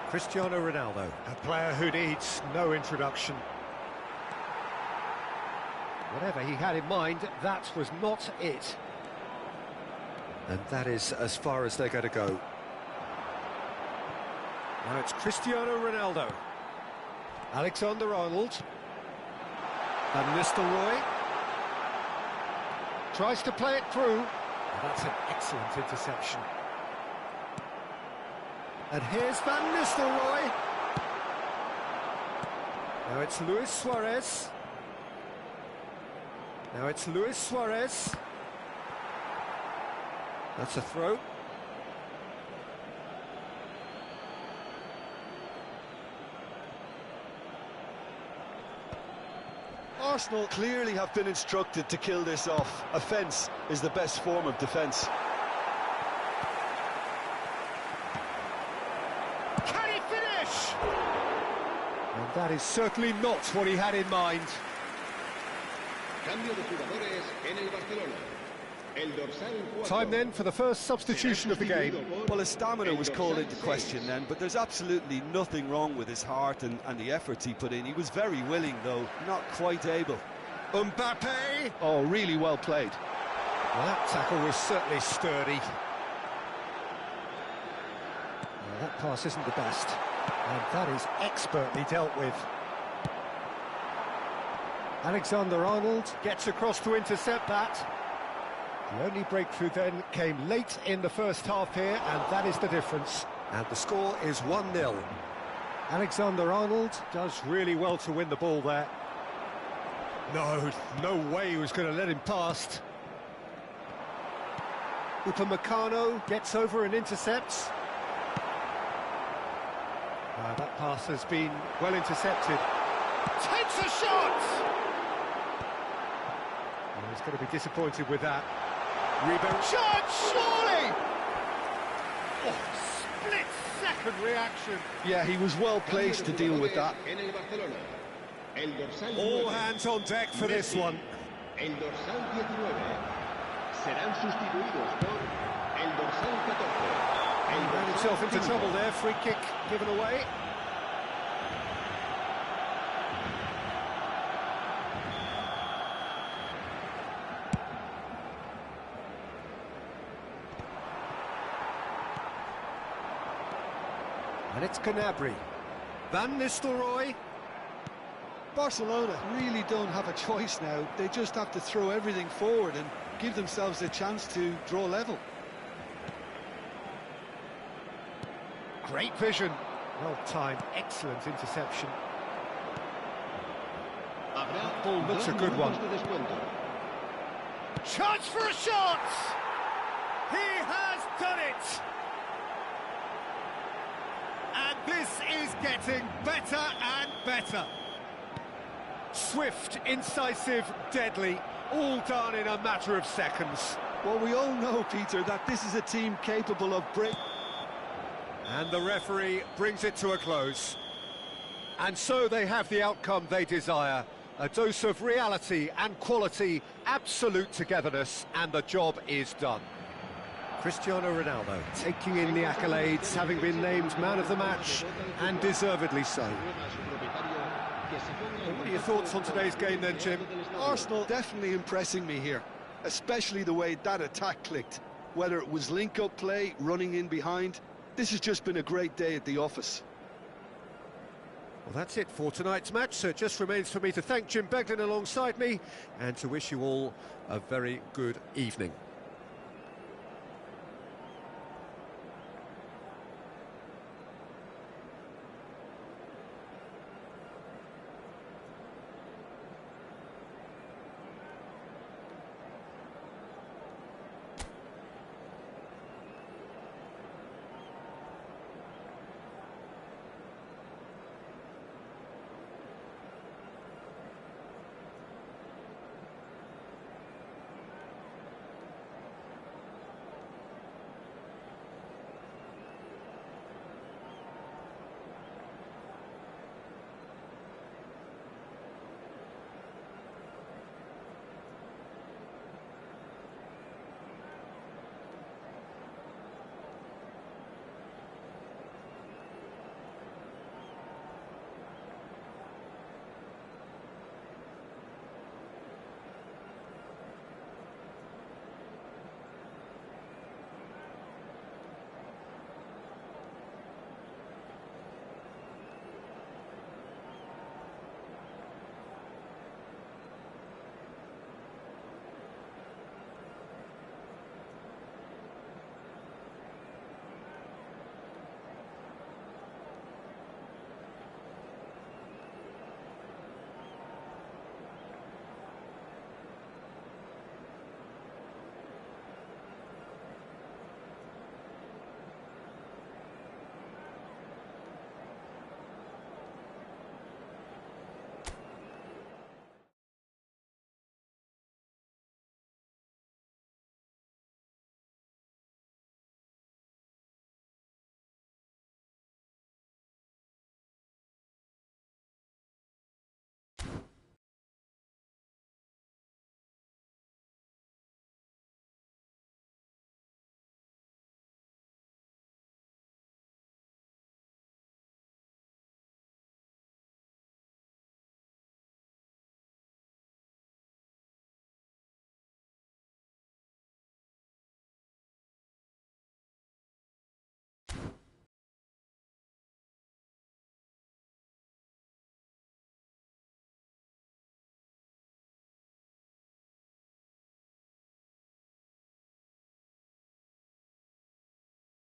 Cristiano Ronaldo, a player who needs no introduction. Whatever he had in mind, that was not it. And that is as far as they're going to go. Now it's Cristiano Ronaldo. Alexander-Arnold. Van Nistelrooy. Tries to play it through. And that's an excellent interception. And here's Van Nistelrooy. Now it's Luis Suarez. Now it's Luis Suarez. That's a throw. Arsenal clearly have been instructed to kill this off. Offence is the best form of defence. Can he finish? And that is certainly not what he had in mind. Cambio de jugadores en el Barcelona. El dorsal 4. Time then for the first substitution of the game. Well, his stamina was called into question then, but there's absolutely nothing wrong with his heart and the efforts he put in. He was very willing, though, not quite able. Mbappe! Oh, really well played. Well, that tackle was certainly sturdy. Well, that pass isn't the best, and that is expertly dealt with. Alexander-Arnold gets across to intercept that. The only breakthrough then came late in the first half here, and that is the difference. And the score is 1-0. Alexander-Arnold does really well to win the ball there. No way he was going to let him past. Upamecano gets over and intercepts. That pass has been well intercepted. Takes a shot! Well, he's going to be disappointed with that. Rebound shot, surely! Oh, split-second reaction. Yeah, he was well placed to deal with that. All hands on deck for this one. El dorsal 19 serán sustituidos por el dorsal 14. He ran himself into trouble there, free kick given away. And it's Gnabry. Van Nistelrooy. Barcelona really don't have a choice now. They just have to throw everything forward and give themselves a chance to draw level. Great vision. Well timed, excellent interception. That ball looks a good one. Chance for a shot! He has done it! And this is getting better and better. Swift, incisive, deadly, all done in a matter of seconds. Well, we all know, Peter, that this is a team capable of break. And the referee brings it to a close. And so they have the outcome they desire. A dose of reality and quality, absolute togetherness, and the job is done. Cristiano Ronaldo taking in the accolades, having been named man of the match, and deservedly so. What are your thoughts on today's game then, Jim? Arsenal definitely impressing me here, especially the way that attack clicked. Whether it was link-up play, running in behind, this has just been a great day at the office. Well, that's it for tonight's match, so it just remains for me to thank Jim Beglin alongside me, and to wish you all a very good evening.